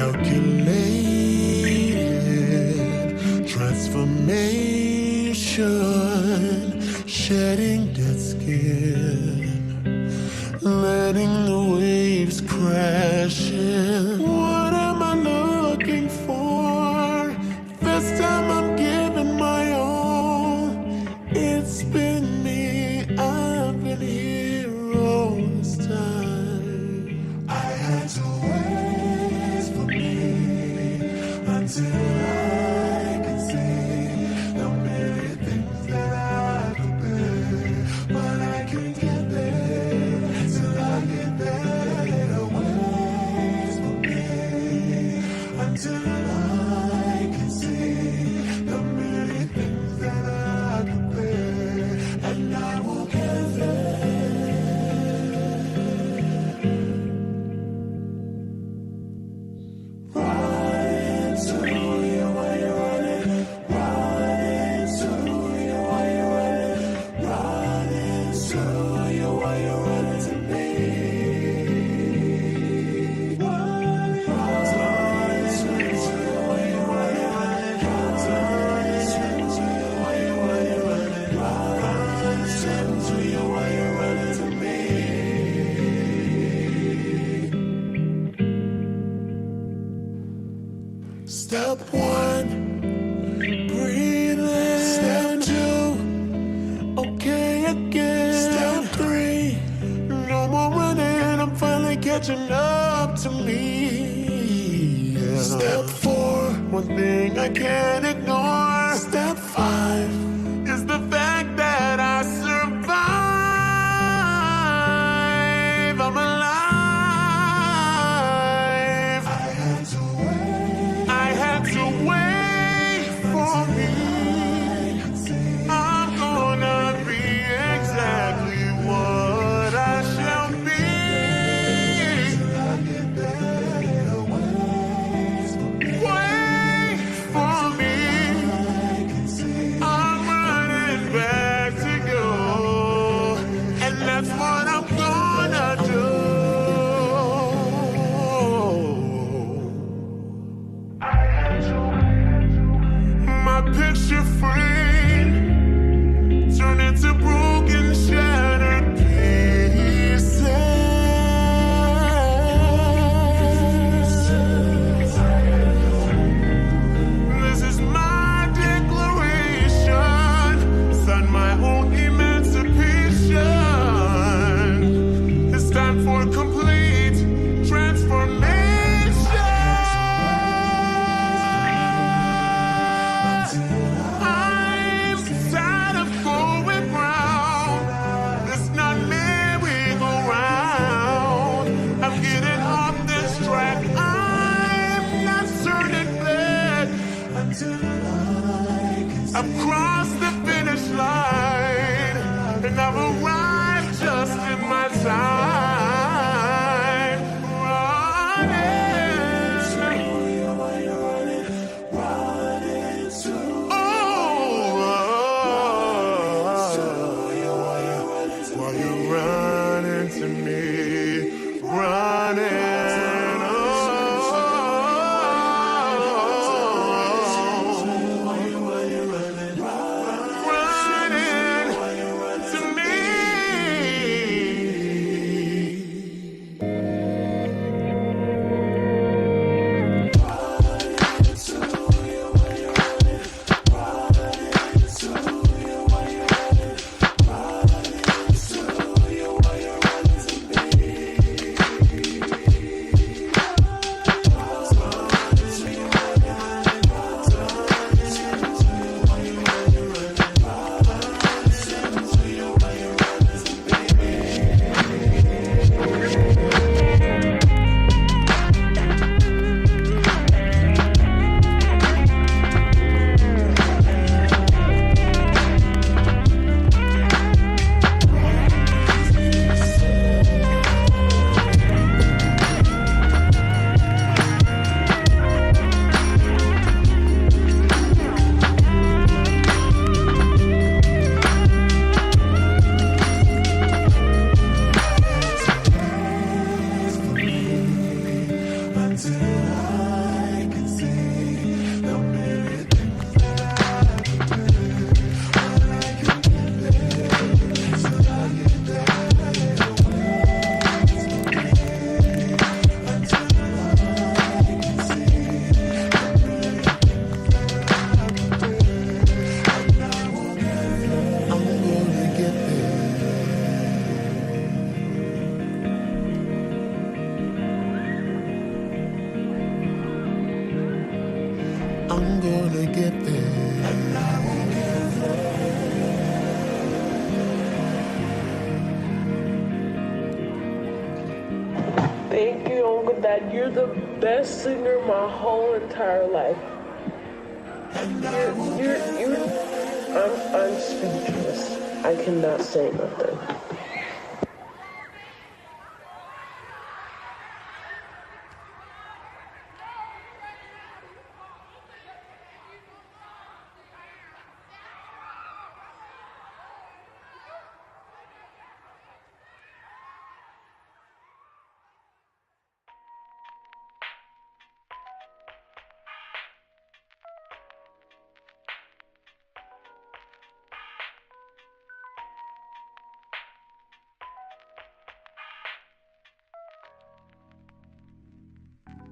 calculated transformation, shedding dead skin, letting the waves crash in. What am I looking for? This time I'm giving my all. It's been me, I've been here all this time. I had to wait for me until I could see the many things that I could be. But I can't get there till I get there. Wait for me until I can see the many things that I could be, and I will get there. Run into you while you're running. Run into you while you're running. Run into you while you're running to me. Run into you while you're running. Run into you while you're running. Run into you while you're running to me. Step one, breathe in. Step two, okay again. Step three, no more running, I'm finally catching up to me. Yeah. Step four, one thing I can't ignore. Step five is the fact that I survive. I'm alive. I had to wait for me. I'm gonna be exactly what I shall be. Wait for me. I'm running back to you, and that's what I'm gonna do. My picture frame turned into broken, shattered pieces. This is my declaration, sign my own emancipation. It's time for complete transformation. I'm tired of going round. It's not merry-go-round. I'm getting off this track. I'm not certain that until I've crossed the finish line, and I've arrived just in my time. While you're running to me, running. Running to me. Thank you, Uncle Dad. You're the best singer my whole entire life. I'm speechless. I cannot say nothing.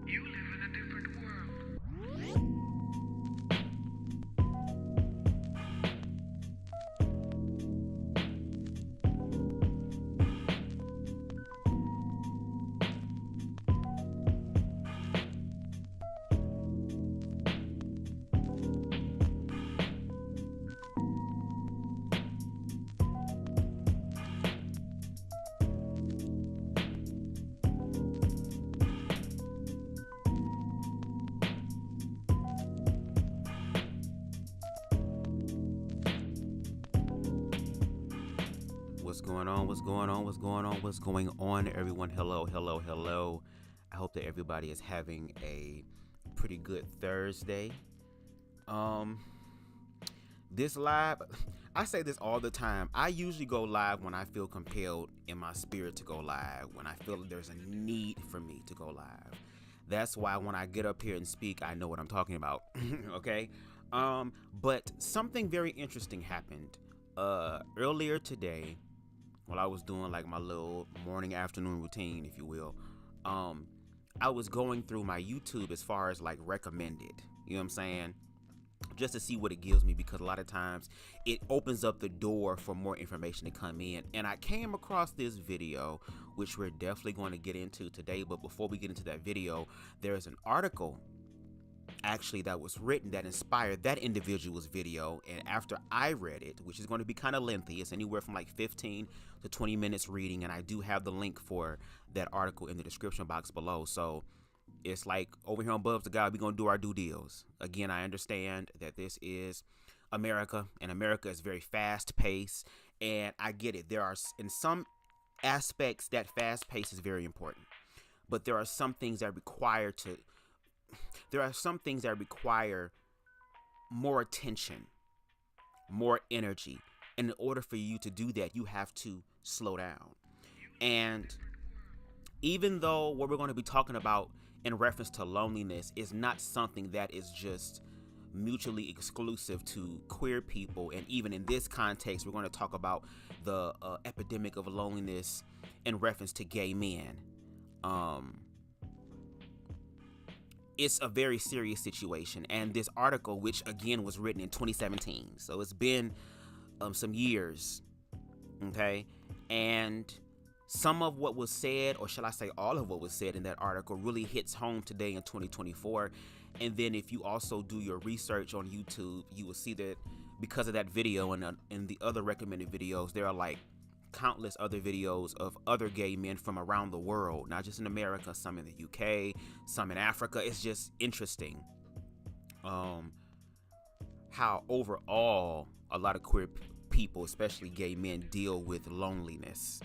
You live in a different world. What's going on, everyone? Hello. I hope that everybody is having a pretty good Thursday. This live, I say this all the time. I usually go live when I feel compelled in my spirit to go live, when I feel that there's a need for me to go live. That's why when I get up here and speak, I know what I'm talking about. Okay? But something very interesting happened earlier today. While I was doing like my little morning afternoon routine, if you will, I was going through my YouTube as far as like recommended, you know what I'm saying? Just to see what it gives me, because a lot of times it opens up the door for more information to come in. And I came across this video, which we're definitely going to get into today. But before we get into that video, there's an article actually that was written that inspired that individual's video, and after I read it, which is going to be kind of lengthy, it's anywhere from like 15 to 20 minutes reading, and I do have the link for that article in the description box below. So it's like over here on BubzDaGawd, we're going to do our due deals. Again, I understand that this is America, and America is very fast paced, and I get it. There are in some aspects that fast pace is very important, but there are some things that require more attention, more energy. And in order for you to do that, you have to slow down. And even though what we're going to be talking about in reference to loneliness is not something that is just mutually exclusive to queer people, and even in this context, we're going to talk about the epidemic of loneliness in reference to gay men. It's a very serious situation, and this article, which again was written in 2017, so it's been some years, okay, and some of what was said, or shall I say all of what was said in that article, really hits home today in 2024. And then if you also do your research on YouTube, you will see that because of that video and the other recommended videos, there are like countless other videos of other gay men from around the world, not just in America, some in the UK, some in Africa. It's just interesting how overall a lot of queer people, especially gay men, deal with loneliness.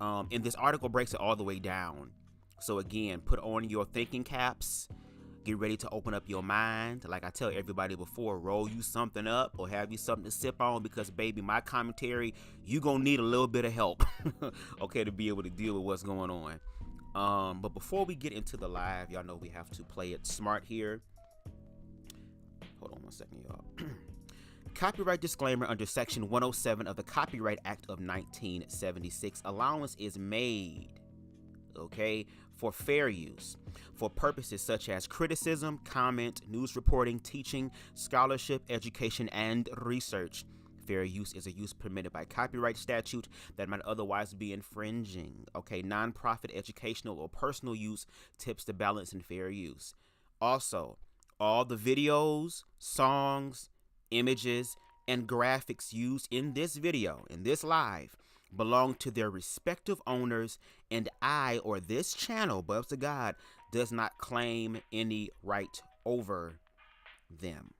And this article breaks it all the way down. So again, put on your thinking caps, get ready to open up your mind. Like I tell everybody before, roll you something up or have you something to sip on, because baby, my commentary, you gonna need a little bit of help, okay, to be able to deal with what's going on. But before we get into the live, y'all know we have to play it smart here. Hold on one second, y'all. Copyright disclaimer: under Section 107 of the Copyright Act of 1976, allowance is made, okay, for fair use for purposes such as criticism, comment, news reporting, teaching, scholarship, education, and research. Fair use is a use permitted by copyright statute that might otherwise be infringing. Okay, nonprofit, educational, or personal use tips the balance in fair use. Also, all the videos, songs, images, and graphics used in this video, in this live, belong to their respective owners, and I, or this channel, BubzDaGawd, does not claim any right over them.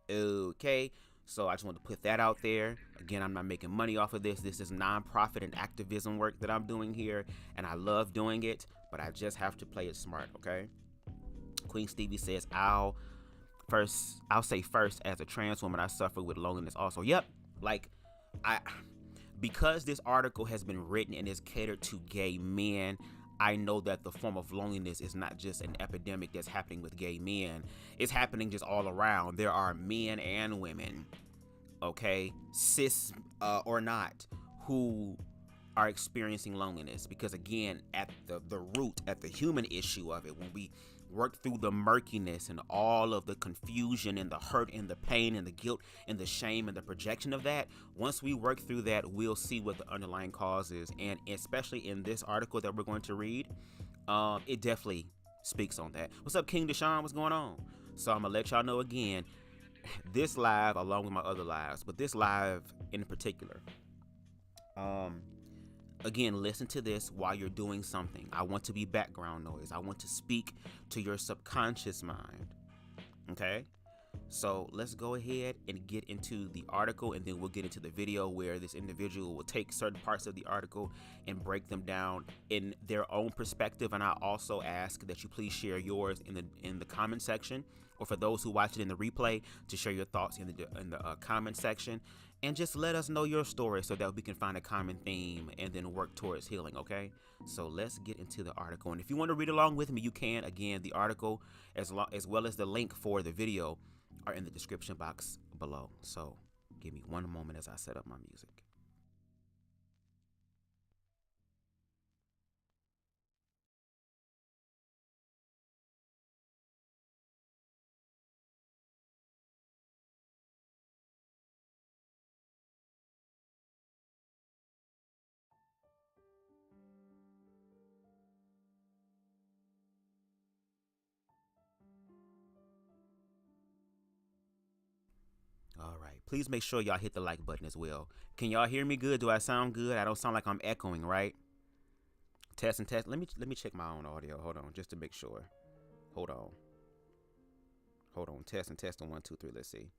Okay, so I just want to put that out there. Again, I'm not making money off of this. This is nonprofit and activism work that I'm doing here, and I love doing it, but I just have to play it smart, okay? Queen Stevie says, I'll say first, as a trans woman, I suffer with loneliness also. Yep, like, because this article has been written and is catered to gay men, I know that the form of loneliness is not just an epidemic that's happening with gay men. It's happening just all around. There are men and women, okay, cis or not, who are experiencing loneliness. Because again, at the root, at the human issue of it, when we work through the murkiness and all of the confusion and the hurt and the pain and the guilt and the shame and the projection of that, once we work through that, we'll see what the underlying cause is. And especially in this article that we're going to read, it definitely speaks on that. What's up, King Deshaun? What's going on? So I'm gonna let y'all know again, this live, along with my other lives, but this live in particular, again, listen to this while you're doing something. I want to be background noise. I want to speak to your subconscious mind. Okay? So let's go ahead and get into the article, and then we'll get into the video where this individual will take certain parts of the article and break them down in their own perspective. And I also ask that you please share yours in the comment section, or for those who watch it in the replay, to share your thoughts in the comment section. And just let us know your story so that we can find a common theme and then work towards healing, okay? So let's get into the article. And if you want to read along with me, you can. Again, the article as well as the link for the video are in the description box below. So give me one moment as I set up my music. All right, please make sure y'all hit the like button as well. Can y'all hear me good? Do I sound good? I don't sound like I'm echoing, right? Test and test. Let me check my own audio. Hold on, just to make sure. Hold on. Test and testing 1 2 3. Let's see.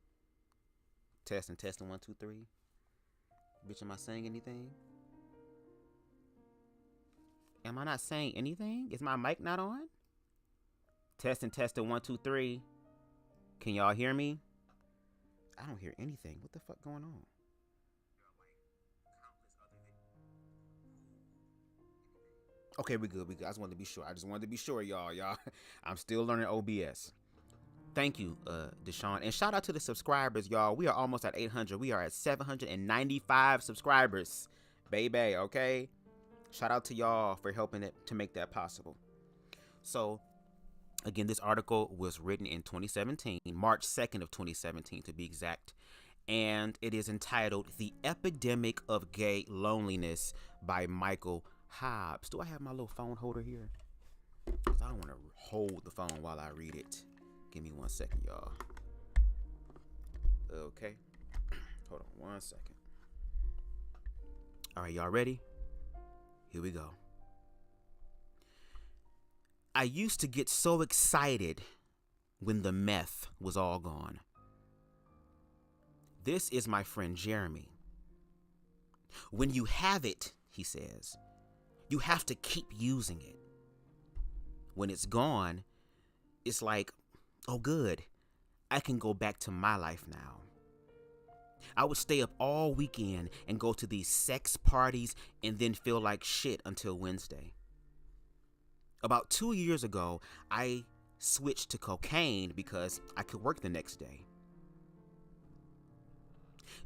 Test and testing 1 2 3. Bitch, am I saying anything? Am I not saying anything? Is my mic not on? Test and testing 1 2 3. Can y'all hear me? I don't hear anything. What the fuck going on? Okay, we good. I just wanted to be sure. Y'all. I'm still learning OBS. Thank you, Deshaun. And shout out to the subscribers, y'all. We are almost at 800. We are at 795 subscribers, baby, okay? Shout out to y'all for helping to make that possible. So, again, this article was written in 2017, March 2nd of 2017 to be exact, and it is entitled The Epidemic of Gay Loneliness by Michael Hobbes. Do I have my little phone holder here? Because I don't want to hold the phone while I read it. Give me 1 second, y'all. Okay. Hold on 1 second. All right, y'all ready? Here we go. I used to get so excited when the meth was all gone. This is my friend Jeremy. When you have it, he says, you have to keep using it. When it's gone, it's like, oh good, I can go back to my life now. I would stay up all weekend and go to these sex parties and then feel like shit until Wednesday. About 2 years ago, I switched to cocaine because I could work the next day.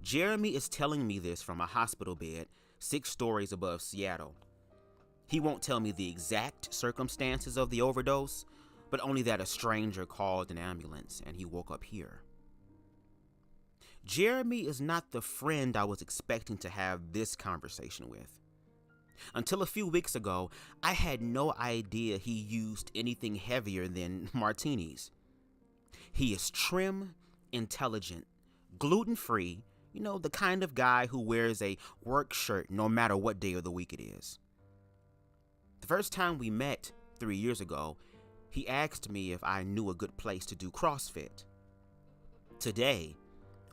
Jeremy is telling me this from a hospital bed 6 stories above Seattle. He won't tell me the exact circumstances of the overdose, but only that a stranger called an ambulance and he woke up here. Jeremy is not the friend I was expecting to have this conversation with. Until a few weeks ago, I had no idea he used anything heavier than martinis. He is trim, intelligent, gluten-free, You know, the kind of guy who wears a work shirt no matter what day of the week it is. The first time we met 3 years ago, he asked me if I knew a good place to do CrossFit. Today,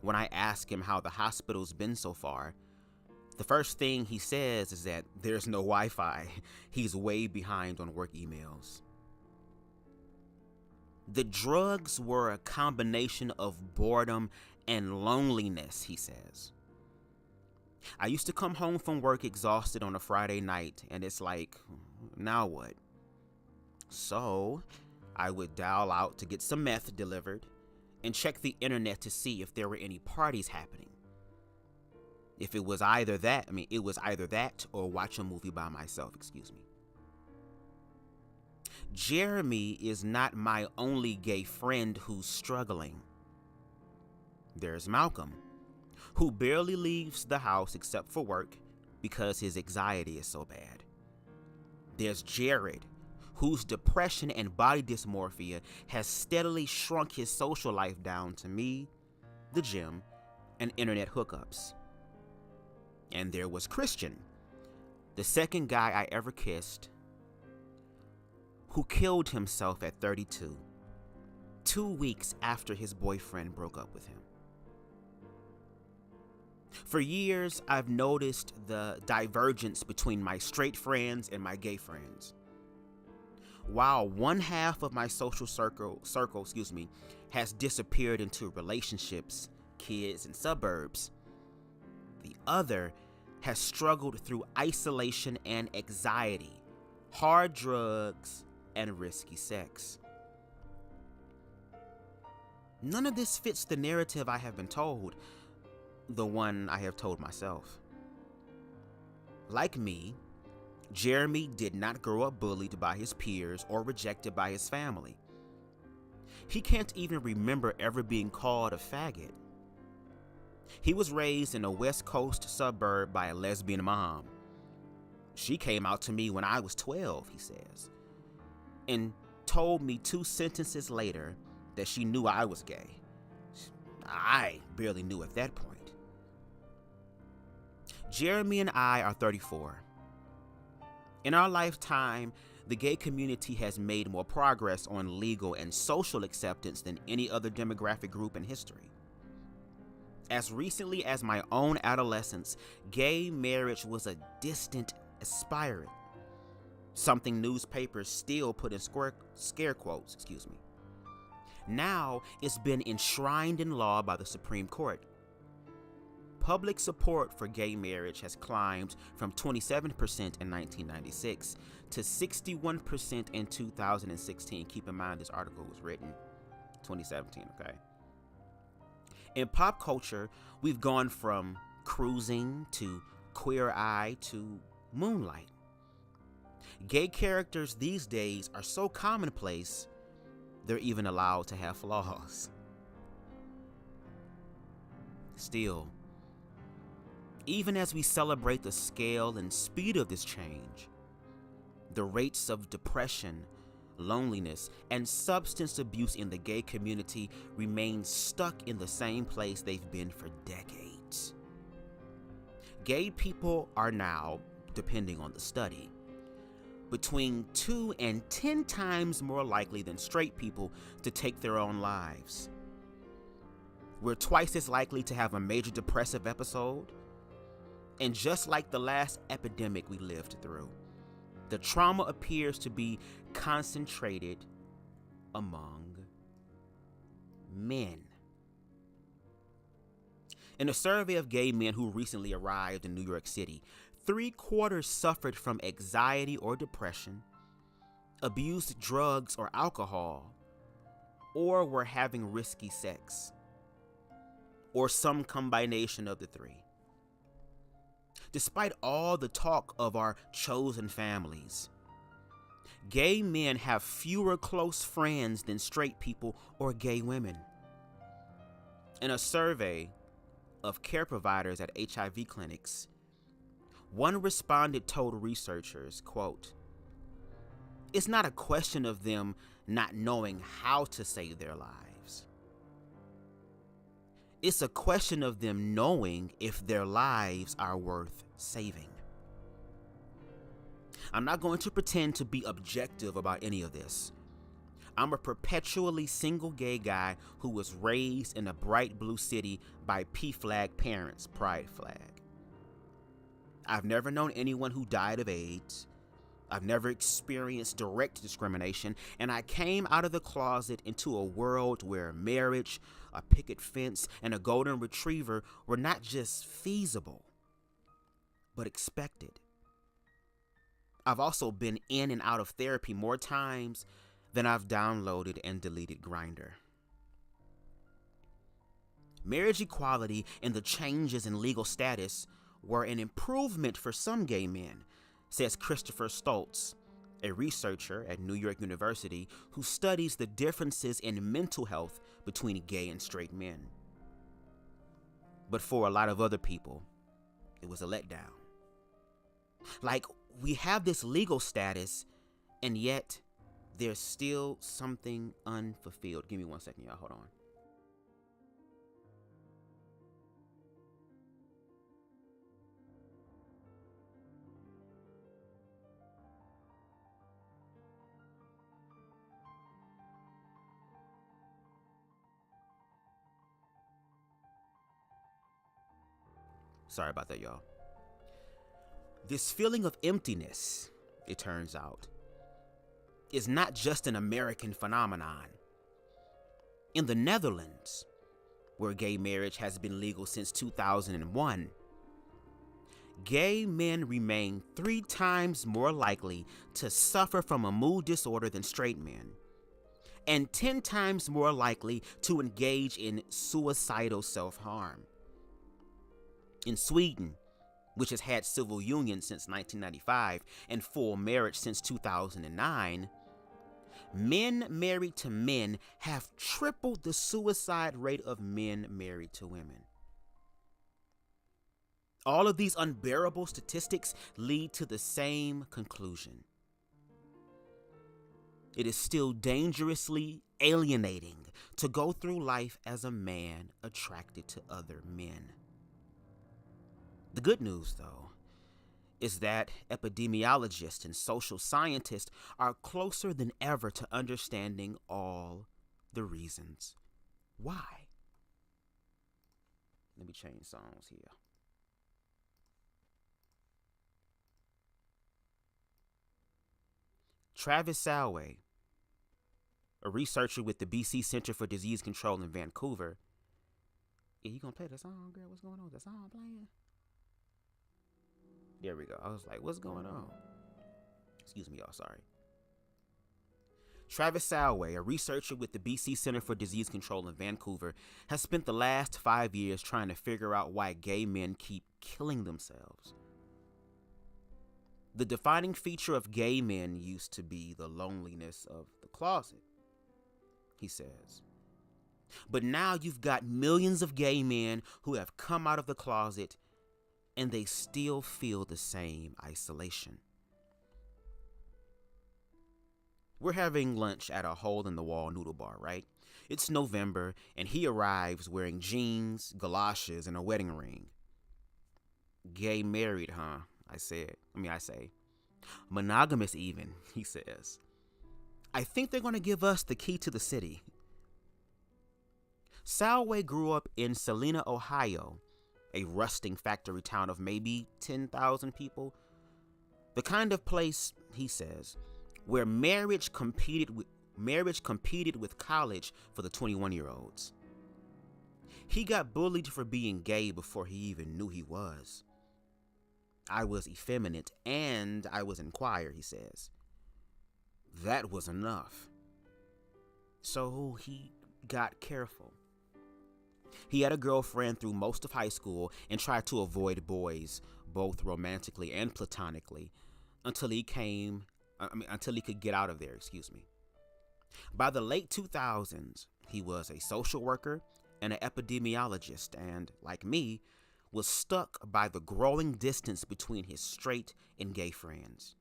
when I ask him how the hospital's been so far, the first thing he says is that there's no Wi-Fi. He's way behind on work emails. The drugs were a combination of boredom and loneliness, he says. I used to come home from work exhausted on a Friday night, and it's like, now what? So, I would dial out to get some meth delivered and check the internet to see if there were any parties happening. If it was either that, it was either that or watch a movie by myself, excuse me. Jeremy is not my only gay friend who's struggling. There's Malcolm, who barely leaves the house except for work because his anxiety is so bad. There's Jared, whose depression and body dysmorphia has steadily shrunk his social life down to me, the gym, and internet hookups. And there was Christian, the second guy I ever kissed, who killed himself at 32, 2 weeks after his boyfriend broke up with him. For years, I've noticed the divergence between my straight friends and my gay friends. While one half of my social circle, has disappeared into relationships, kids, and suburbs, the other has struggled through isolation and anxiety, hard drugs, and risky sex. None of this fits the narrative I have been told, the one I have told myself. Like me, Jeremy did not grow up bullied by his peers or rejected by his family. He can't even remember ever being called a faggot. He was raised in a West Coast suburb by a lesbian mom. She came out to me when I was 12, he says, and told me 2 sentences later that she knew I was gay. I barely knew at that point. Jeremy and I are 34. In our lifetime, the gay community has made more progress on legal and social acceptance than any other demographic group in history. As recently as my own adolescence, gay marriage was a distant aspirant, something newspapers still put in scare quotes, Now it's been enshrined in law by the Supreme Court. Public support for gay marriage has climbed from 27% in 1996 to 61% in 2016. Keep in mind this article was written 2017, okay? In pop culture, we've gone from Cruising to Queer Eye to Moonlight. Gay characters these days are so commonplace, they're even allowed to have flaws. Still, even as we celebrate the scale and speed of this change, the rates of depression, loneliness, and substance abuse in the gay community remain stuck in the same place they've been for decades. Gay people are now, depending on the study, between 2 and 10 times more likely than straight people to take their own lives. We're twice as likely to have a major depressive episode. And just like the last epidemic we lived through, the trauma appears to be concentrated among men. In a survey of gay men who recently arrived in New York City, 3/4 suffered from anxiety or depression, abused drugs or alcohol, or were having risky sex, or some combination of the three. Despite all the talk of our chosen families, gay men have fewer close friends than straight people or gay women. In a survey of care providers at HIV clinics, one respondent told researchers, quote, "It's not a question of them not knowing how to save their lives. It's a question of them knowing if their lives are worth saving. I'm not going to pretend to be objective about any of this. I'm a perpetually single gay guy who was raised in a bright blue city by P-flag parents, pride flag. I've never known anyone who died of AIDS. I've never experienced direct discrimination, and I came out of the closet into a world where marriage, a picket fence, and a golden retriever were not just feasible, but expected. I've also been in and out of therapy more times than I've downloaded and deleted Grindr. Marriage equality and the changes in legal status were an improvement for some gay men, says Christopher Stoltz, a researcher at New York University who studies the differences in mental health between gay and straight men. But for a lot of other people, it was a letdown. Like, we have this legal status, and yet there's still something unfulfilled. Give me 1 second, y'all. Hold on. Sorry about that, y'all. This feeling of emptiness, it turns out, is not just an American phenomenon. In the Netherlands, where gay marriage has been legal since 2001, gay men remain 3 times more likely to suffer from a mood disorder than straight men, and 10 times more likely to engage in suicidal self-harm. In Sweden, which has had civil unions since 1995 and full marriage since 2009, men married to men have tripled the suicide rate of men married to women. All of these unbearable statistics lead to the same conclusion. It is still dangerously alienating to go through life as a man attracted to other men. The good news, though, is that epidemiologists and social scientists are closer than ever to understanding all the reasons why. Let me change songs here. Travis Salway, a researcher with the BC Center for Disease Control in Vancouver. Yeah, you gonna play the song, girl? What's going on? Is the song playing? There we go. I was like, what's going on? Excuse me, y'all. Sorry. Travis Salway, a researcher with the BC Center for Disease Control in Vancouver, has spent the last 5 years trying to figure out why gay men keep killing themselves. The defining feature of gay men used to be the loneliness of the closet, he says. But now you've got millions of gay men who have come out of the closet and they still feel the same isolation. We're having lunch at a hole-in-the-wall noodle bar, right? It's November, and he arrives wearing jeans, galoshes, and a wedding ring. Gay married, huh? I say. Monogamous even, he says. I think they're going to give us the key to the city. Salway grew up in Salina, Ohio, a rusting factory town of maybe 10,000 people. The kind of place, he says, where marriage competed with college for the 21-year-olds. He got bullied for being gay before he even knew he was. I was effeminate and I was in choir, he says. That was enough. So he got careful. He had a girlfriend through most of high school and tried to avoid boys, both romantically and platonically, until he could get out of there, By the late 2000s, he was a social worker and an epidemiologist and, like me, was stuck by the growing distance between his straight and gay friends.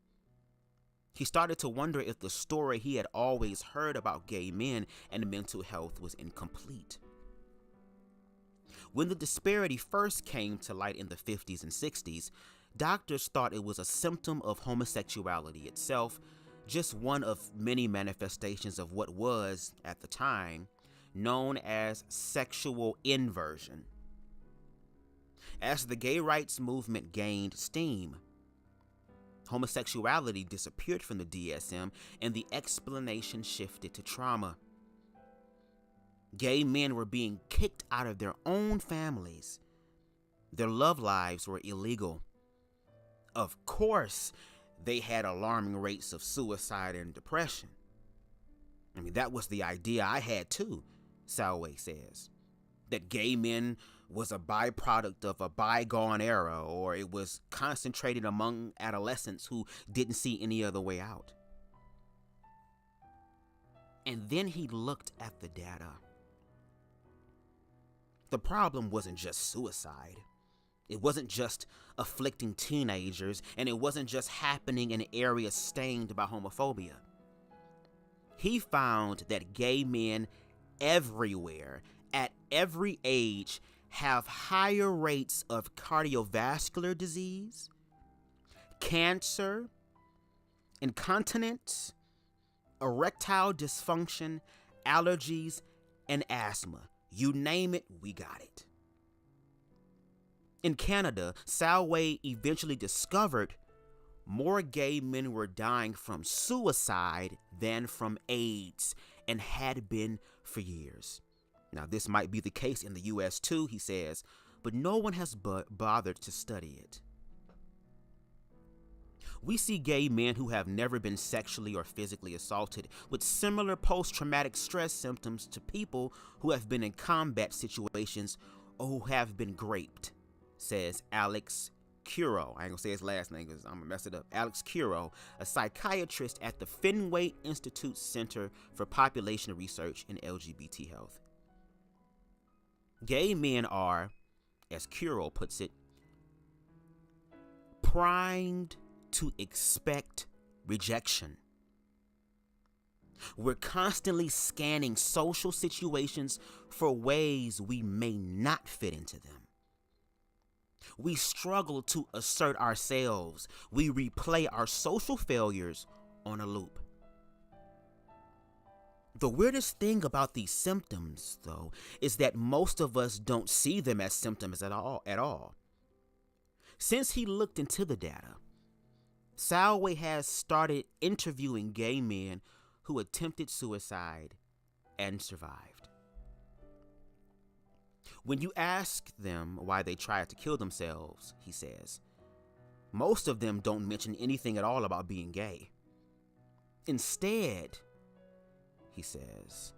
He started to wonder if the story he had always heard about gay men and mental health was incomplete. When the disparity first came to light in the 50s and 60s, doctors thought it was a symptom of homosexuality itself, just one of many manifestations of what was, at the time, known as sexual inversion. As the gay rights movement gained steam, homosexuality disappeared from the DSM and the explanation shifted to trauma. Gay men were being kicked out of their own families. Their love lives were illegal. Of course, they had alarming rates of suicide and depression. I mean, that was the idea I had too, Salway says. That gay men was a byproduct of a bygone era, or it was concentrated among adolescents who didn't see any other way out. And then he looked at the data. The problem wasn't just suicide. It wasn't just afflicting teenagers, and it wasn't just happening in areas stained by homophobia. He found that gay men everywhere, at every age, have higher rates of cardiovascular disease, cancer, incontinence, erectile dysfunction, allergies, and asthma. You name it, we got it. In Canada, Salway eventually discovered more gay men were dying from suicide than from AIDS, and had been for years. Now, this might be the case in the US too, he says, but no one has bothered to study it. We see gay men who have never been sexually or physically assaulted with similar post-traumatic stress symptoms to people who have been in combat situations or who have been raped, says Alex Curo. I ain't gonna say his last name because I'm gonna mess it up. Alex Curo, a psychiatrist at the Fenway Institute Center for Population Research in LGBT Health. Gay men are, as Curo puts it, primed to expect rejection. We're constantly scanning social situations for ways we may not fit into them. We struggle to assert ourselves. We replay our social failures on a loop. The weirdest thing about these symptoms, though, is that most of us don't see them as symptoms at all. Since he looked into the data, Salway has started interviewing gay men who attempted suicide and survived. When you ask them why they tried to kill themselves, he says, most of them don't mention anything at all about being gay. Instead, he says,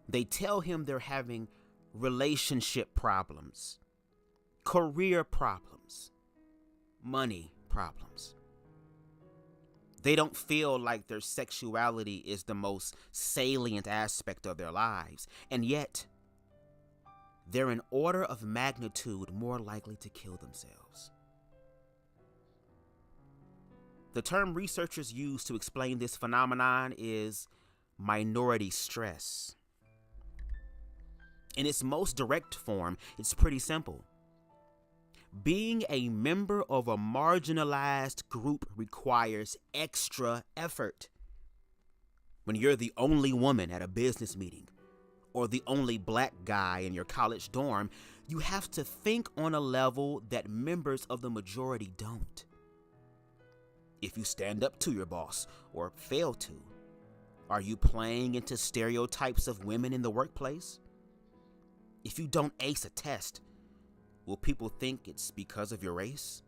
they tell him they're having relationship problems, career problems, money problems. They don't feel like their sexuality is the most salient aspect of their lives, and yet they're an order of magnitude more likely to kill themselves. The term researchers use to explain this phenomenon is minority stress. In its most direct form, it's pretty simple. Being a member of a marginalized group requires extra effort. When you're the only woman at a business meeting or the only black guy in your college dorm, you have to think on a level that members of the majority don't. If you stand up to your boss or fail to, are you playing into stereotypes of women in the workplace? If you don't ace a test, will people think it's because of your race?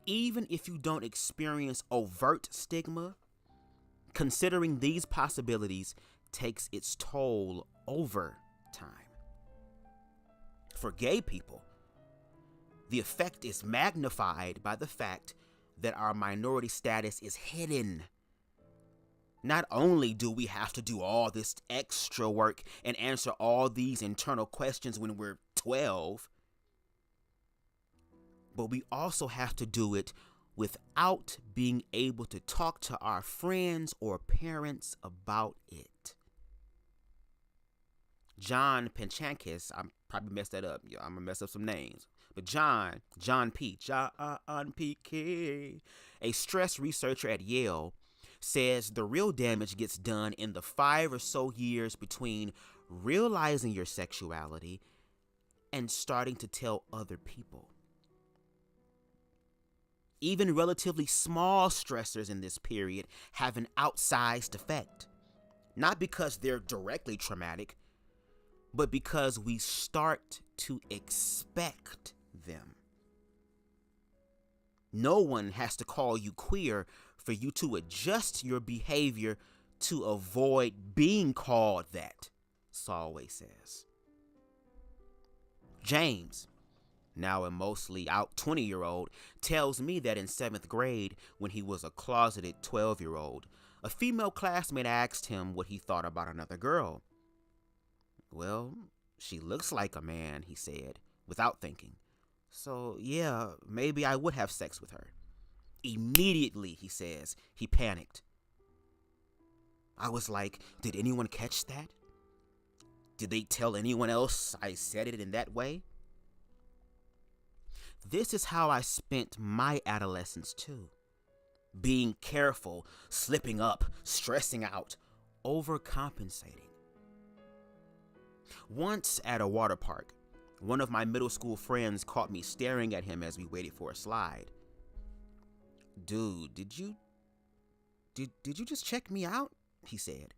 Even if you don't experience overt stigma, considering these possibilities takes its toll over time. For gay people, the effect is magnified by the fact that our minority status is hidden. Not only do we have to do all this extra work and answer all these internal questions when we're 12, but we also have to do it without being able to talk to our friends or parents about it. John Penchankis, I probably messed that up. I'm gonna mess up some names. But John P. K, a stress researcher at Yale, says the real damage gets done in the 5 or so years between realizing your sexuality and starting to tell other people. Even relatively small stressors in this period have an outsized effect. Not because they're directly traumatic, but because we start to expect them. No one has to call you queer for you to adjust your behavior to avoid being called that, Solway says. James, now a mostly out 20-year-old, tells me that in 7th grade, when he was a closeted 12-year-old, a female classmate asked him what he thought about another girl. Well, she looks like a man, he said, without thinking. So, yeah, maybe I would have sex with her. Immediately, he says, he panicked. I was like, did anyone catch that? Did they tell anyone else I said it in that way? This is how I spent my adolescence too. Being careful, slipping up, stressing out, overcompensating. Once at a water park, one of my middle school friends caught me staring at him as we waited for a slide. Dude, did you just check me out? He said.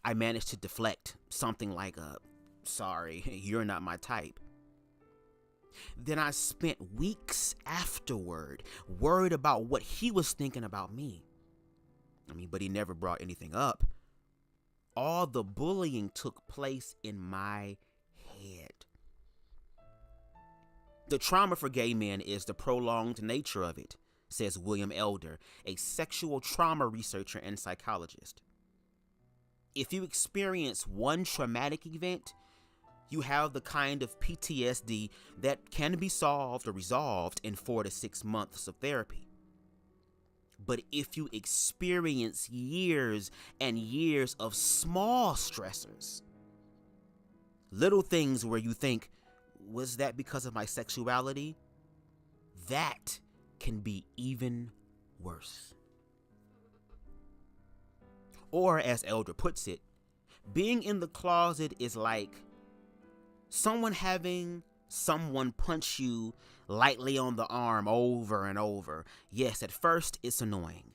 I managed to deflect something like sorry, you're not my type. Then I spent weeks afterward worried about what he was thinking about me. But he never brought anything up. All the bullying took place in my head. The trauma for gay men is the prolonged nature of it, says William Elder, a sexual trauma researcher and psychologist. If you experience one traumatic event, you have the kind of PTSD that can be solved or resolved in 4 to 6 months of therapy. But if you experience years and years of small stressors, little things where you think, was that because of my sexuality? That can be even worse. Or, as Elder puts it, being in the closet is like someone having someone punch you lightly on the arm over and over. Yes, at first it's annoying.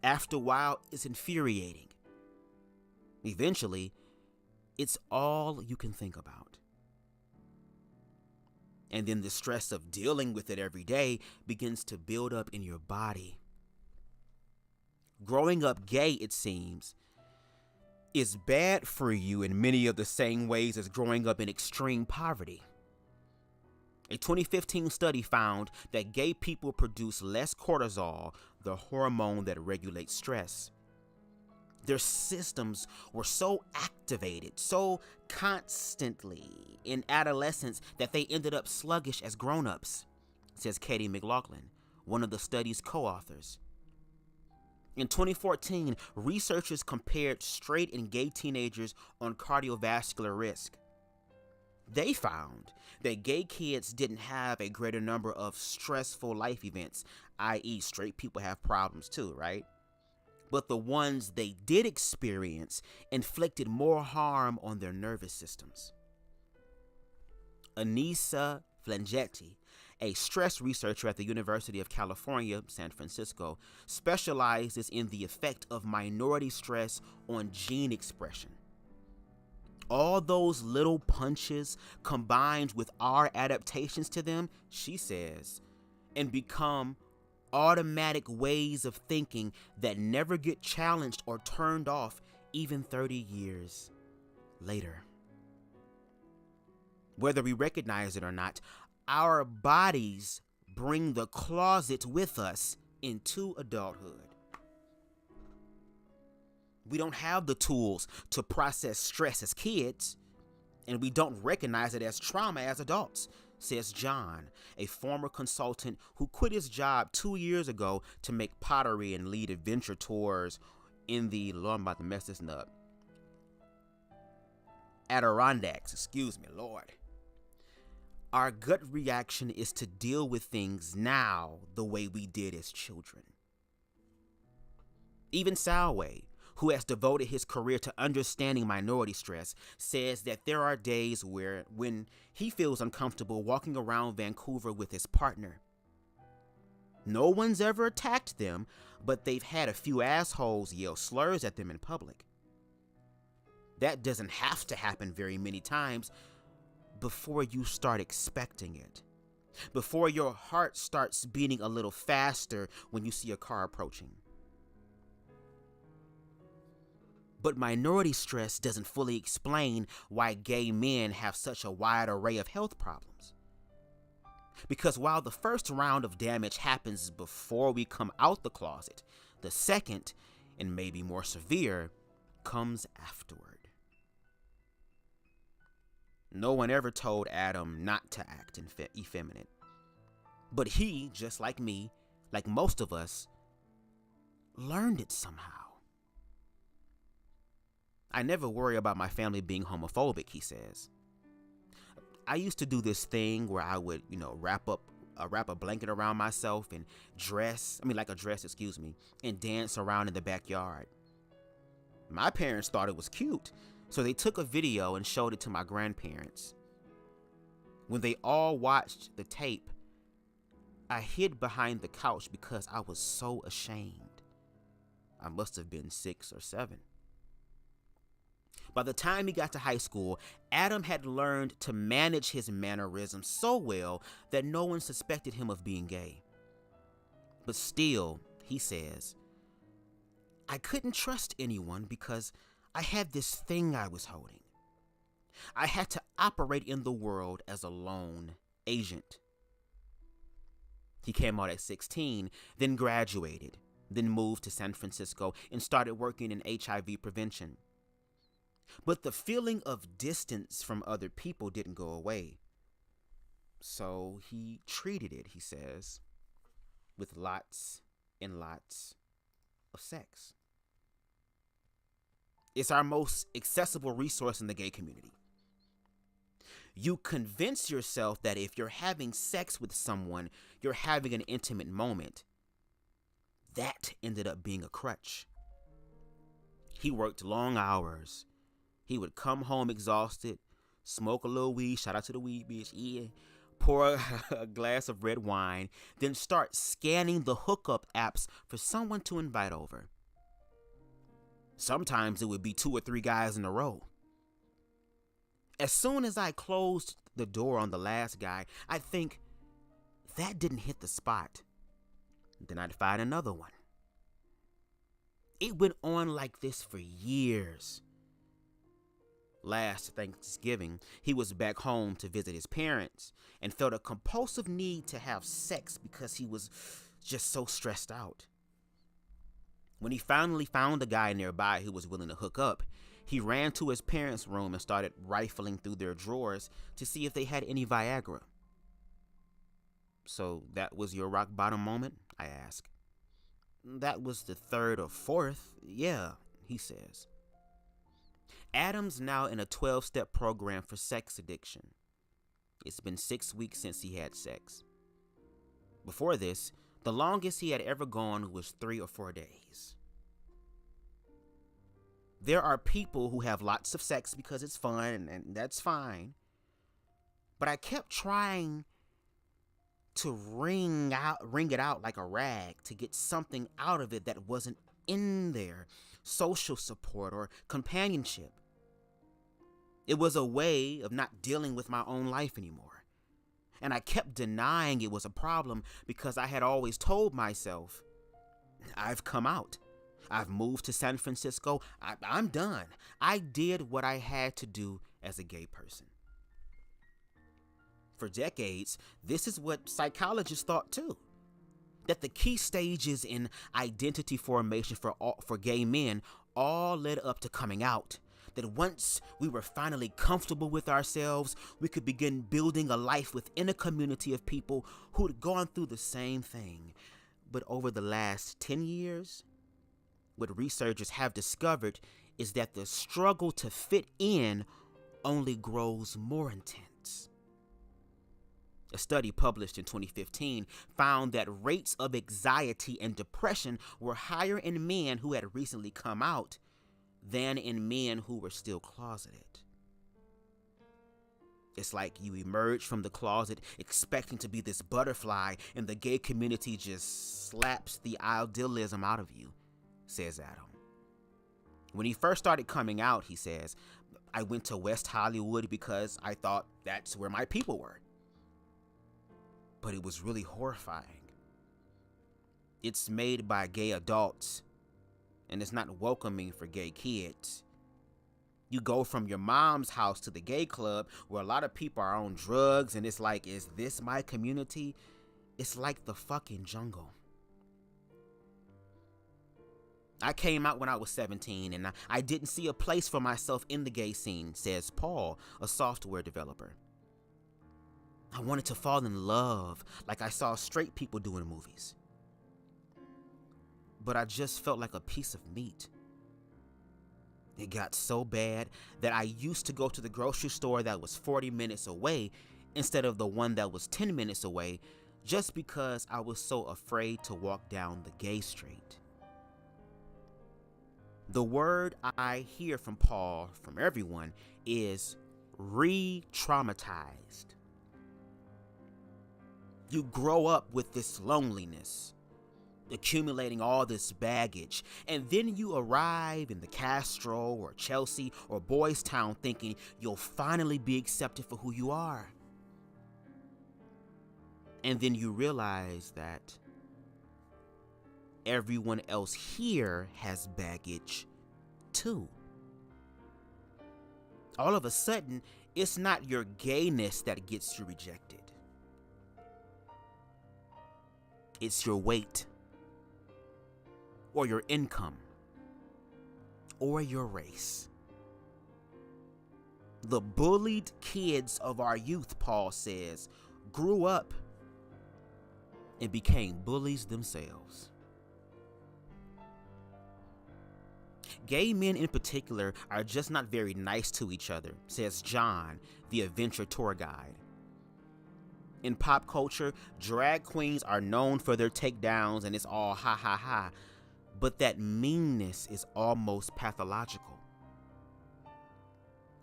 After a while, it's infuriating. Eventually, it's all you can think about. And then the stress of dealing with it every day begins to build up in your body. Growing up gay, it seems, is bad for you in many of the same ways as growing up in extreme poverty. A 2015 study found that gay people produce less cortisol, the hormone that regulates stress. Their systems were so activated, so constantly in adolescence that they ended up sluggish as grown-ups, says Katie McLaughlin, one of the study's co-authors. In 2014, researchers compared straight and gay teenagers on cardiovascular risk. They found that gay kids didn't have a greater number of stressful life events, i.e. straight people have problems too, right? But the ones they did experience inflicted more harm on their nervous systems. Anissa Flangetti, a stress researcher at the University of California, San Francisco, specializes in the effect of minority stress on gene expression. All those little punches combined with our adaptations to them, she says, and become automatic ways of thinking that never get challenged or turned off even 30 years later. Whether we recognize it or not, our bodies bring the closet with us into adulthood. We don't have the tools to process stress as kids, and we don't recognize it as trauma as adults, says John, a former consultant who quit his job 2 years ago to make pottery and lead adventure tours in the, Lord, I'm about to mess this up, Adirondacks, excuse me, Lord. Our gut reaction is to deal with things now the way we did as children. Even Salway, who has devoted his career to understanding minority stress, says that there are days when he feels uncomfortable walking around Vancouver with his partner. No one's ever attacked them, but they've had a few assholes yell slurs at them in public. That doesn't have to happen very many times before you start expecting it. Before your heart starts beating a little faster when you see a car approaching. But minority stress doesn't fully explain why gay men have such a wide array of health problems. Because while the first round of damage happens before we come out the closet, the second, and maybe more severe, comes afterward. No one ever told Adam not to act effeminate. But he, just like me, like most of us, learned it somehow. I never worry about my family being homophobic, he says. I used to do this thing where I would, wrap a blanket around myself and and dance around in the backyard. My parents thought it was cute, so they took a video and showed it to my grandparents. When they all watched the tape, I hid behind the couch because I was so ashamed. I must have been 6 or 7. By the time he got to high school, Adam had learned to manage his mannerisms so well that no one suspected him of being gay. But still, he says, I couldn't trust anyone because I had this thing I was holding. I had to operate in the world as a lone agent. He came out at 16, then graduated, then moved to San Francisco and started working in HIV prevention. But the feeling of distance from other people didn't go away. So he treated it, he says, with lots and lots of sex. It's our most accessible resource in the gay community. You convince yourself that if you're having sex with someone, you're having an intimate moment. That ended up being a crutch. He worked long hours. He would come home exhausted, smoke a little weed, shout out to the weed bitch, yeah, pour a glass of red wine, then start scanning the hookup apps for someone to invite over. Sometimes it would be 2 or 3 guys in a row. As soon as I closed the door on the last guy, I'd think, that didn't hit the spot. Then I'd find another one. It went on like this for years. Last Thanksgiving, he was back home to visit his parents and felt a compulsive need to have sex because he was just so stressed out. When he finally found a guy nearby who was willing to hook up, he ran to his parents' room and started rifling through their drawers to see if they had any Viagra. So that was your rock bottom moment? I ask. That was the 3rd or 4th, yeah, he says. Adam's now in a 12-step program for sex addiction. It's been 6 weeks since he had sex. Before this, the longest he had ever gone was 3 or 4 days. There are people who have lots of sex because it's fun, and that's fine. But I kept trying to wring it out like a rag to get something out of it that wasn't in there. Social support or companionship. It was a way of not dealing with my own life anymore. And I kept denying it was a problem because I had always told myself, I've come out. I've moved to San Francisco. I'm done. I did what I had to do as a gay person. For decades, this is what psychologists thought too. That the key stages in identity formation for gay men all led up to coming out. That once we were finally comfortable with ourselves, we could begin building a life within a community of people who had gone through the same thing. But over the last 10 years, what researchers have discovered is that the struggle to fit in only grows more intense. A study published in 2015 found that rates of anxiety and depression were higher in men who had recently come out than in men who were still closeted. It's like you emerge from the closet expecting to be this butterfly, and the gay community just slaps the idealism out of you, says Adam. When he first started coming out, he says, I went to West Hollywood because I thought that's where my people were. But it was really horrifying. It's made by gay adults, and it's not welcoming for gay kids. You go from your mom's house to the gay club where a lot of people are on drugs, and it's like, is this my community? It's like the fucking jungle. I came out when I was 17, and I didn't see a place for myself in the gay scene, says Paul, a software developer. I wanted to fall in love like I saw straight people do in movies. But I just felt like a piece of meat. It got so bad that I used to go to the grocery store that was 40 minutes away instead of the one that was 10 minutes away, just because I was so afraid to walk down the gay street. The word I hear from Paul, from everyone, is re-traumatized. You grow up with this loneliness, accumulating all this baggage, and then you arrive in the Castro or Chelsea or Boys Town thinking you'll finally be accepted for who you are. And then you realize that everyone else here has baggage too. All of a sudden, it's not your gayness that gets you rejected. It's your weight, or your income, or your race. The bullied kids of our youth, Paul says, grew up and became bullies themselves. Gay men in particular are just not very nice to each other, says John, the adventure tour guide. In pop culture, drag queens are known for their takedowns and it's all ha ha ha, but that meanness is almost pathological.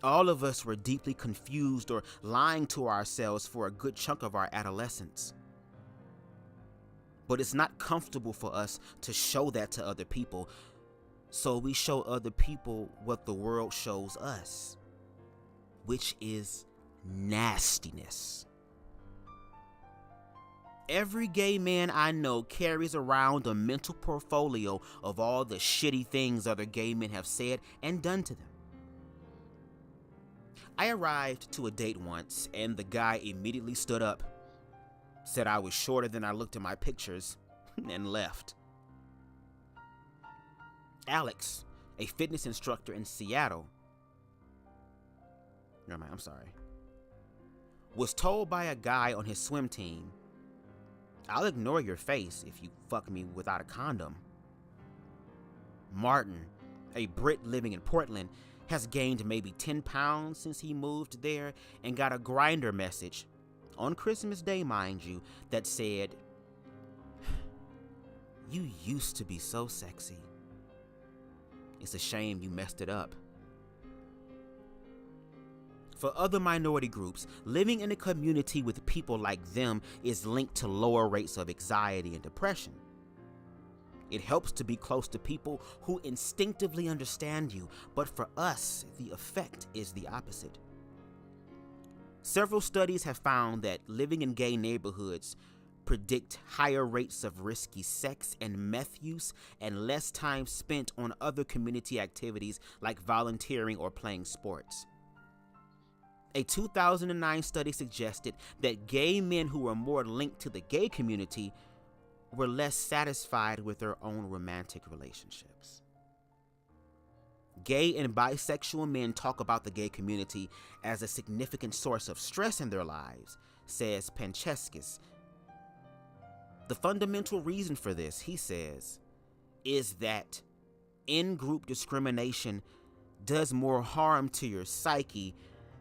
All of us were deeply confused or lying to ourselves for a good chunk of our adolescence. But it's not comfortable for us to show that to other people, so we show other people what the world shows us, which is nastiness. Every gay man I know carries around a mental portfolio of all the shitty things other gay men have said and done to them. I arrived to a date once, and the guy immediately stood up, said I was shorter than I looked in my pictures, and left. Alex, a fitness instructor in Seattle, was told by a guy on his swim team, I'll ignore your face if you fuck me without a condom. Martin, a Brit living in Portland, has gained maybe 10 pounds since he moved there and got a Grindr message, on Christmas Day mind you, that said, you used to be so sexy. It's a shame you messed it up. For other minority groups, living in a community with people like them is linked to lower rates of anxiety and depression. It helps to be close to people who instinctively understand you, but for us, the effect is the opposite. Several studies have found that living in gay neighborhoods predict higher rates of risky sex and meth use and less time spent on other community activities like volunteering or playing sports. A 2009 study suggested that gay men who were more linked to the gay community were less satisfied with their own romantic relationships. Gay and bisexual men talk about the gay community as a significant source of stress in their lives, says Pancheskis. The fundamental reason for this, he says, is that in-group discrimination does more harm to your psyche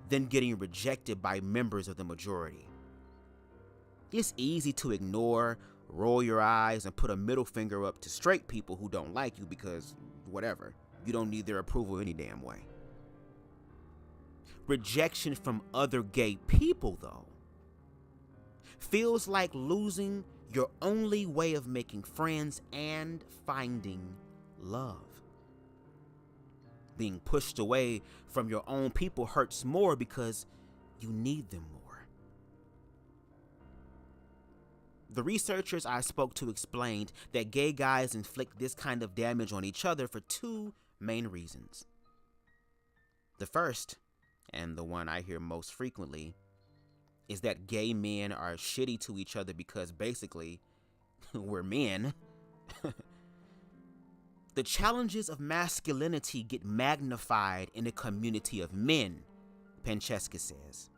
than getting rejected by members of the majority. It's easy to ignore, roll your eyes, and put a middle finger up to straight people who don't like you because, whatever, you don't need their approval any damn way. Rejection from other gay people, though, feels like losing your only way of making friends and finding love. Being pushed away from your own people hurts more because you need them more. The researchers I spoke to explained that gay guys inflict this kind of damage on each other for two main reasons. The first, and the one I hear most frequently, is that gay men are shitty to each other because basically, we're men. The challenges of masculinity get magnified in a community of men, Pancheska says.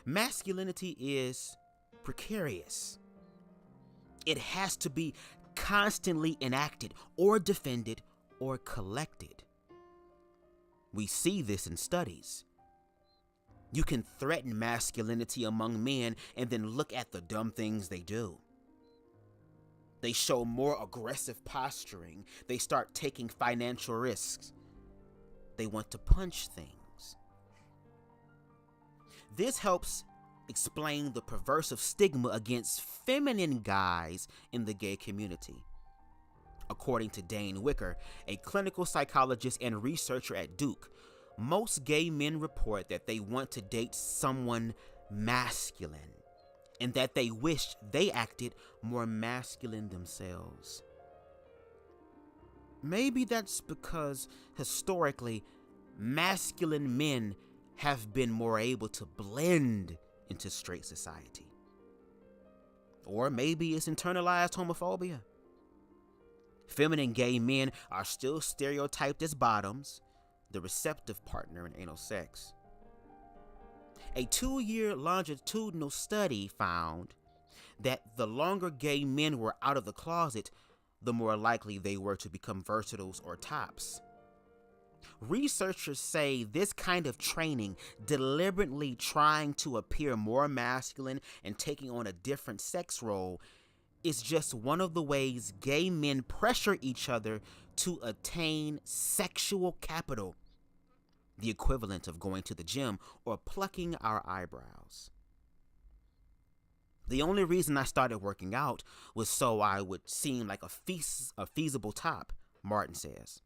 Masculinity is precarious. It has to be constantly enacted or defended or collected. We see this in studies. You can threaten masculinity among men and then look at the dumb things they do. They show more aggressive posturing. They start taking financial risks. They want to punch things. This helps explain the perversive stigma against feminine guys in the gay community. According to Dane Wicker, a clinical psychologist and researcher at Duke, most gay men report that they want to date someone masculine and that they wished they acted more masculine themselves. Maybe that's because historically, masculine men have been more able to blend into straight society. Or maybe it's internalized homophobia. Feminine gay men are still stereotyped as bottoms, the receptive partner in anal sex. A 2-year longitudinal study found that the longer gay men were out of the closet, the more likely they were to become versatiles or tops. Researchers say this kind of training, deliberately trying to appear more masculine and taking on a different sex role, is just one of the ways gay men pressure each other to attain sexual capital, the equivalent of going to the gym or plucking our eyebrows. The only reason I started working out was so I would seem like a feasible top, Martin says.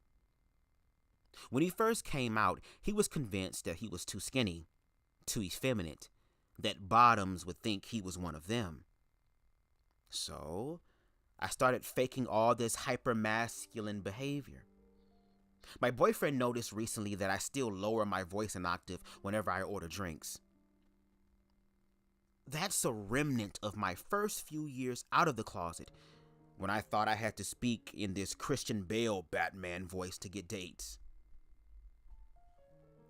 When he first came out, he was convinced that he was too skinny, too effeminate, that bottoms would think he was one of them. So I started faking all this hyper-masculine behavior. My boyfriend noticed recently that I still lower my voice an octave whenever I order drinks. That's a remnant of my first few years out of the closet, when I thought I had to speak in this Christian Bale Batman voice to get dates.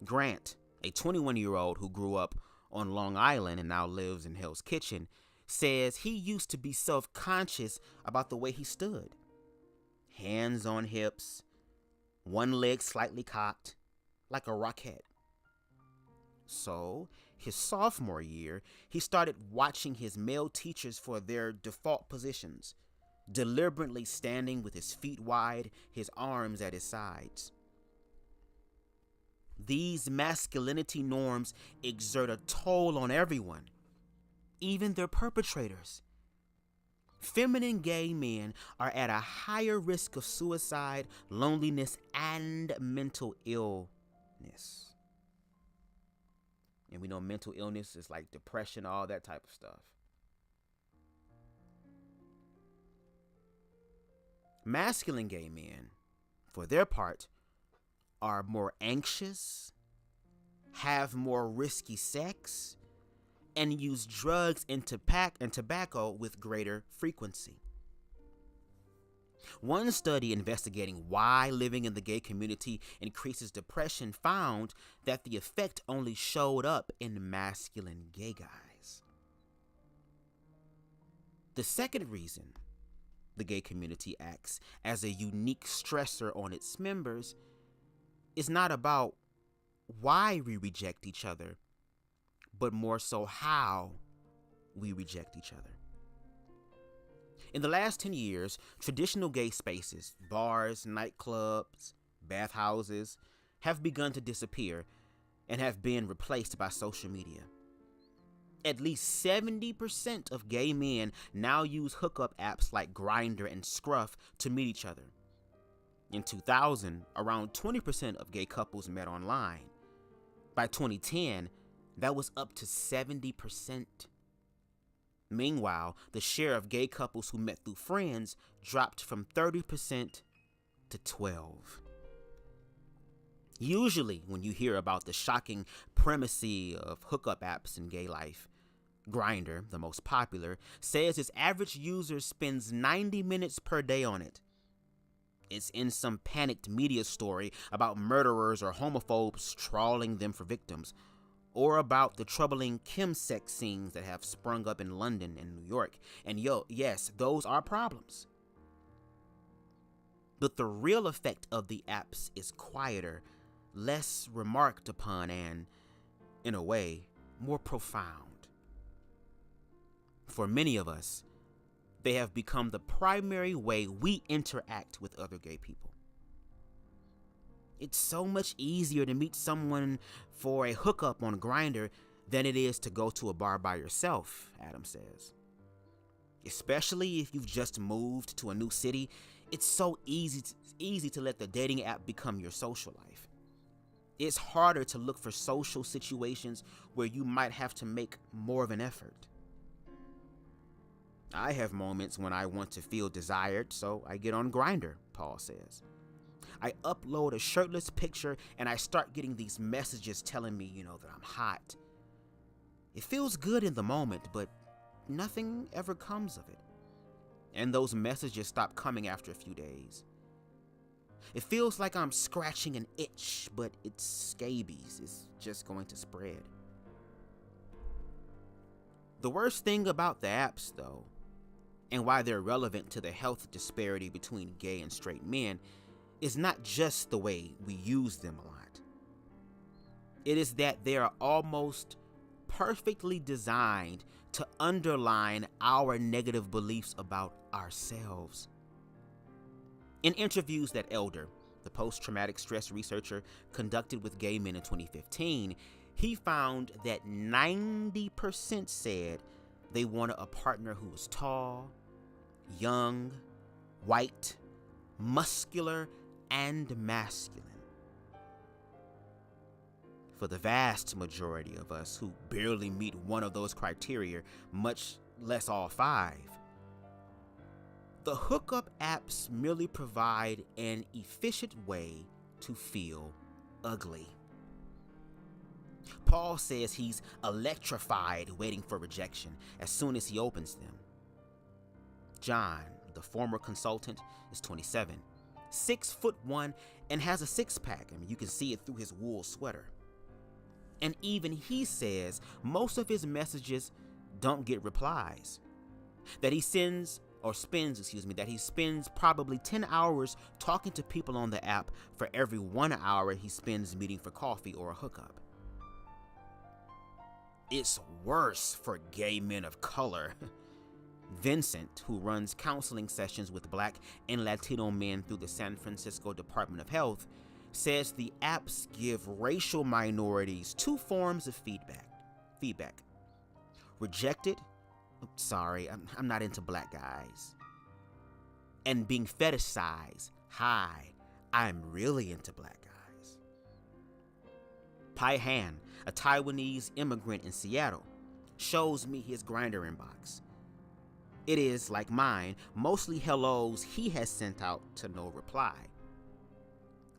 Grant, a 21-year-old who grew up on Long Island and now lives in Hell's Kitchen, says he used to be self-conscious about the way he stood. Hands on hips, one leg slightly cocked, like a rockette. So, his sophomore year, he started watching his male teachers for their default positions, deliberately standing with his feet wide, his arms at his sides. These masculinity norms exert a toll on everyone, even their perpetrators. Feminine gay men are at a higher risk of suicide, loneliness, and mental illness. And we know mental illness is like depression, all that type of stuff. Masculine gay men, for their part, are more anxious, have more risky sex, and use drugs and tobacco with greater frequency. One study investigating why living in the gay community increases depression found that the effect only showed up in masculine gay guys. The second reason the gay community acts as a unique stressor on its members is not about why we reject each other, but more so how we reject each other. In the last 10 years, traditional gay spaces, bars, nightclubs, bathhouses, have begun to disappear and have been replaced by social media. At least 70% of gay men now use hookup apps like Grindr and Scruff to meet each other. In 2000, around 20% of gay couples met online. By 2010, that was up to 70%. Meanwhile, the share of gay couples who met through friends dropped from 30% to 12%. Usually, when you hear about the shocking primacy of hookup apps in gay life, Grindr, the most popular, says its average user spends 90 minutes per day on it. It's in some panicked media story about murderers or homophobes trawling them for victims, or about the troubling chemsex scenes that have sprung up in London and New York. And yes, those are problems. But the real effect of the apps is quieter, less remarked upon, and, in a way, more profound. For many of us, they have become the primary way we interact with other gay people. It's so much easier to meet someone for a hookup on Grindr than it is to go to a bar by yourself, Adam says. Especially if you've just moved to a new city, it's so easy to let the dating app become your social life. It's harder to look for social situations where you might have to make more of an effort. I have moments when I want to feel desired, so I get on Grindr, Paul says. I upload a shirtless picture and I start getting these messages telling me, that I'm hot. It feels good in the moment, but nothing ever comes of it. And those messages stop coming after a few days. It feels like I'm scratching an itch, but it's scabies. It's just going to spread. The worst thing about the apps, though, and why they're relevant to the health disparity between gay and straight men, is not just the way we use them a lot. It is that they are almost perfectly designed to underline our negative beliefs about ourselves. In interviews that Elder, the post-traumatic stress researcher, conducted with gay men in 2015, he found that 90% said they wanted a partner who was tall, young, white, muscular, and masculine. For the vast majority of us who barely meet one of those criteria, much less all five, the hookup apps merely provide an efficient way to feel ugly. Paul says he's electrified waiting for rejection as soon as he opens them. John, the former consultant, is 27, 6'1", and has a six-pack. You can see it through his wool sweater. And even he says most of his messages don't get replies. That he spends probably 10 hours talking to people on the app for every 1 hour he spends meeting for coffee or a hookup. It's worse for gay men of color. Vincent, who runs counseling sessions with Black and Latino men through the San Francisco Department of Health, says the apps give racial minorities two forms of feedback. Rejected, sorry, I'm not into black guys. And being fetishized, hi, I'm really into black guys. Pai Han, a Taiwanese immigrant in Seattle, shows me his Grindr inbox. It is, like mine, mostly hellos he has sent out to no reply.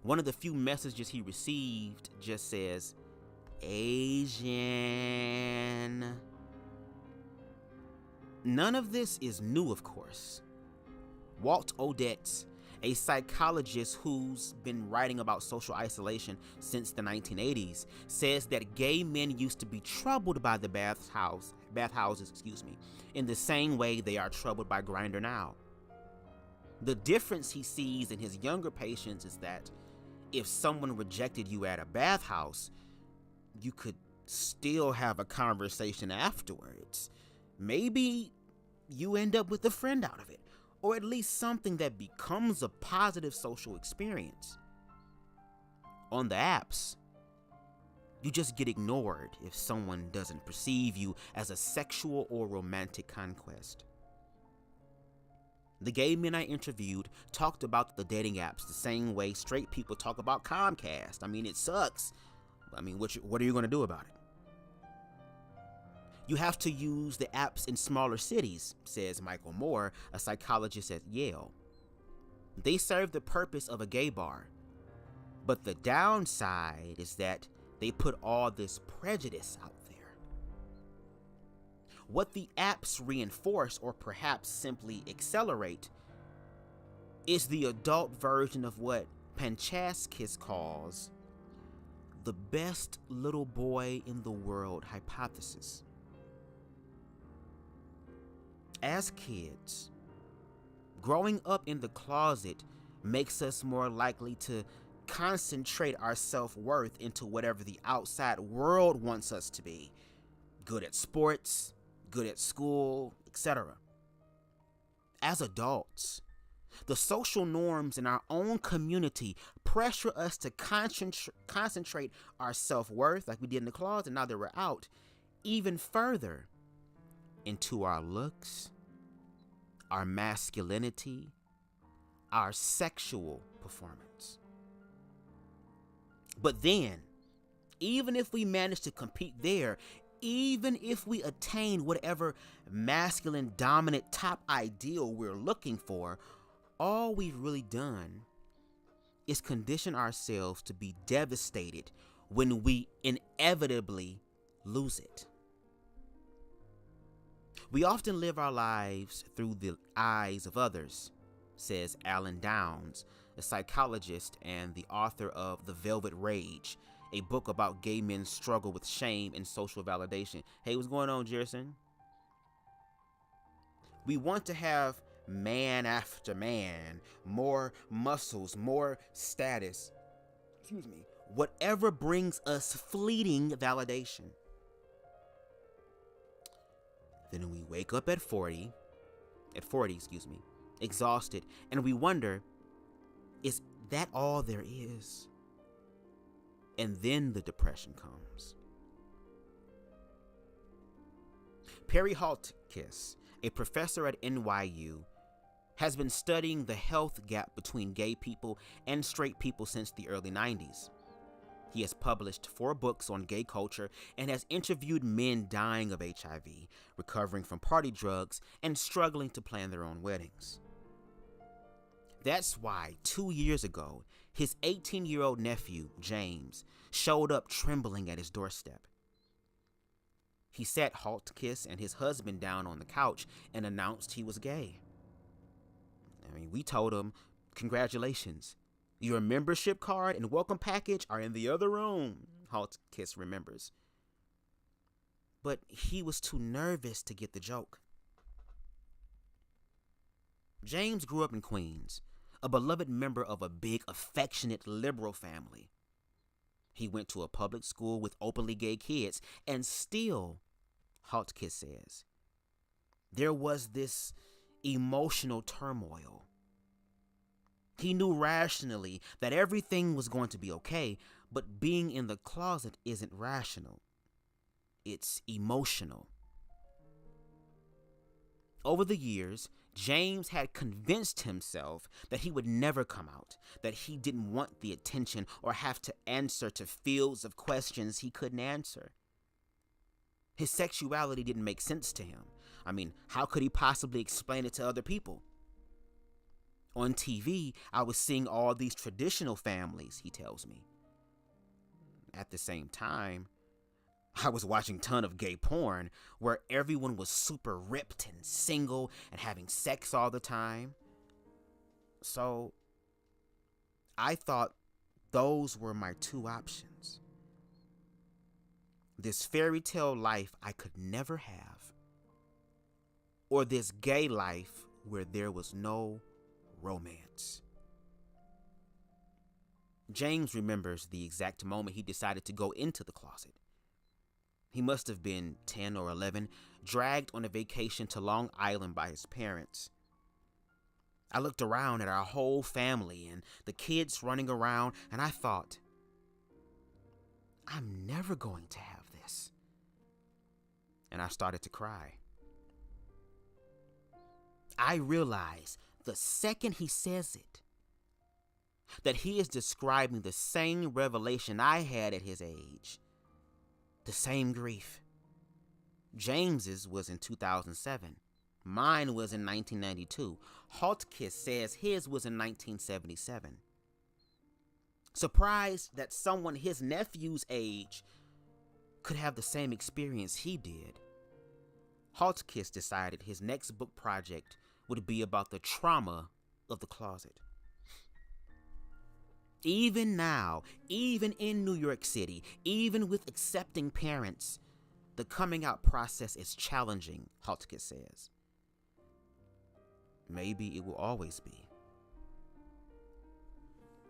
One of the few messages he received just says, Asian. None of this is new, of course. Walt Odets, a psychologist who's been writing about social isolation since the 1980s, says that gay men used to be troubled by the bathhouses, in the same way they are troubled by Grindr now. The difference he sees in his younger patients is that if someone rejected you at a bathhouse, you could still have a conversation afterwards. Maybe you end up with a friend out of it, or at least something that becomes a positive social experience. On the apps, you just get ignored if someone doesn't perceive you as a sexual or romantic conquest. The gay men I interviewed talked about the dating apps the same way straight people talk about Comcast. I mean, it sucks. I mean, what are you going to do about it? You have to use the apps in smaller cities, says Michael Moore, a psychologist at Yale. They serve the purpose of a gay bar, but the downside is that they put all this prejudice out there. What the apps reinforce, or perhaps simply accelerate, is the adult version of what Panchaskis calls the best little boy in the world hypothesis. As kids, growing up in the closet makes us more likely to concentrate our self-worth into whatever the outside world wants us to be. Good at sports, good at school, etc. As adults, the social norms in our own community pressure us to concentrate our self-worth, like we did in the closet now that we're out, even further into our looks, our masculinity, our sexual performance. But then, even if we manage to compete there, even if we attain whatever masculine dominant top ideal we're looking for, all we've really done is condition ourselves to be devastated when we inevitably lose it. We often live our lives through the eyes of others, says Alan Downs, a psychologist and the author of The Velvet Rage, a book about gay men's struggle with shame and social validation. Hey, what's going on, Jerson? We want to have man after man, more muscles, more status, whatever brings us fleeting validation. Then we wake up at 40, exhausted, and we wonder, is that all there is? And then the depression comes. Perry Haltkiss, a professor at NYU, has been studying the health gap between gay people and straight people since the early 90s. He has published 4 books on gay culture and has interviewed men dying of HIV, recovering from party drugs, and struggling to plan their own weddings. That's why 2 years ago, his 18-year-old nephew, James, showed up trembling at his doorstep. He sat Haltkiss and his husband down on the couch and announced he was gay. We told him, congratulations. Your membership card and welcome package are in the other room, Haltkiss remembers. But he was too nervous to get the joke. James grew up in Queens, a beloved member of a big, affectionate, liberal family. He went to a public school with openly gay kids, and still, Haltkiss says, there was this emotional turmoil. He knew rationally that everything was going to be okay, but being in the closet isn't rational. It's emotional. Over the years, James had convinced himself that he would never come out, that he didn't want the attention or have to answer to fields of questions he couldn't answer. His sexuality didn't make sense to him. How could he possibly explain it to other people? On TV, I was seeing all these traditional families, he tells me. At the same time, I was watching a ton of gay porn where everyone was super ripped and single and having sex all the time. So I thought those were my 2 options. This fairy tale life I could never have, or this gay life where there was no romance. James remembers the exact moment he decided to go into the closet. He must have been 10 or 11, dragged on a vacation to Long Island by his parents. I looked around at our whole family and the kids running around, and I thought, I'm never going to have this. And I started to cry. I realized the second he says it, that he is describing the same revelation I had at his age. The same grief. James's was in 2007. Mine was in 1992. Haltkiss says his was in 1977. Surprised that someone his nephew's age could have the same experience he did, Haltkiss decided his next book project would be about the trauma of the closet. Even now, even in New York City, even with accepting parents, the coming out process is challenging, Haltkiss says. Maybe it will always be.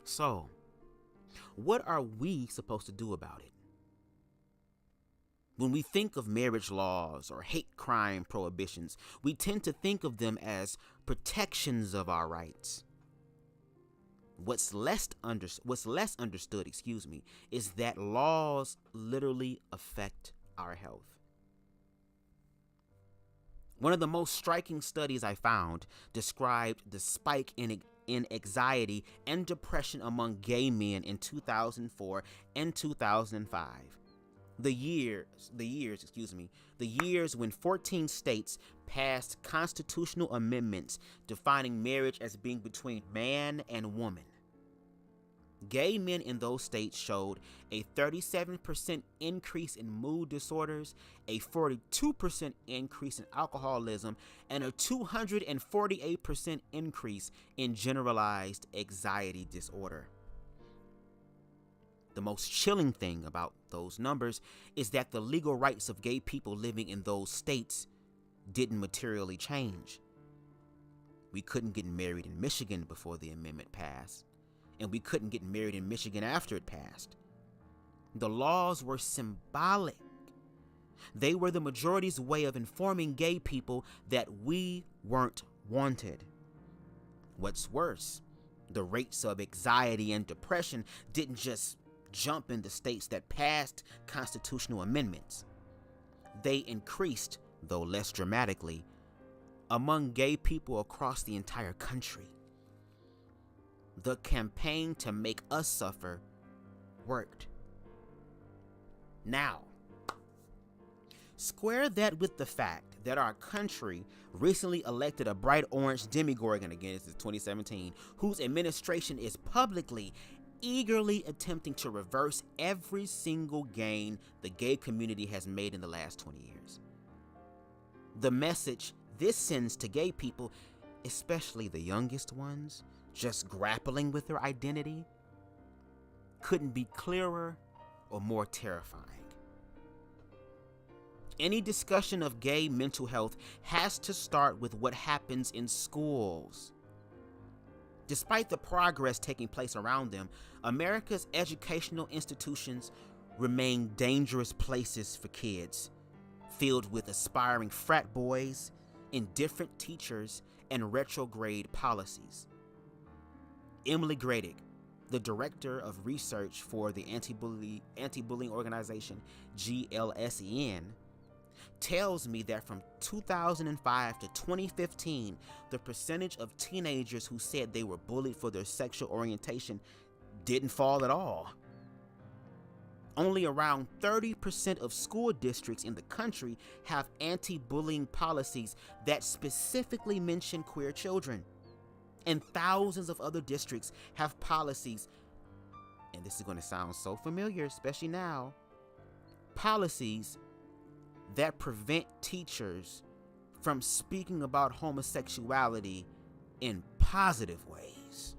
So, what are we supposed to do about it? When we think of marriage laws or hate crime prohibitions, we tend to think of them as protections of our rights. What's less understood, is that laws literally affect our health. One of the most striking studies I found described the spike in anxiety and depression among gay men in 2004 and 2005. The years when 14 states passed constitutional amendments defining marriage as being between man and woman. Gay men in those states showed a 37% increase in mood disorders, a 42% increase in alcoholism, and a 248% increase in generalized anxiety disorder. The most chilling thing about those numbers is that the legal rights of gay people living in those states didn't materially change. We couldn't get married in Michigan before the amendment passed, and we couldn't get married in Michigan after it passed. The laws were symbolic. They were the majority's way of informing gay people that we weren't wanted. What's worse, the rates of anxiety and depression didn't just jump in the states that passed constitutional amendments. They increased, though less dramatically, among gay people across the entire country. The campaign to make us suffer worked. Now, square that with the fact that our country recently elected a bright orange demigorgon, again, this is 2017, whose administration is publicly, eagerly attempting to reverse every single gain the gay community has made in the last 20 years. The message this sends to gay people, especially the youngest ones, just grappling with their identity, couldn't be clearer or more terrifying. Any discussion of gay mental health has to start with what happens in schools. Despite the progress taking place around them, America's educational institutions remain dangerous places for kids, filled with aspiring frat boys, indifferent teachers, and retrograde policies. Emily Gradick, the director of research for the anti-bullying organization GLSEN, tells me that from 2005 to 2015, the percentage of teenagers who said they were bullied for their sexual orientation didn't fall at all. Only around 30% of school districts in the country have anti-bullying policies that specifically mention queer children. And thousands of other districts have policies, and this is going to sound so familiar, especially now, policies that prevent teachers from speaking about homosexuality in positive ways.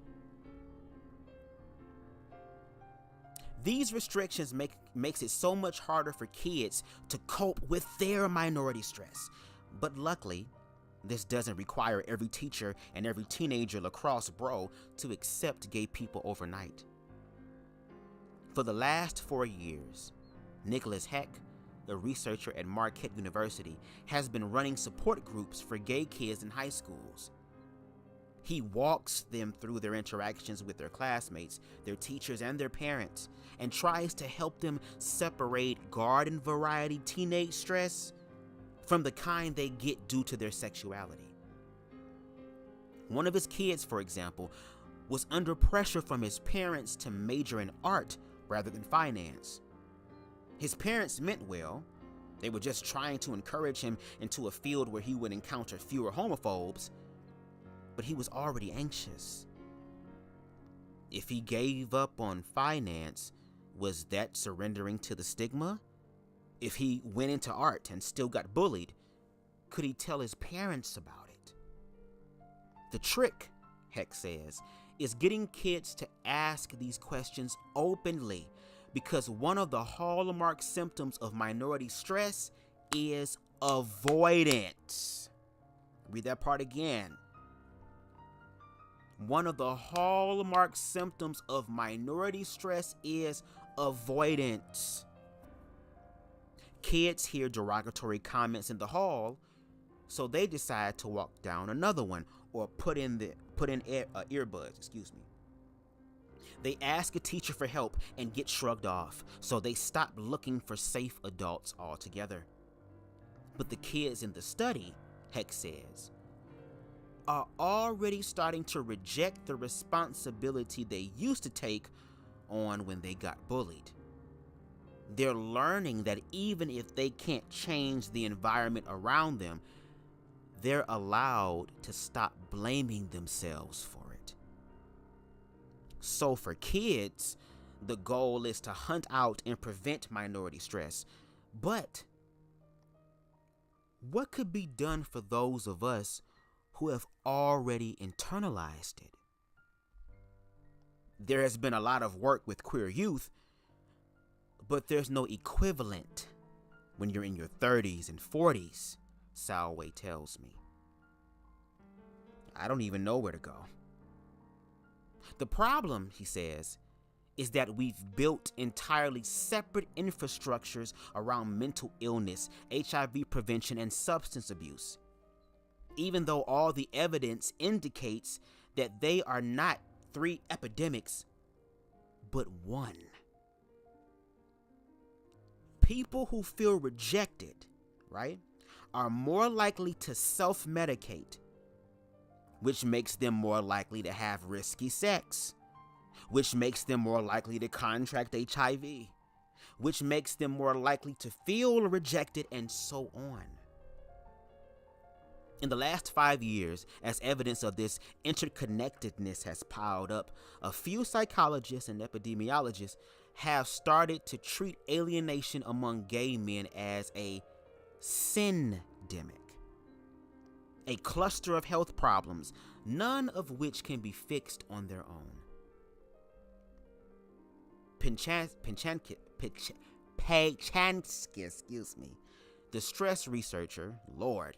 These restrictions makes it so much harder for kids to cope with their minority stress. But luckily, this doesn't require every teacher and every teenager lacrosse bro to accept gay people overnight. For the last 4 years, Nicholas Heck, a researcher at Marquette University, has been running support groups for gay kids in high schools. He walks them through their interactions with their classmates, their teachers, and their parents, and tries to help them separate garden variety teenage stress from the kind they get due to their sexuality. One of his kids, for example, was under pressure from his parents to major in art rather than finance. His parents meant well. They were just trying to encourage him into a field where he would encounter fewer homophobes, but he was already anxious. If he gave up on finance, was that surrendering to the stigma? If he went into art and still got bullied, could he tell his parents about it? The trick, Heck says, is getting kids to ask these questions openly, because one of the hallmark symptoms of minority stress is avoidance. Read that part again. One of the hallmark symptoms of minority stress is avoidance. Kids hear derogatory comments in the hall, so they decide to walk down another one or put in earbuds. They ask a teacher for help and get shrugged off, so they stop looking for safe adults altogether. But the kids in the study, Heck says, are already starting to reject the responsibility they used to take on when they got bullied. They're learning that even if they can't change the environment around them, they're allowed to stop blaming themselves for it. So for kids, the goal is to hunt out and prevent minority stress. But what could be done for those of us who have already internalized it? There has been a lot of work with queer youth, but there's no equivalent when you're in your 30s and 40s, Salway tells me. I don't even know where to go. The problem, he says, is that we've built entirely separate infrastructures around mental illness, HIV prevention, and substance abuse, even though all the evidence indicates that they are not 3 epidemics, but one. People who feel rejected, right, are more likely to self-medicate, which makes them more likely to have risky sex, which makes them more likely to contract HIV, which makes them more likely to feel rejected, and so on. In the last 5 years, as evidence of this interconnectedness has piled up, a few psychologists and epidemiologists have started to treat alienation among gay men as a syndemic, a cluster of health problems, none of which can be fixed on their own. Pachansky, the stress researcher, Lord,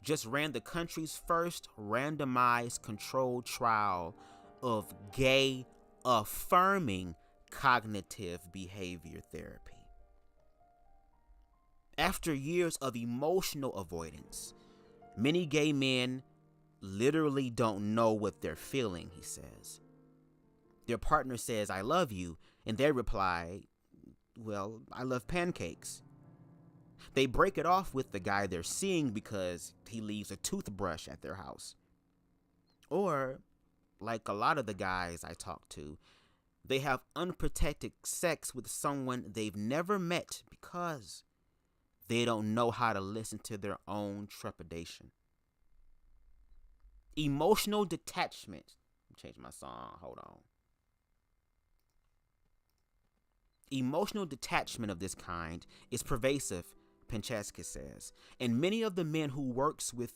just ran the country's first randomized controlled trial of gay affirming cognitive behavior therapy. After years of emotional avoidance, many gay men literally don't know what they're feeling, he says. Their partner says, "I love you," and they reply, "Well, I love pancakes." They break it off with the guy they're seeing because he leaves a toothbrush at their house. Or, like a lot of the guys I talk to, they have unprotected sex with someone they've never met because they don't know how to listen to their own trepidation. Emotional detachment. Change my song. Hold on. Emotional detachment of this kind is pervasive, Pachansky says, and many of the men he works with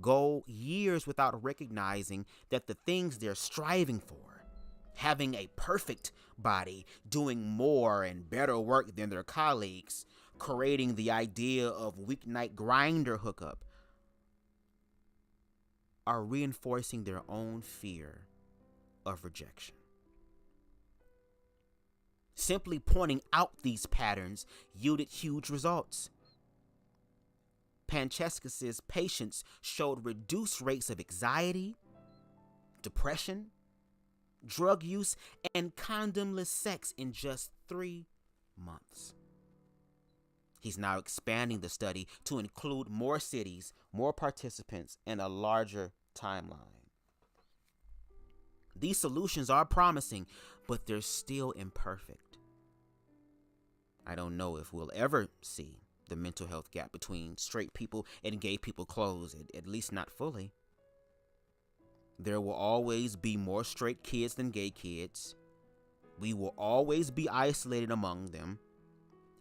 go years without recognizing that the things they're striving for, having a perfect body, doing more and better work than their colleagues, creating the idea of weeknight grinder hookup, are reinforcing their own fear of rejection. Simply pointing out these patterns yielded huge results. Pancheskas's patients showed reduced rates of anxiety, depression, drug use, and condomless sex in just 3 months. He's now expanding the study to include more cities, more participants, and a larger timeline. These solutions are promising, but they're still imperfect. I don't know if we'll ever see the mental health gap between straight people and gay people close, at least not fully. There will always be more straight kids than gay kids. We will always be isolated among them.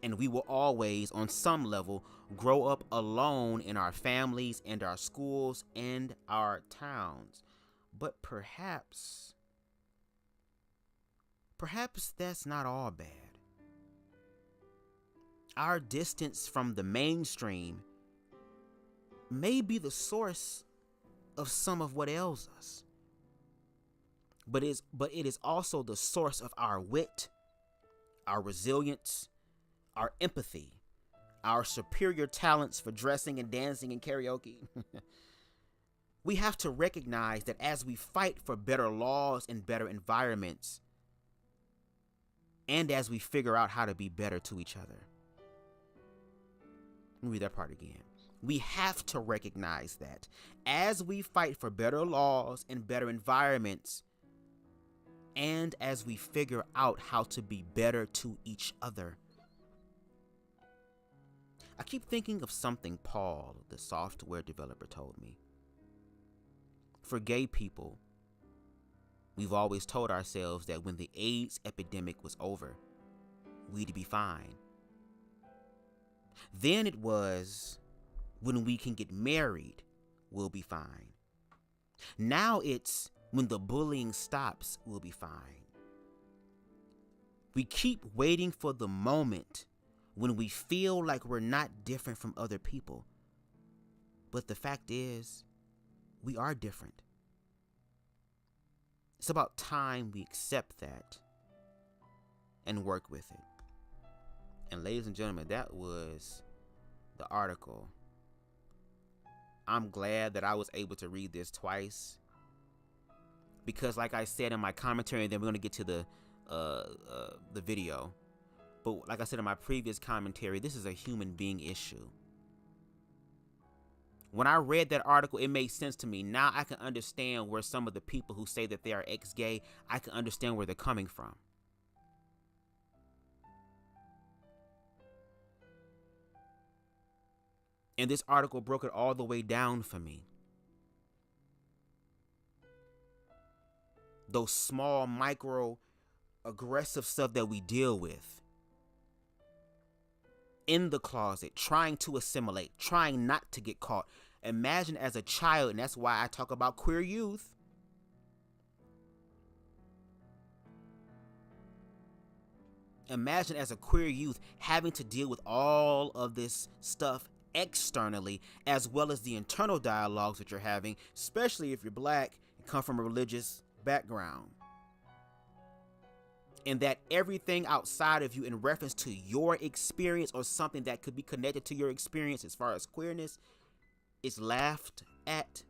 And we will always, on some level, grow up alone in our families and our schools and our towns. But perhaps that's not all bad. Our distance from the mainstream may be the source of some of what ails us. But it is also the source of our wit, our resilience, our empathy, our superior talents for dressing and dancing and karaoke. We have to recognize that as we fight for better laws and better environments, and as we figure out how to be better to each other. Let me read that part again. We have to recognize that as we fight for better laws and better environments, and as we figure out how to be better to each other. I keep thinking of something Paul, the software developer, told me. For gay people, we've always told ourselves that when the AIDS epidemic was over, we'd be fine. Then it was, when we can get married, we'll be fine. Now it's, when the bullying stops, we'll be fine. We keep waiting for the moment when we feel like we're not different from other people. But the fact is, we are different. It's about time we accept that and work with it. And ladies and gentlemen, that was the article. I'm glad that I was able to read this twice, because like I said in my commentary, and then we're going to get to the video. But like I said in my previous commentary, this is a human being issue. When I read that article, it made sense to me. Now I can understand where some of the people who say that they are ex-gay, I can understand where they're coming from. And this article broke it all the way down for me. Those small, micro, aggressive stuff that we deal with. In the closet, trying to assimilate, trying not to get caught. Imagine as a child, and that's why I talk about queer youth. Imagine as a queer youth having to deal with all of this stuff externally, as well as the internal dialogues that you're having, especially if you're black and come from a religious background. And that everything outside of you in reference to your experience or something that could be connected to your experience as far as queerness is laughed at.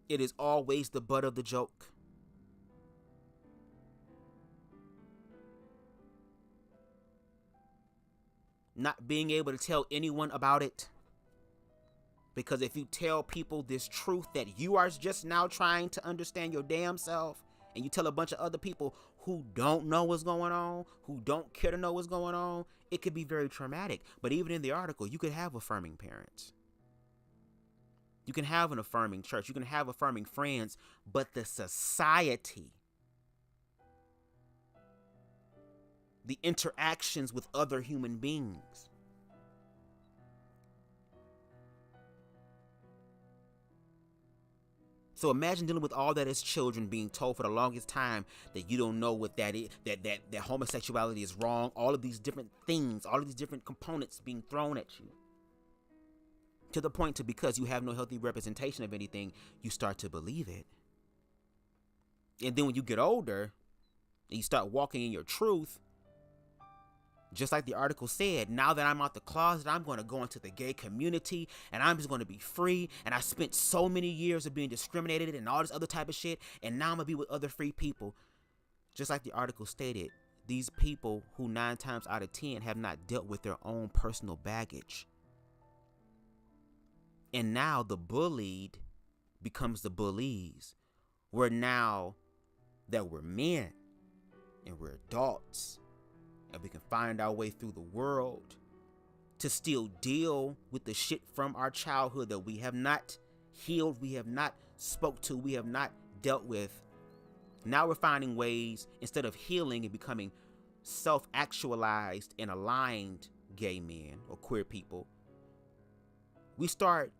It is always the butt of the joke. Not being able to tell anyone about it. Because if you tell people this truth that you are just now trying to understand your damn self, and you tell a bunch of other people who don't know what's going on, who don't care to know what's going on, it could be very traumatic. But even in the article, you could have affirming parents. You can have an affirming church. You can have affirming friends. But the society, the interactions with other human beings, so imagine dealing with all that as children, being told for the longest time that you don't know what that is, that homosexuality is wrong, all of these different things, all of these different components being thrown at you. To the point to, because you have no healthy representation of anything, you start to believe it. And then when you get older and you start walking in your truth, just like the article said, now that I'm out the closet, I'm going to go into the gay community and I'm just going to be free. And I spent so many years of being discriminated and all this other type of shit. And now I'm going to be with other free people. Just like the article stated, these people who 9 times out of 10 have not dealt with their own personal baggage. And now the bullied becomes the bullies. We're now that we're men and we're adults and we can find our way through the world to still deal with the shit from our childhood that we have not healed, we have not spoke to, we have not dealt with. Now we're finding ways, instead of healing and becoming self-actualized and aligned gay men or queer people, we start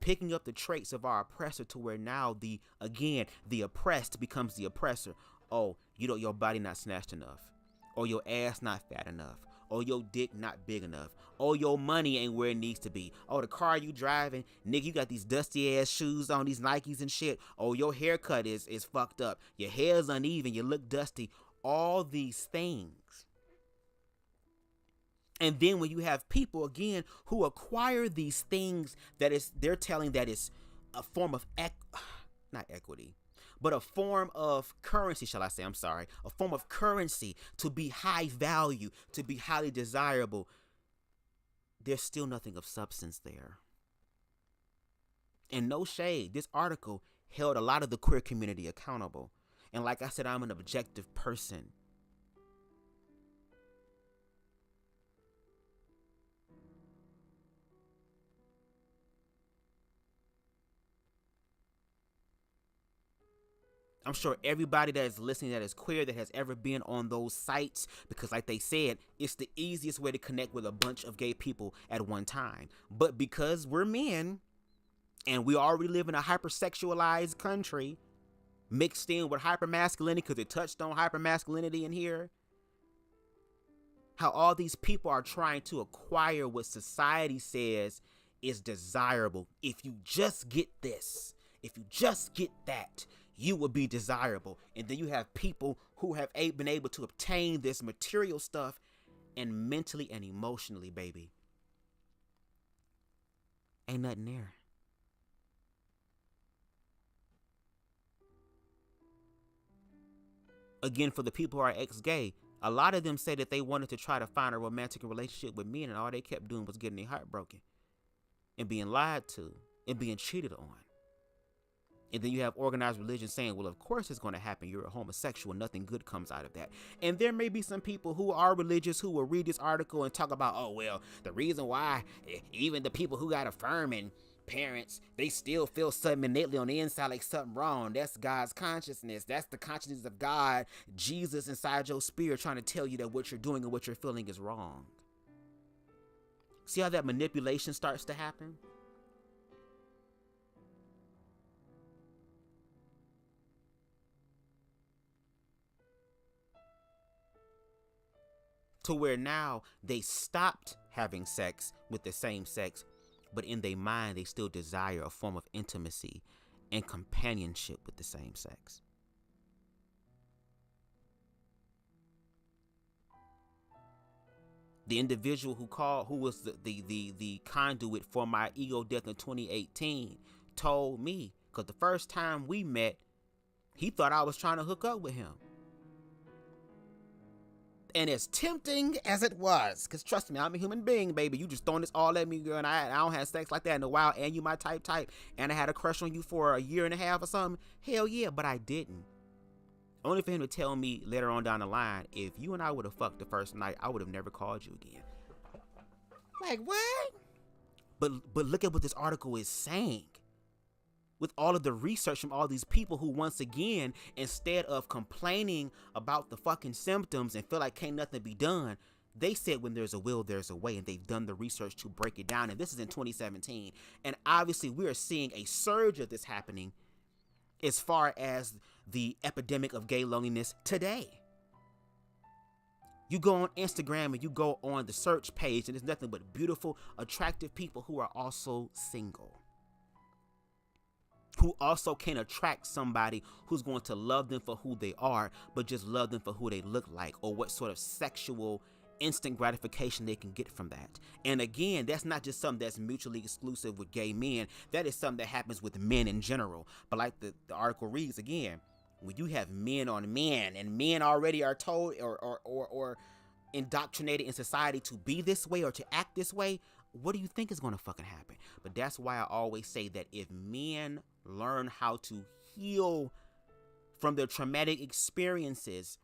picking up the traits of our oppressor to where now the oppressed becomes the oppressor. Oh, your body not snatched enough. Or your ass not fat enough. Or your dick not big enough. Or your money ain't where it needs to be. Oh, the car you driving, nigga, you got these dusty ass shoes on, these Nikes and shit. Oh, your haircut is fucked up. Your hair's uneven, you look dusty. All these things. And then when you have people, again, who acquire these things they're telling that is a form of, not equity, but a form of currency, shall I say, a form of currency to be high value, to be highly desirable, there's still nothing of substance there. And no shade, this article held a lot of the queer community accountable. And like I said, I'm an objective person. I'm sure everybody that is listening that is queer, that has ever been on those sites, because like they said, it's the easiest way to connect with a bunch of gay people at one time. But because we're men and we already live in a hypersexualized country mixed in with hypermasculinity, because it touched on hypermasculinity in here, how all these people are trying to acquire what society says is desirable. If you just get this, if you just get that, you will be desirable. And then you have people who have been able to obtain this material stuff, and mentally and emotionally, baby, ain't nothing there. Again, for the people who are ex-gay, a lot of them say that they wanted to try to find a romantic relationship with men, and all they kept doing was getting their heart broken and being lied to and being cheated on. And then you have organized religion saying, well, of course it's going to happen. You're a homosexual. Nothing good comes out of that. And there may be some people who are religious who will read this article and talk about, oh, well, the reason why even the people who got affirming parents, they still feel something innately on the inside like something wrong. That's God's consciousness. That's the consciousness of God, Jesus inside your spirit, trying to tell you that what you're doing and what you're feeling is wrong. See how that manipulation starts to happen? To where now they stopped having sex with the same sex, but in their mind they still desire a form of intimacy and companionship with the same sex. The individual who was the conduit for my ego death in 2018 told me, because the first time we met, he thought I was trying to hook up with him. And as tempting as it was, because trust me, I'm a human being, baby. You just throwing this all at me, girl, and I don't have sex like that in a while, and you my type, and I had a crush on you for a year and a half or something. Hell yeah, but I didn't. Only for him to tell me later on down the line, if you and I would have fucked the first night, I would have never called you again. Like, what? But look at what this article is saying. With all of the research from all these people who, once again, instead of complaining about the fucking symptoms and feel like can't nothing be done, they said when there's a will, there's a way, and they've done the research to break it down. And this is in 2017. And obviously we are seeing a surge of this happening as far as the epidemic of gay loneliness today. You go on Instagram and you go on the search page, and there's nothing but beautiful, attractive people who are also single, who also can attract somebody who's going to love them for who they are, but just love them for who they look like, or what sort of sexual instant gratification they can get from that. And again, that's not just something that's mutually exclusive with gay men. That is something that happens with men in general. But like the article reads again, when you have men on men, and men already are told or indoctrinated in society to be this way or to act this way, what do you think is going to fucking happen? But that's why I always say that if men learn how to heal from their traumatic experiences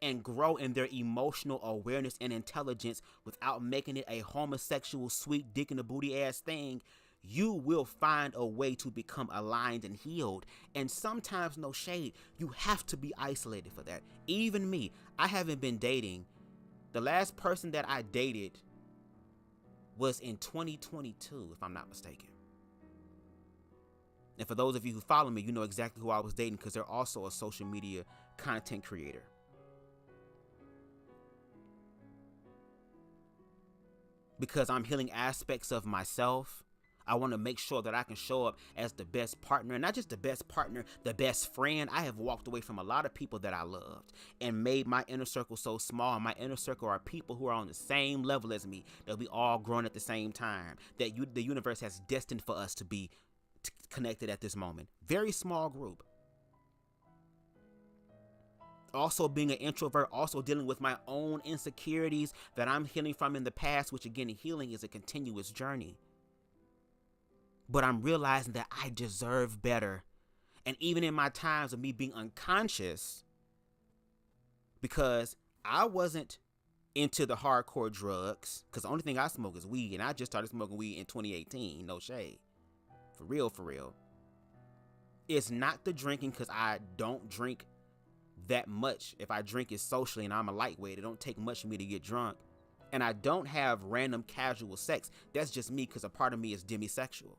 and grow in their emotional awareness and intelligence without making it a homosexual sweet dick in the booty ass thing, you will find a way to become aligned and healed. And sometimes, no shade, you have to be isolated for that. Even me, I haven't been dating. The last person that I dated was in 2022, if I'm not mistaken. And for those of you who follow me, you know exactly who I was dating, because they're also a social media content creator. Because I'm healing aspects of myself, I want to make sure that I can show up as the best partner, and not just the best partner, the best friend. I have walked away from a lot of people that I loved and made my inner circle so small. My inner circle are people who are on the same level as me, that we all grown at the same time, that the universe has destined for us to be connected at this moment. Very small group. Also being an introvert, also dealing with my own insecurities that I'm healing from in the past, which again, healing is a continuous journey. But I'm realizing that I deserve better. And even in my times of me being unconscious, because I wasn't into the hardcore drugs, because the only thing I smoke is weed, and I just started smoking weed in 2018, no shade. For real, for real. It's not the drinking, because I don't drink that much. If I drink it socially and I'm a lightweight, it don't take much for me to get drunk. And I don't have random casual sex. That's just me, because a part of me is demisexual.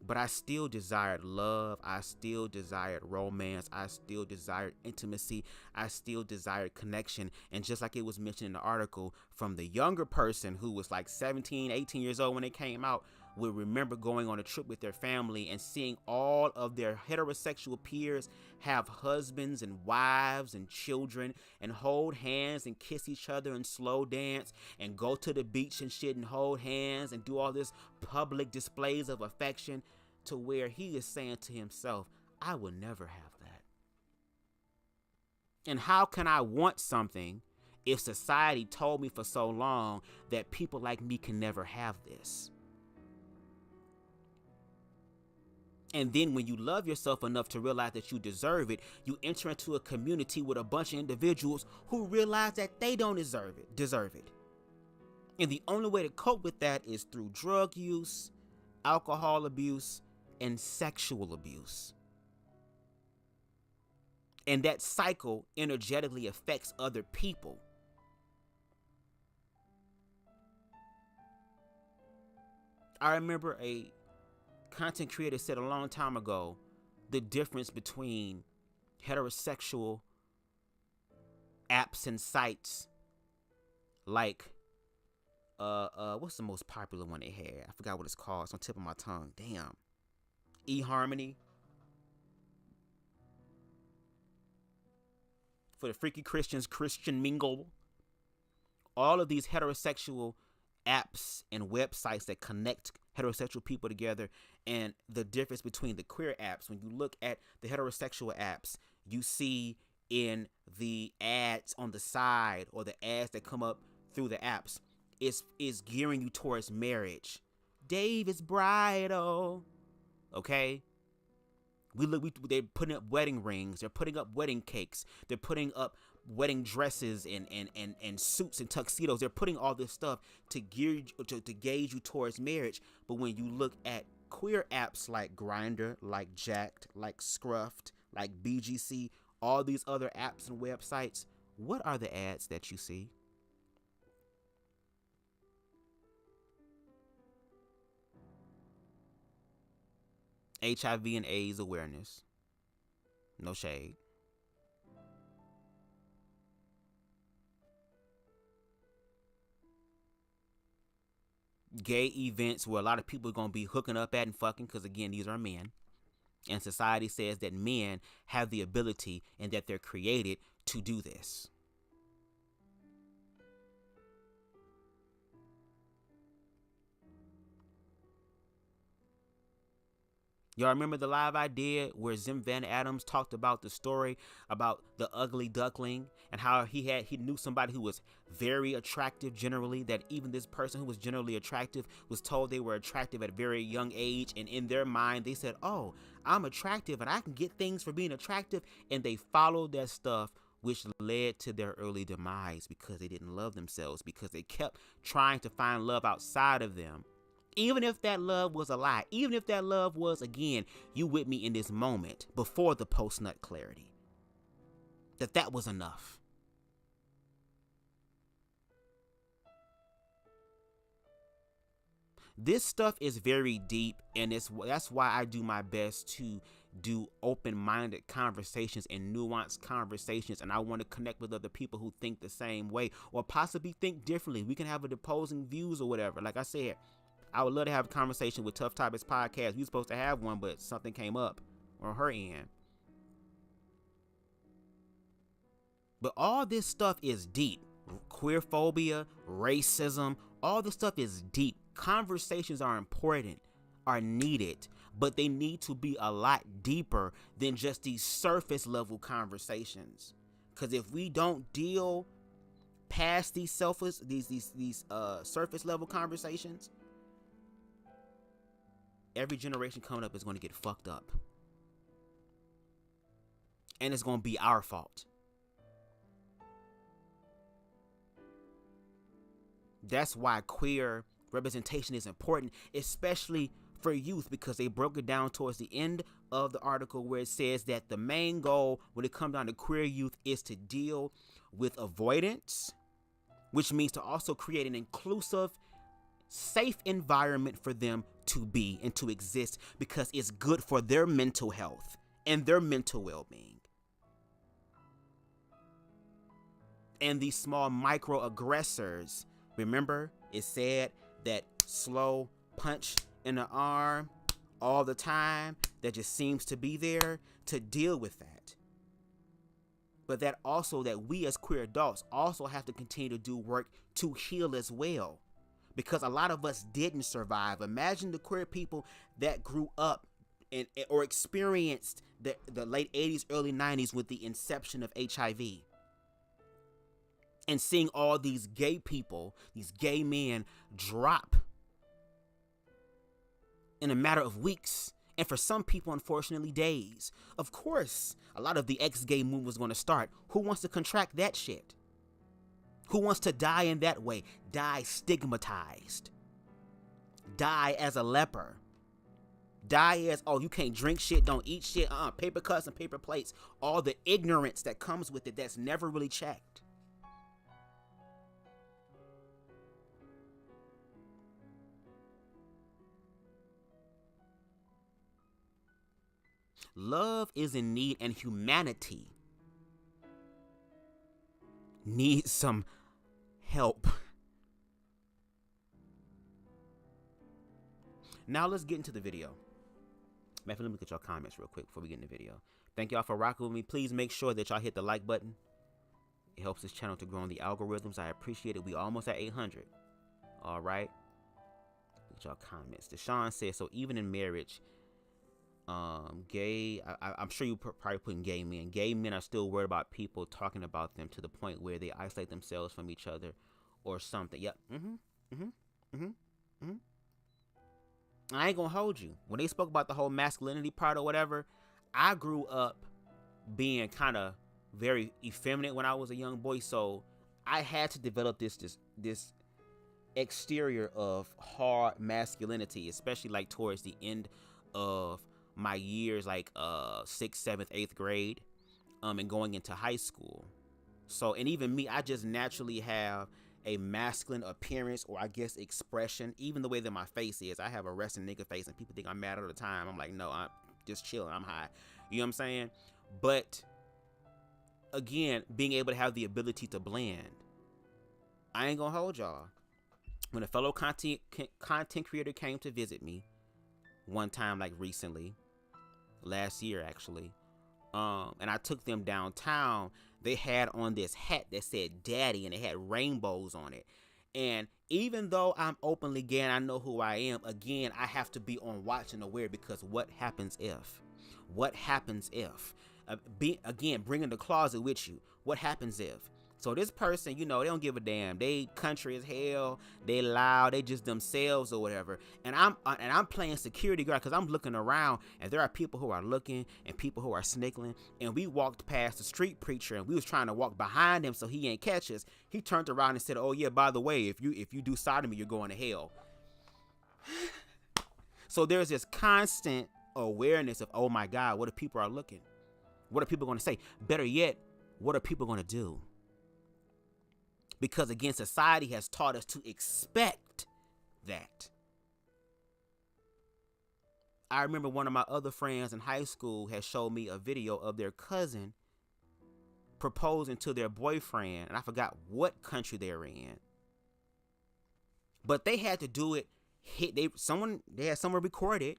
But I still desired love. I still desired romance. I still desired intimacy. I still desired connection. And just like it was mentioned in the article, from the younger person who was like 17, 18 years old when it came out, will remember going on a trip with their family and seeing all of their heterosexual peers have husbands and wives and children and hold hands and kiss each other and slow dance and go to the beach and shit and hold hands and do all this public displays of affection, to where he is saying to himself, I will never have that. And how can I want something if society told me for so long that people like me can never have this? And then when you love yourself enough to realize that you deserve it, you enter into a community with a bunch of individuals who realize that they don't deserve it. And the only way to cope with that is through drug use, alcohol abuse, and sexual abuse. And that cycle energetically affects other people. I remember a content creator said a long time ago the difference between heterosexual apps and sites like what's the most popular one they had? I forgot what it's called. It's on the tip of my tongue. Damn. eHarmony. For the freaky Christians, Christian Mingle. All of these heterosexual apps and websites that connect heterosexual people together, and the difference between the queer apps. When you look at the heterosexual apps, you see in the ads on the side or the ads that come up through the apps, is gearing you towards marriage. Dave is bridal. Okay? They're putting up wedding rings. They're putting up wedding cakes. They're putting up wedding dresses and suits and tuxedos. They're putting all this stuff to gauge you towards marriage. But when you look at queer apps like Grindr, like Jacked, like Scruffed, like BGC, all these other apps and websites, what are the ads that you see? HIV and AIDS awareness. No shade. gay events where a lot of people are going to be hooking up at and fucking, because again, these are men. And society says that men have the ability and that they're created to do this. Y'all remember the live I did where Zim Van Adams talked about the story about the ugly duckling and how he knew somebody who was very attractive generally, that even this person who was generally attractive was told they were attractive at a very young age, and in their mind they said, oh, I'm attractive and I can get things for being attractive, and they followed that stuff, which led to their early demise because they didn't love themselves, because they kept trying to find love outside of them. Even if that love was a lie, even if that love was, again, you with me in this moment before the post-nut clarity, that was enough. This stuff is very deep, and that's why I do my best to do open-minded conversations and nuanced conversations, and I want to connect with other people who think the same way or possibly think differently. We can have opposing views or whatever. Like I said, I would love to have a conversation with Tough Topics Podcast. We were supposed to have one, but something came up on her end. But all this stuff is deep. Queerphobia, racism, all this stuff is deep. Conversations are important, are needed, but they need to be a lot deeper than just these surface level conversations. Because if we don't deal past these surface level conversations, every generation coming up is going to get fucked up. And it's going to be our fault. That's why queer representation is important, especially for youth, because they broke it down towards the end of the article where it says that the main goal when it comes down to queer youth is to deal with avoidance, which means to also create an inclusive, safe environment for them to be and to exist, because it's good for their mental health and their mental well-being. And these small microaggressors, remember it said that slow punch in the arm all the time that just seems to be there, to deal with that. But that also that we as queer adults also have to continue to do work to heal as well, because a lot of us didn't survive. Imagine the queer people that grew up or experienced the late 80s, early 90s with the inception of HIV, and seeing all these gay people, these gay men drop in a matter of weeks, and for some people, unfortunately, days. Of course, a lot of the ex-gay movement was going to start. Who wants to contract that shit? Who wants to die in that way? Die stigmatized. Die as a leper. Die as, oh, you can't drink shit, don't eat shit, paper cups and paper plates. All the ignorance that comes with it that's never really checked. Love is in need, and humanity needs some help. Now let's get into the video. Let me look at y'all comments real quick before we get in the video. Thank y'all for rocking with me. Please make sure that y'all hit the like button. It helps this channel to grow in the algorithms. I appreciate it. We almost at 800. All right. Look at y'all comments. Deshaun says, so even in marriage, gay, I'm sure you probably putting gay men. Gay men are still worried about people talking about them to the point where they isolate themselves from each other or something. Yep. I ain't gonna hold you. When they spoke about the whole masculinity part or whatever, I grew up being kind of very effeminate when I was a young boy, so I had to develop this exterior of hard masculinity, especially like towards the end of my years, like 6th, 7th, 8th grade, and going into high school. So, and even me, I just naturally have a masculine appearance, or I guess expression, even the way that my face is. I have a resting nigga face, and people think I'm mad all the time. I'm like, no, I'm just chilling, I'm high. You know what I'm saying? But again, being able to have the ability to blend. I ain't gonna hold y'all. when a fellow content creator came to visit me one time, like recently, last year actually, and I took them downtown, they had on this hat that said daddy and it had rainbows on it. And even though I'm openly gay and I know who I am, again, I have to be on watch and aware, because what happens if? What happens if? Again, bringing the closet with you. What happens if? So this person, they don't give a damn. They country as hell. They loud. They just themselves or whatever. And I'm playing security guard because I'm looking around, and there are people who are looking and people who are snickling. And we walked past the street preacher, and we was trying to walk behind him so he ain't catch us. He turned around and said, "Oh yeah, by the way, if you do sodomy, you're going to hell." So there's this constant awareness of, oh my God, what if people are looking? What are people going to say? Better yet, what are people going to do? Because again, society has taught us to expect that. I remember one of my other friends in high school had showed me a video of their cousin proposing to their boyfriend, and I forgot what country they're in. But they had to do it. They had someone record it,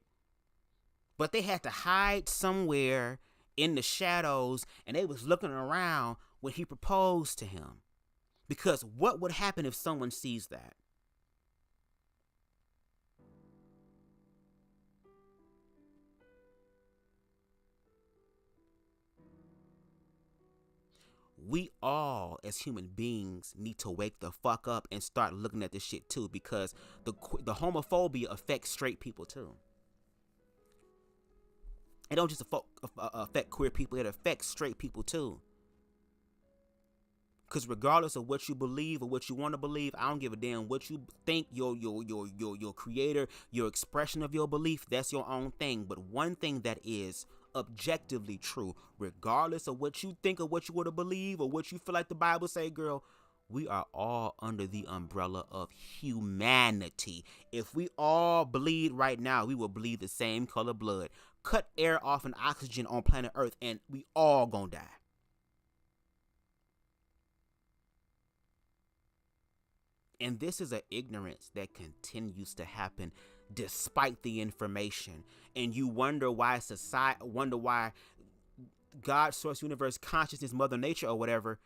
but they had to hide somewhere in the shadows, and they was looking around when he proposed to him. Because what would happen if someone sees that? We all, as human beings, need to wake the fuck up and start looking at this shit too, because the homophobia affects straight people too. It don't just affect queer people; it affects straight people too. Because regardless of what you believe or what you want to believe, I don't give a damn what you think, your creator, your expression of your belief, that's your own thing. But one thing that is objectively true, regardless of what you think or what you want to believe or what you feel like the Bible say, girl, we are all under the umbrella of humanity. If we all bleed right now, we will bleed the same color blood. Cut air off and oxygen on planet Earth, and we all gonna die. And this is an ignorance that continues to happen despite the information. And you wonder why God, source, universe, consciousness, mother nature, or whatever,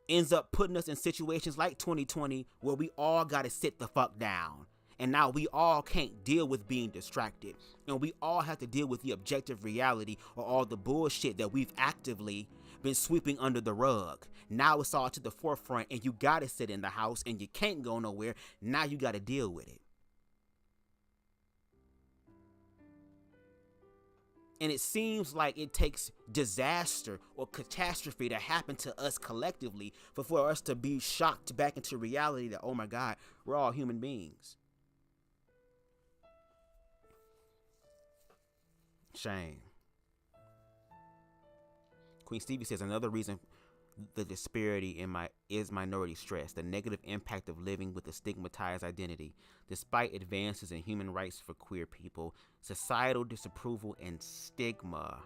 ends up putting us in situations like 2020 where we all got to sit the fuck down. And now we all can't deal with being distracted. And we all have to deal with the objective reality or all the bullshit that we've actively been sweeping under the rug. Now it's all to the forefront, and you gotta sit in the house and you can't go nowhere. Now you gotta deal with it. And it seems like it takes disaster or catastrophe to happen to us collectively for us to be shocked back into reality that, oh my God, we're all human beings. Shame. Queen Stevie says another reason the disparity is minority stress, the negative impact of living with a stigmatized identity. Despite advances in human rights for queer people, societal disapproval and stigma.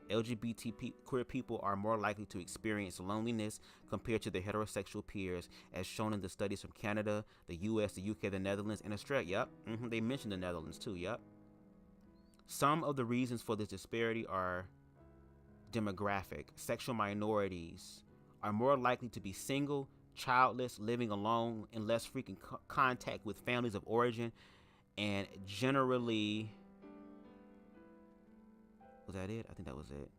LGBT queer people are more likely to experience loneliness compared to their heterosexual peers, as shown in the studies from Canada, the US, the UK, the Netherlands, and Australia. Yep, they mentioned the Netherlands too. Yep. Some of the reasons for this disparity are demographic. Sexual minorities are more likely to be single, childless, living alone, in less frequent contact with families of origin, and generally... Was that it? I think that was it.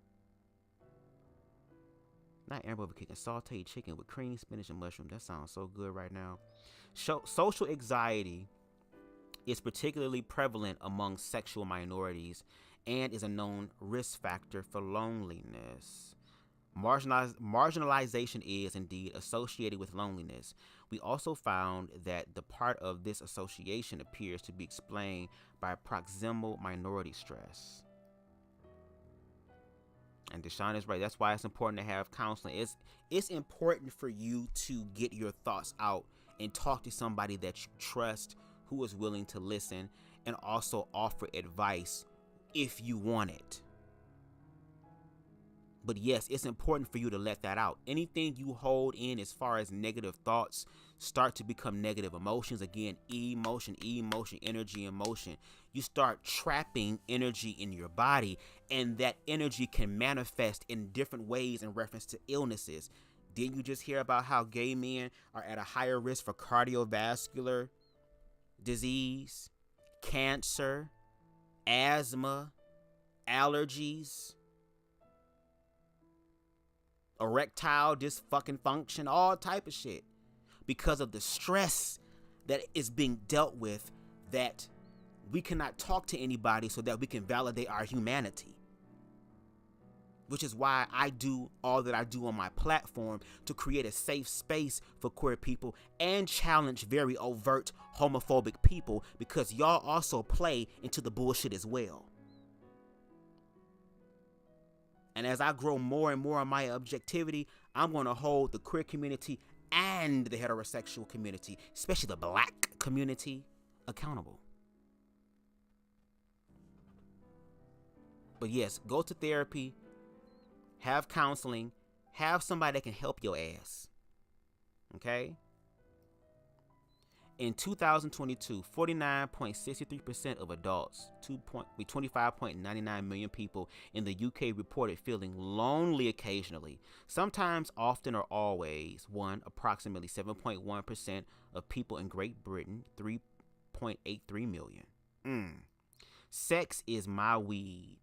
Not Amber kicking sauteed chicken with cream, spinach, and mushroom. That sounds so good right now. Social anxiety is particularly prevalent among sexual minorities and is a known risk factor for loneliness. Marginalization is indeed associated with loneliness. We also found that the part of this association appears to be explained by proximal minority stress. And Deshaun is right. That's why it's important to have counseling. It's important for you to get your thoughts out and talk to somebody that you trust, who is willing to listen and also offer advice if you want it. But yes, it's important for you to let that out. Anything you hold in as far as negative thoughts, start to become negative emotions. Again, emotion, energy, emotion. You start trapping energy in your body, and that energy can manifest in different ways in reference to illnesses. Didn't you just hear about how gay men are at a higher risk for cardiovascular disease, cancer, asthma, allergies, erectile dysfunction, all type of shit, because of the stress that is being dealt with, that we cannot talk to anybody so that we can validate our humanity. Which is why I do all that I do on my platform, to create a safe space for queer people and challenge very overt homophobic people, because y'all also play into the bullshit as well. And as I grow more and more in my objectivity, I'm going to hold the queer community and the heterosexual community, especially the black community, accountable. But yes, go to therapy, have counseling, have somebody that can help your ass. Okay? In 2022, 49.63% of adults, 25.99 million people in the UK reported feeling lonely occasionally, sometimes, often, or always. Approximately 7.1% of people in Great Britain, 3.83 million. Sex is my weed.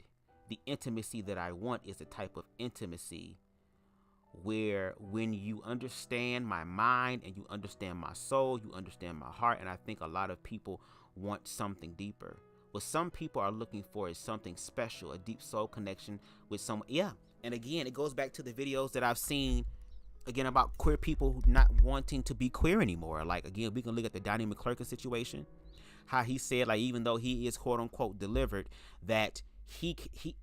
The intimacy that I want is a type of intimacy where, when you understand my mind and you understand my soul, you understand my heart. And I think a lot of people want something deeper. What some people are looking for is something special, a deep soul connection with someone. Yeah. And again, it goes back to the videos that I've seen, again, about queer people not wanting to be queer anymore. Like, again, we can look at the Donnie McClurkin situation, how he said, like, even though he is quote unquote delivered, that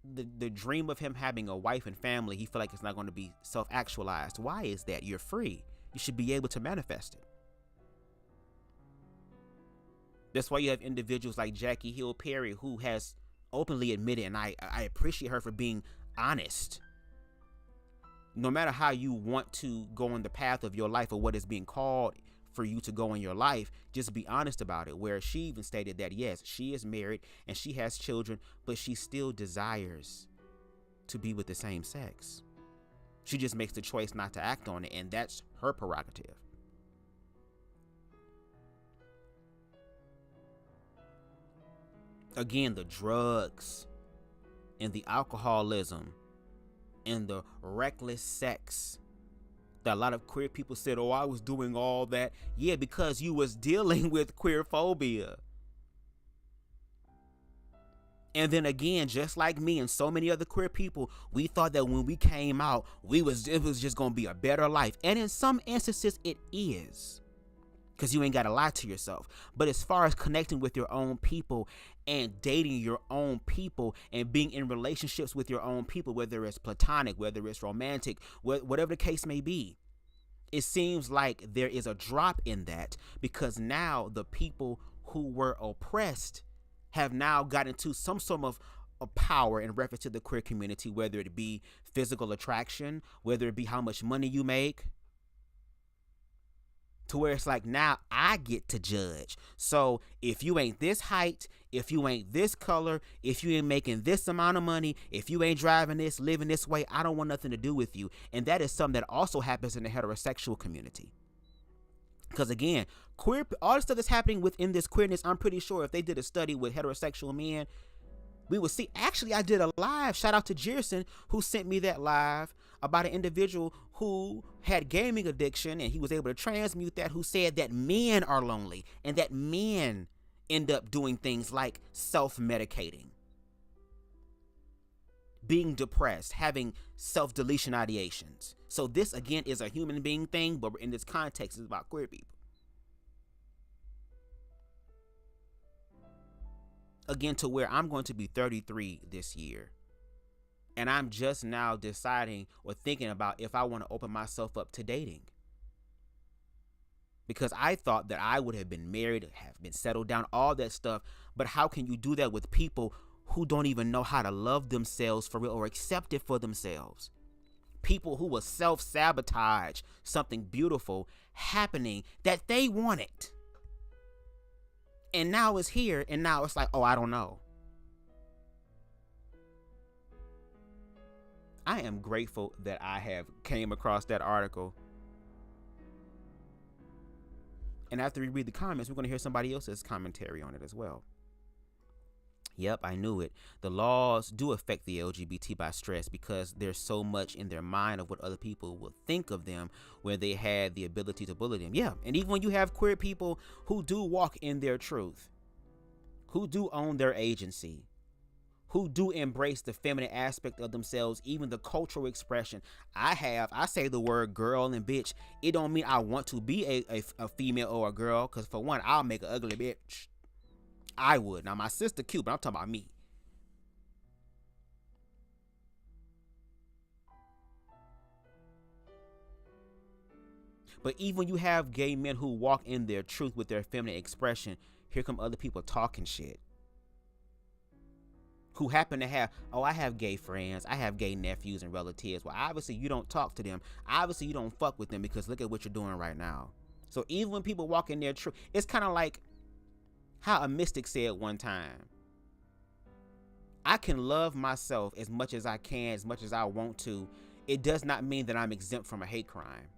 the dream of him having a wife and family, he feel like it's not going to be self-actualized. Why is that? You're free. You should be able to manifest it. That's why you have individuals like Jackie Hill Perry, who has openly admitted, and I appreciate her for being honest. No matter how you want to go on the path of your life or what is being called for you to go in your life, just be honest about it. Where she even stated that, yes, she is married and she has children, but she still desires to be with the same sex. She just makes the choice not to act on it, and that's her prerogative. Again, the drugs and the alcoholism and the reckless sex that a lot of queer people said, oh, I was doing all that. Yeah, because you was dealing with queer phobia. And then again, just like me and so many other queer people, we thought that when we came out, it was just going to be a better life. And in some instances, it is. Because you ain't got to lie to yourself. But as far as connecting with your own people and dating your own people and being in relationships with your own people, whether it's platonic, whether it's romantic, whatever the case may be, it seems like there is a drop in that, because now the people who were oppressed have now gotten into some sort of a power in reference to the queer community, whether it be physical attraction, whether it be how much money you make, to where it's like, now I get to judge. So if you ain't this height, if you ain't this color, if you ain't making this amount of money, if you ain't driving this, living this way, I don't want nothing to do with you. And that is something that also happens in the heterosexual community. Because again, queer, all the stuff that's happening within this queerness, I'm pretty sure if they did a study with heterosexual men, we would see. Actually, I did a live, shout out to Jerson, who sent me that live, about an individual who had gaming addiction, and he was able to transmute that, who said that men are lonely and that men end up doing things like self-medicating, being depressed, having self-deletion ideations. So this, again, is a human being thing, but in this context, it's about queer people. Again, to where I'm going to be 33 this year. And I'm just now deciding or thinking about if I want to open myself up to dating. Because I thought that I would have been married, have been settled down, all that stuff. But how can you do that with people who don't even know how to love themselves for real or accept it for themselves? People who will self-sabotage something beautiful happening that they wanted. And now it's here, and now it's like, oh, I don't know. I am grateful that I have came across that article. And after we read the comments, we're going to hear somebody else's commentary on it as well. Yep, I knew it. The laws do affect the LGBT by stress because there's so much in their mind of what other people will think of them where they had the ability to bully them. Yeah, and even when you have queer people who do walk in their truth, who do own their agency, who do embrace the feminine aspect of themselves, even the cultural expression. I say the word girl and bitch. It don't mean I want to be a female or a girl, because for one, I'll make an ugly bitch. I would. Now, my sister cute, but I'm talking about me. But even when you have gay men who walk in their truth with their feminine expression, here come other people talking shit. Who happen to have, oh, I have gay friends, I have gay nephews and relatives. Well, obviously you don't talk to them. Obviously you don't fuck with them because look at what you're doing right now. So even when people walk in their truth, it's kind of like how a mystic said one time, I can love myself as much as I can, as much as I want to. It does not mean that I'm exempt from a hate crime.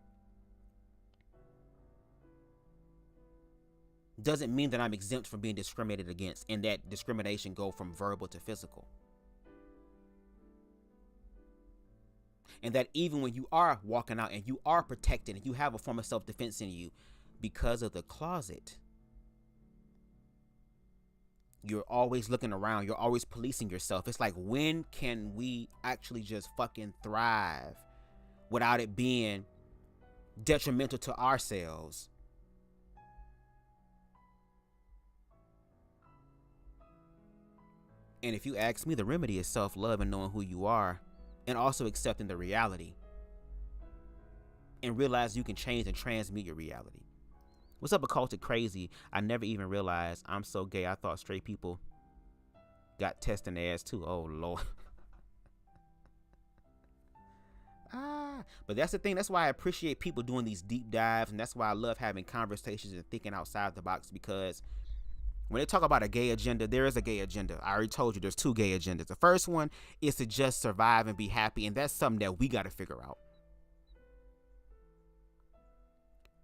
Doesn't mean that I'm exempt from being discriminated against, and that discrimination go from verbal to physical. And that even when you are walking out and you are protected and you have a form of self-defense in you, because of the closet, you're always looking around, you're always policing yourself. It's like, when can we actually just fucking thrive without it being detrimental to ourselves? And if you ask me, the remedy is self-love and knowing who you are, and also accepting the reality and realize you can change and transmute your reality. What's up, Occulted Crazy? I never even realized I'm so gay. I thought straight people got testing their ass too. Oh, Lord. But that's the thing. That's why I appreciate people doing these deep dives, and that's why I love having conversations and thinking outside the box, because when they talk about a gay agenda, there is a gay agenda. I already told you there's two gay agendas. The first one is to just survive and be happy, and that's something that we got to figure out.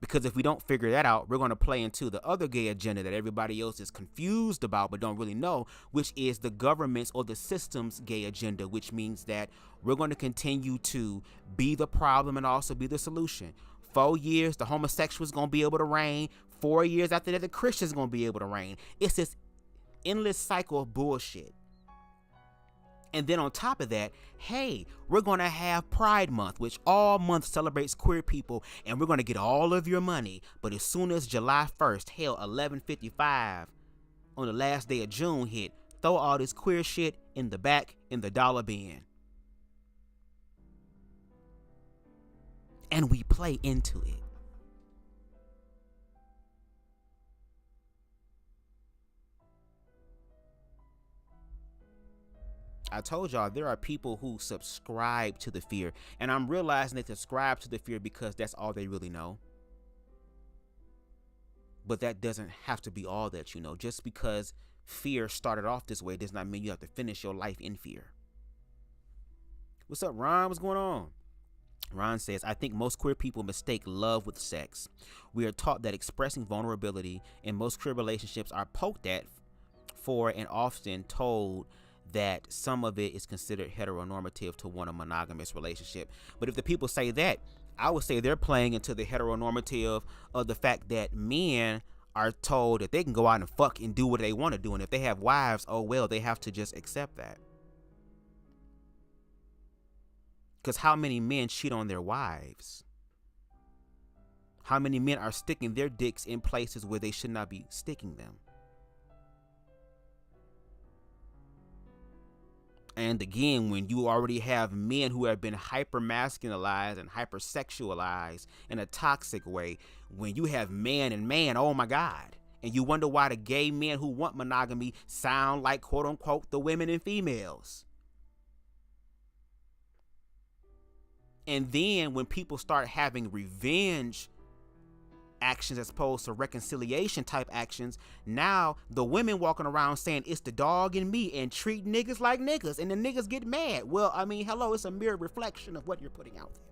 Because if we don't figure that out, we're going to play into the other gay agenda that everybody else is confused about but don't really know, which is the government's or the system's gay agenda, which means that we're going to continue to be the problem and also be the solution. 4 years, the homosexuals going to be able to reign. 4 years after that, the Christians going to be able to reign. It's this endless cycle of bullshit. And then on top of that, hey, we're going to have Pride Month, which all month celebrates queer people, and we're going to get all of your money. But as soon as July 1st, hell, 11:55 on the last day of June hit, throw all this queer shit in the back in the dollar bin. And we play into it. I told y'all there are people who subscribe to the fear, and I'm realizing they subscribe to the fear because that's all they really know. But that doesn't have to be all that you know. Just because fear started off this way does not mean you have to finish your life in fear. What's up, Ron? What's going on? Ron says, I think most queer people mistake love with sex. We are taught that expressing vulnerability in most queer relationships are poked at for and often told that some of it is considered heteronormative to want a monogamous relationship. But if the people say that, I would say they're playing into the heteronormative of the fact that men are told that they can go out and fuck and do what they want to do. And if they have wives, oh well, they have to just accept that. Because how many men cheat on their wives? How many men are sticking their dicks in places where they should not be sticking them? And again, when you already have men who have been hyper-masculinized and hyper-sexualized in a toxic way, when you have man and man, oh my God. And you wonder why the gay men who want monogamy sound like, quote unquote, the women and females. And then when people start having revenge actions as opposed to reconciliation type actions, now the women walking around saying it's the dog in me and treat niggas like niggas, and the niggas get mad. Well, I mean, hello, it's a mirror reflection of what you're putting out there.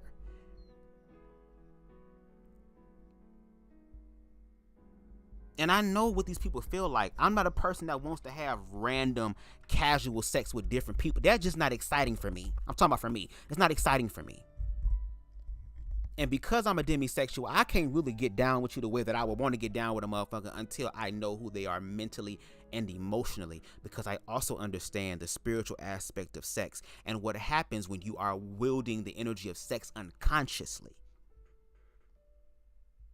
And I know what these people feel like. I'm not a person that wants to have random casual sex with different people. That's just not exciting for me. I'm talking about for me. It's not exciting for me. And because I'm a demisexual, I can't really get down with you the way that I would want to get down with a motherfucker until I know who they are mentally and emotionally, because I also understand the spiritual aspect of sex and what happens when you are wielding the energy of sex unconsciously.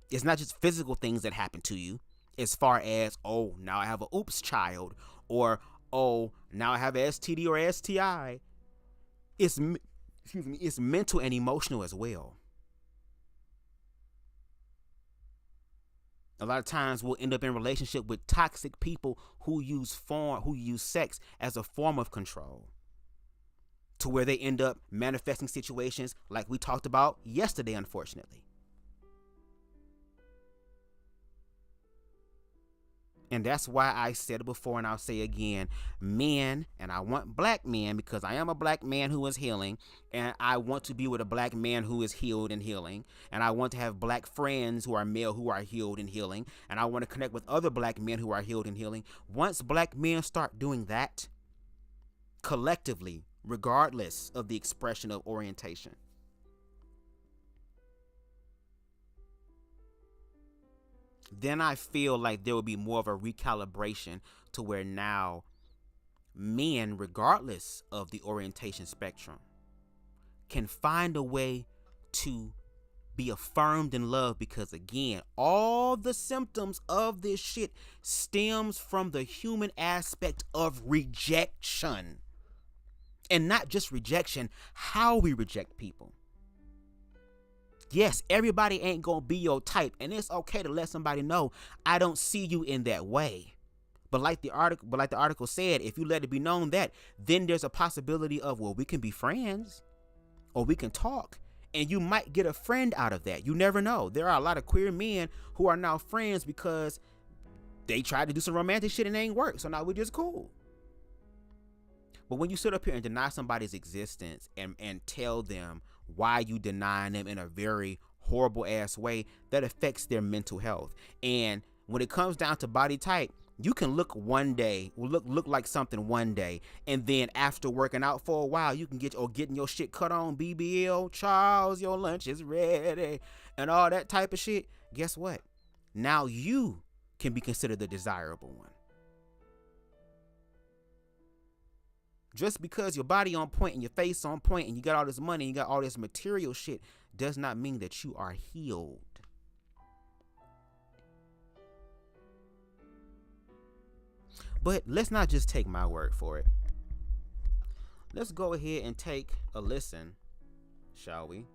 It's not just physical things that happen to you, as far as, oh, now I have a oops child, or, oh, now I have a STD or STI. It's mental and emotional as well. A lot of times we'll end up in a relationship with toxic people who use sex as a form of control, to where they end up manifesting situations like we talked about yesterday, unfortunately. And that's why I said it before and I'll say again, men, and I want black men because I am a black man who is healing, and I want to be with a black man who is healed and healing, and I want to have black friends who are male who are healed and healing, and I want to connect with other black men who are healed and healing. Once black men start doing that collectively, regardless of the expression of orientation, then I feel like there will be more of a recalibration to where now men, regardless of the orientation spectrum, can find a way to be affirmed in love, because again, all the symptoms of this shit stems from the human aspect of rejection. And not just rejection, how we reject people. Yes, everybody ain't gonna be your type, and it's okay to let somebody know, I don't see you in that way. But like the article said, if you let it be known that, then there's a possibility of, well, we can be friends, or we can talk, and you might get a friend out of that. You never know. There are a lot of queer men who are now friends because they tried to do some romantic shit and it ain't work, so now we're just cool. But when you sit up here and deny somebody's existence and tell them why you denying them in a very horrible ass way, that affects their mental health. And when it comes down to body type, you can look one day, look like something one day, and then after working out for a while, you can getting your shit cut on, BBL, Charles, your lunch is ready, and all that type of shit. Guess what? Now you can be considered the desirable one. Just because your body on point and your face on point and you got all this money and you got all this material shit does not mean that you are healed. But let's not just take my word for it. Let's go ahead and take a listen, shall we,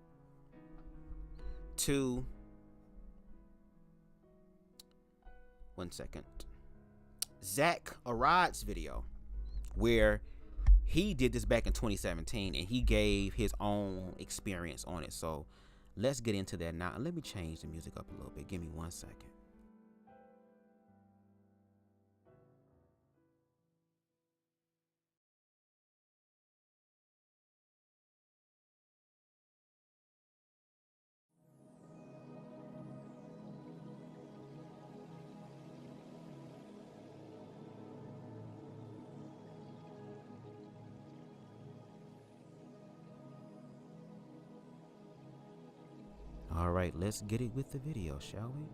to, one second, Zack Arad's video, where he did this back in 2017 and he gave his own experience on it. So let's get into that now. Let me change the music up a little bit. Give me 1 second. All right, let's get it with the video, shall we?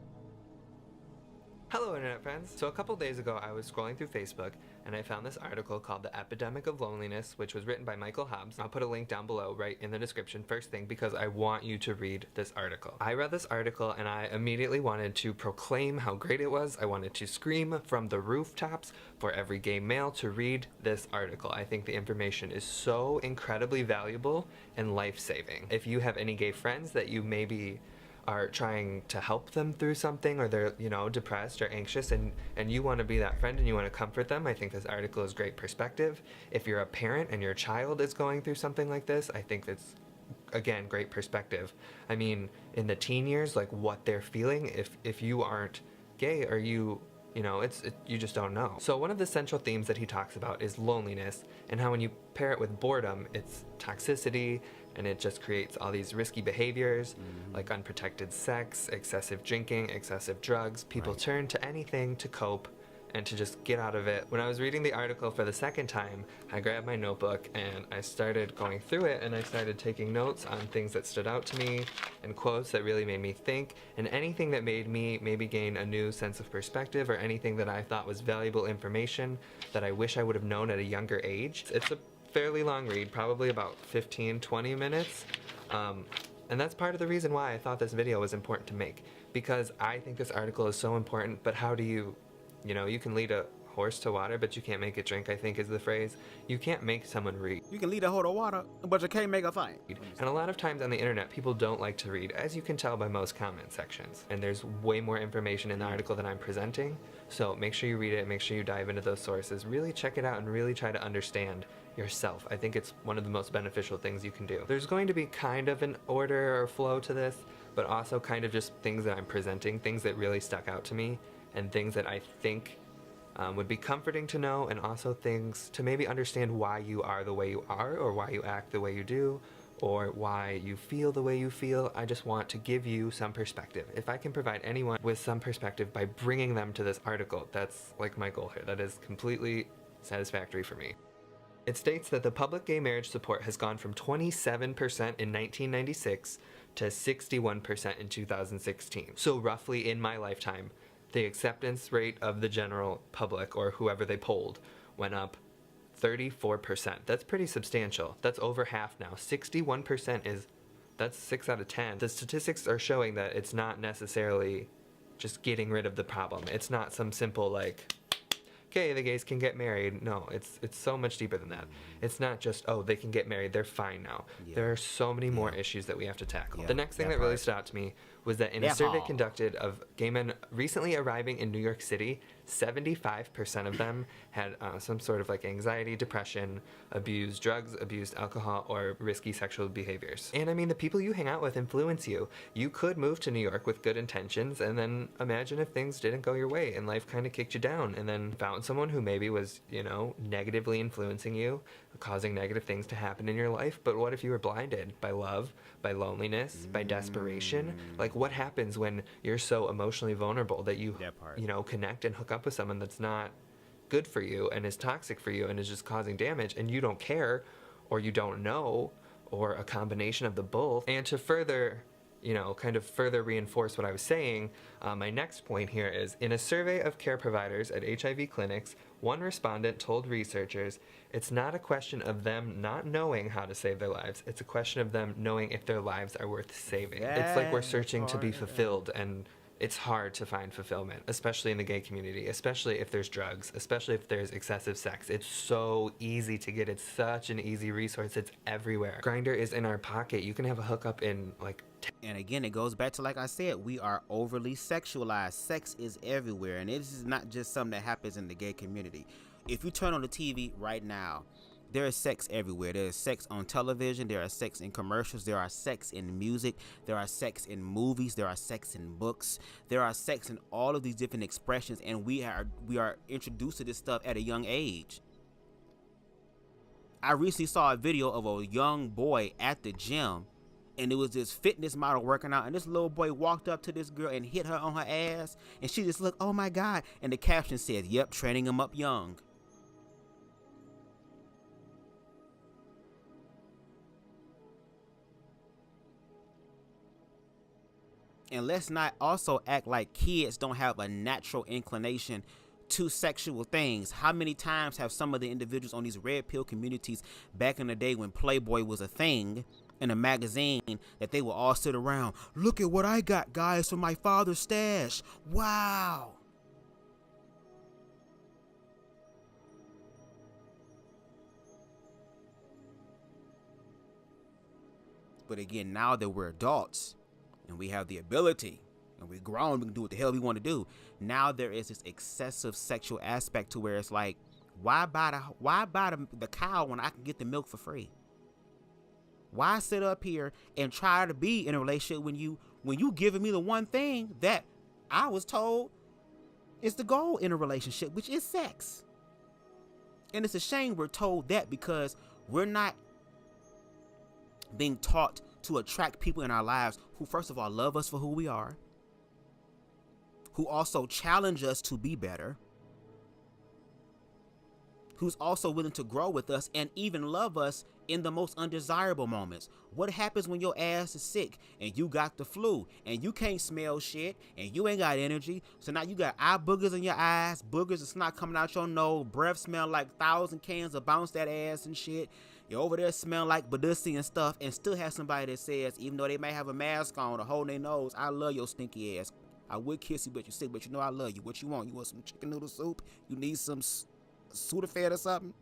Hello internet friends! So a couple days ago I was scrolling through Facebook and I found this article called The Epidemic of Loneliness, which was written by Michael Hobbes. I'll put a link down below right in the description first thing because I want you to read this article. I read this article and I immediately wanted to proclaim how great it was. I wanted to scream from the rooftops for every gay male to read this article. I think the information is so incredibly valuable and life-saving. If you have any gay friends that you maybe are trying to help them through something, or they're, you know, depressed or anxious, and you want to be that friend and you want to comfort them, I think this article is great perspective. If you're a parent and your child is going through something like this, I think it's again, great perspective. I mean, in the teen years, like what they're feeling, if you aren't gay, or you know, you just don't know. So one of the central themes that he talks about is loneliness, and how when you pair it with boredom, it's toxicity, and it just creates all these risky behaviors, like unprotected sex, excessive drinking, excessive drugs. People turn to anything to cope and to just get out of it. When I was reading the article for the second time, I grabbed my notebook and I started going through it, and I started taking notes on things that stood out to me and quotes that really made me think, and anything that made me maybe gain a new sense of perspective, or anything that I thought was valuable information that I wish I would have known at a younger age. It's a fairly long read, probably about 15-20 minutes. And that's part of the reason why I thought this video was important to make, because I think this article is so important. But how do you know, you can lead a horse to water, but you can't make it drink, I think is the phrase. You can't make someone read. You can lead a horse to water, but you can't make a thing. And a lot of times on the internet, people don't like to read, as you can tell by most comment sections. And there's way more information in the article than I'm presenting. So make sure you read it, make sure you dive into those sources, really check it out, and really try to understand yourself. I think it's one of the most beneficial things you can do. There's going to be kind of an order or flow to this, but also kind of just things that I'm presenting, things that really stuck out to me, and things that I think would be comforting to know, and also things to maybe understand why you are the way you are, or why you act the way you do, or why you feel the way you feel. I just want to give you some perspective. If I can provide anyone with some perspective by bringing them to this article, that's like my goal here. That is completely satisfactory for me. It states that the public gay marriage support has gone from 27% in 1996 to 61% in 2016. So roughly in my lifetime, the acceptance rate of the general public, or whoever they polled, went up 34%. That's pretty substantial. That's over half now. 61% that's 6 out of 10. The statistics are showing that it's not necessarily just getting rid of the problem. It's not some simple like, okay, the gays can get married. No, it's so much deeper than that. It's not just, oh, they can get married, they're fine now. There are so many more issues that we have to tackle. The next thing that really stood out to me was that in a survey conducted of gay men recently arriving in New York City, 75% of them had some sort of like anxiety, depression, abused drugs, abused alcohol, or risky sexual behaviors. And I mean, the people you hang out with influence you. You could move to New York with good intentions, and then imagine if things didn't go your way and life kind of kicked you down, and then found someone who maybe was, you know, negatively influencing you, causing negative things to happen in your life. But what if you were blinded by love, by loneliness, by desperation? Like, what happens when you're so emotionally vulnerable that you know, connect and hook up with someone that's not good for you and is toxic for you and is just causing damage, and you don't care, or you don't know, or a combination of the both? And to further, you know, kind of further reinforce what I was saying, my next point here is, in a survey of care providers at HIV clinics, one respondent told researchers it's not a question of them not knowing how to save their lives, it's a question of them knowing if their lives are worth saving. It's like we're searching to be fulfilled, and it's hard to find fulfillment, especially in the gay community, especially if there's drugs, especially if there's excessive sex. It's so easy to get. It's such an easy resource. It's everywhere. Grindr is in our pocket. You can have a hookup in like and again, it goes back to, like I said, we are overly sexualized. Sex is everywhere, and this is not just something that happens in the gay community. If you turn on the TV right now, there is sex everywhere. There is sex on television. There is sex in commercials. There are sex in music. There are sex in movies. There are sex in books. There are sex in all of these different expressions, and we are introduced to this stuff at a young age. I recently saw a video of a young boy at the gym, and it was this fitness model working out, and this little boy walked up to this girl and hit her on her ass, and she just looked, oh my God, and the caption said, yep, training him up young. And let's not also act like kids don't have a natural inclination to sexual things. How many times have some of the individuals on these red pill communities back in the day when Playboy was a thing in a magazine, that they will all sit around, look at what I got, guys, from my father's stash. Wow. But again, now that we're adults and we have the ability and we're grown, we can do what the hell we want to do. Now there is this excessive sexual aspect to where it's like, why buy the cow when I can get the milk for free? Why sit up here and try to be in a relationship when you giving me the one thing that I was told is the goal in a relationship, which is sex? And it's a shame we're told that, because we're not being taught to attract people in our lives who, first of all, love us for who we are, who also challenge us to be better, who's also willing to grow with us and even love us in the most undesirable moments. What happens when your ass is sick and you got the flu and you can't smell shit and you ain't got energy? So now you got eye boogers in your eyes, boogers of snot coming out your nose, breath smell like 1,000 cans of bounce that ass and shit. You're over there smelling like Badussy and stuff, and still have somebody that says, even though they may have a mask on or holding their nose, I love your stinky ass. I would kiss you, but you're sick, but you know I love you. What you want? You want some chicken noodle soup? You need some Sudafed or something?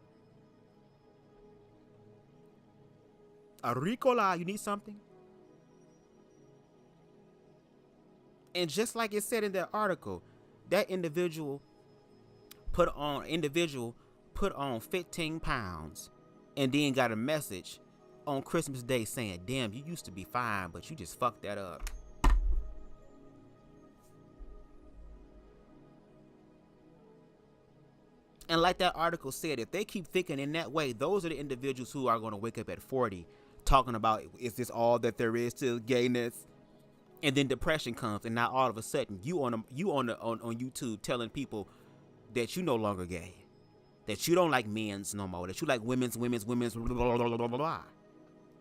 A Ricola, you need something? And just like it said in that article, that individual put on 15 pounds and then got a message on Christmas Day saying, damn, you used to be fine, but you just fucked that up. And like that article said, if they keep thinking in that way, those are the individuals who are going to wake up at 40 talking about, is this all that there is to gayness? And then depression comes, and now all of a sudden you on YouTube telling people that you no longer gay, that you don't like men's no more, that you like women's blah, blah, blah, blah, blah.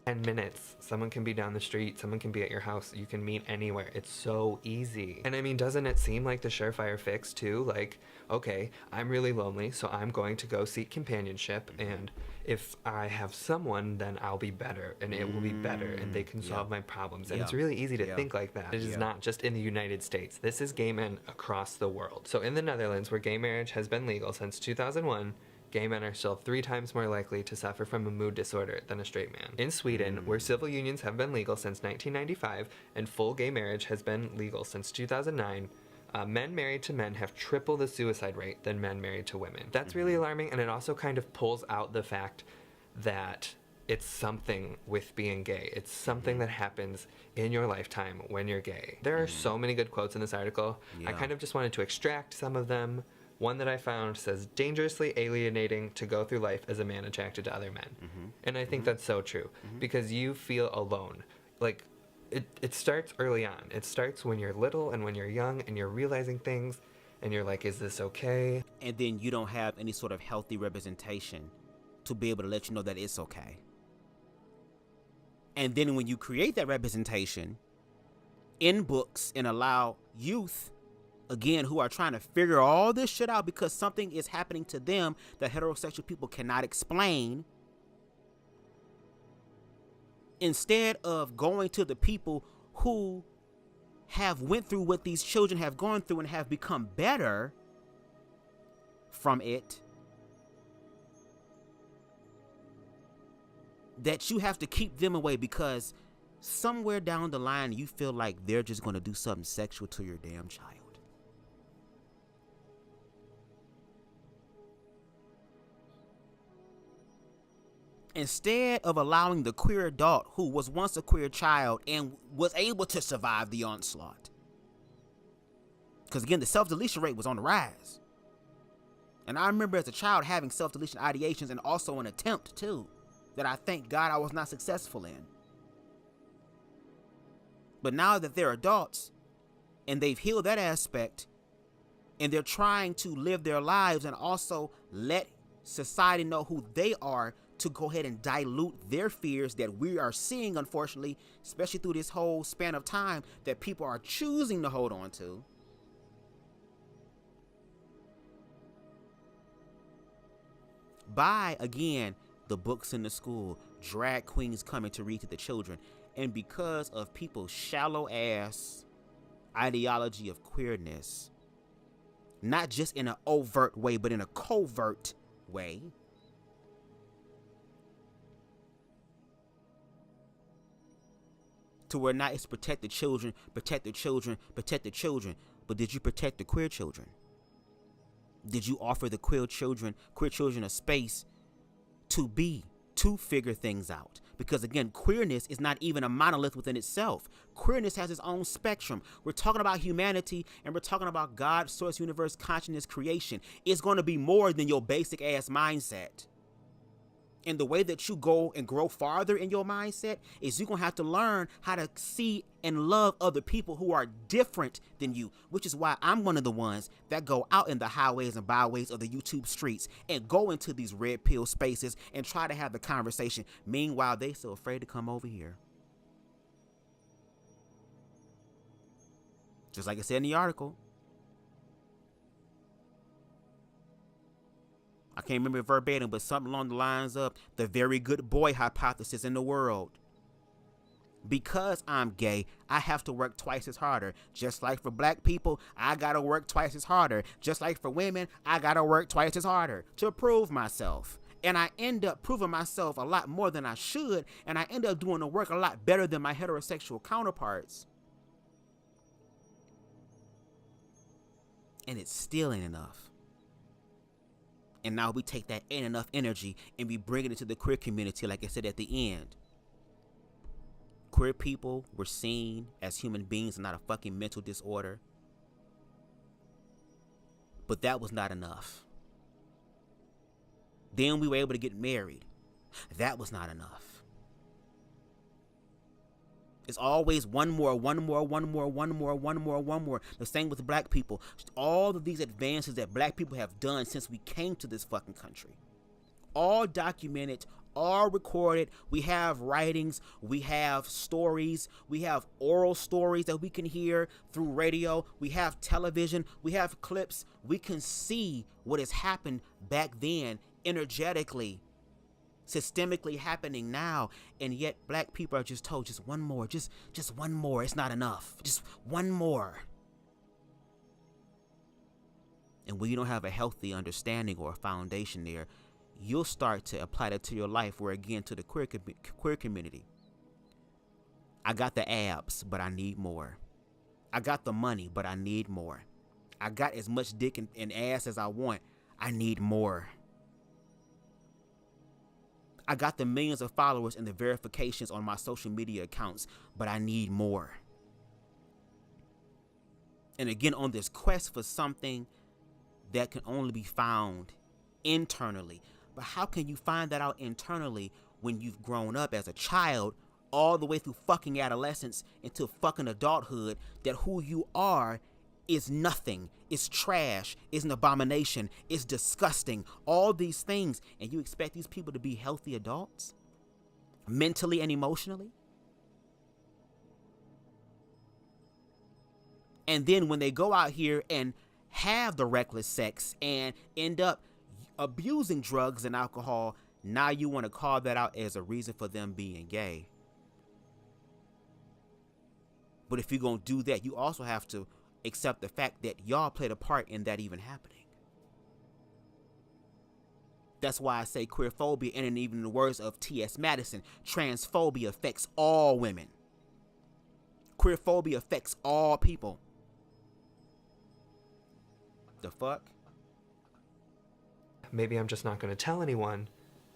10 minutes. Someone can be down the street. Someone can be at your house. You can meet anywhere. It's so easy. And I mean, doesn't it seem like the surefire fix too? Like, okay, I'm really lonely, so I'm going to go seek companionship. And if I have someone, then I'll be better, and it will be better, and they can solve my problems. And it's really easy to think like that. It is not just in the United States. This is gay men across the world. So in the Netherlands, where gay marriage has been legal since 2001, gay men are still 3 times more likely to suffer from a mood disorder than a straight man. In Sweden, where civil unions have been legal since 1995 and full gay marriage has been legal since 2009, men married to men have triple the suicide rate than men married to women. That's really alarming, and it also kind of pulls out the fact that it's something with being gay. It's something that happens in your lifetime when you're gay. There are so many good quotes in this article. I kind of just wanted to extract some of them. One that I found says, dangerously alienating to go through life as a man attracted to other men. And I think that's so true, because you feel alone. Like, it starts early on. It starts when you're little and when you're young and you're realizing things and you're like, is this okay? And then you don't have any sort of healthy representation to be able to let you know that it's okay. And then when you create that representation in books and allow youth, again, who are trying to figure all this shit out because something is happening to them that heterosexual people cannot explain, instead of going to the people who have went through what these children have gone through and have become better from it, that you have to keep them away because somewhere down the line you feel like they're just going to do something sexual to your damn child. Instead of allowing the queer adult who was once a queer child and was able to survive the onslaught. Because again, the self-deletion rate was on the rise. And I remember as a child having self-deletion ideations and also an attempt too, that I thank God I was not successful in. But now that they're adults and they've healed that aspect and they're trying to live their lives and also let society know who they are, to go ahead and dilute their fears that we are seeing, unfortunately, especially through this whole span of time, that people are choosing to hold on to. By, again, the books in the school, drag queens coming to read to the children. And because of people's shallow ass ideology of queerness, not just in an overt way, but in a covert way, to where now it's protect the children, protect the children, protect the children. But did you protect the queer children? Did you offer the queer children a space to figure things out, Because again, queerness is not even a monolith within itself. Queerness has its own spectrum. We're talking about humanity, and we're talking about God, source, universe, consciousness, creation. It's going to be more than your basic ass mindset. And the way that you go and grow farther in your mindset is you're going to have to learn how to see and love other people who are different than you, which is why I'm one of the ones that go out in the highways and byways of the YouTube streets and go into these red pill spaces and try to have the conversation. Meanwhile, they so afraid to come over here. Just like I said in the article. I can't remember it verbatim, but something along the lines of the very good boy hypothesis in the world. Because I'm gay, I have to work twice as harder. Just like for black people, I gotta work twice as harder. Just like for women, I gotta work twice as harder to prove myself. And I end up proving myself a lot more than I should, and I end up doing the work a lot better than my heterosexual counterparts. And it still ain't enough. And now we take that ain't enough energy and we bring it into the queer community, like I said at the end. Queer people were seen as human beings and not a fucking mental disorder. But that was not enough. Then we were able to get married. That was not enough. It's always one more. The same with black people. All of these advances that black people have done since we came to this fucking country. All documented, all recorded. We have writings, we have stories, we have oral stories that we can hear through radio. We have television, we have clips. We can see what has happened back then energetically, systemically happening now, and yet black people are just told just one more, just one more. It's not enough. Just one more. And when you don't have a healthy understanding or a foundation there, you'll start to apply that to your life, where again, to the queer community. I got the abs, but I need more. I got the money, but I need more. I got as much dick and ass as I want. I need more. I got the millions of followers and the verifications on my social media accounts, but I need more. And again, on this quest for something that can only be found internally. But how can you find that out internally when you've grown up as a child all the way through fucking adolescence into fucking adulthood, that who you are is nothing, is trash, is an abomination, is disgusting, all these things, and you expect these people to be healthy adults? Mentally and emotionally? And then when they go out here and have the reckless sex and end up abusing drugs and alcohol, now you want to call that out as a reason for them being gay. But if you're going to do that, you also have to accept the fact that y'all played a part in that even happening. That's why I say queerphobia, and even in the words of T.S. Madison, transphobia affects all women. Queerphobia affects all people. The fuck? Maybe I'm just not going to tell anyone,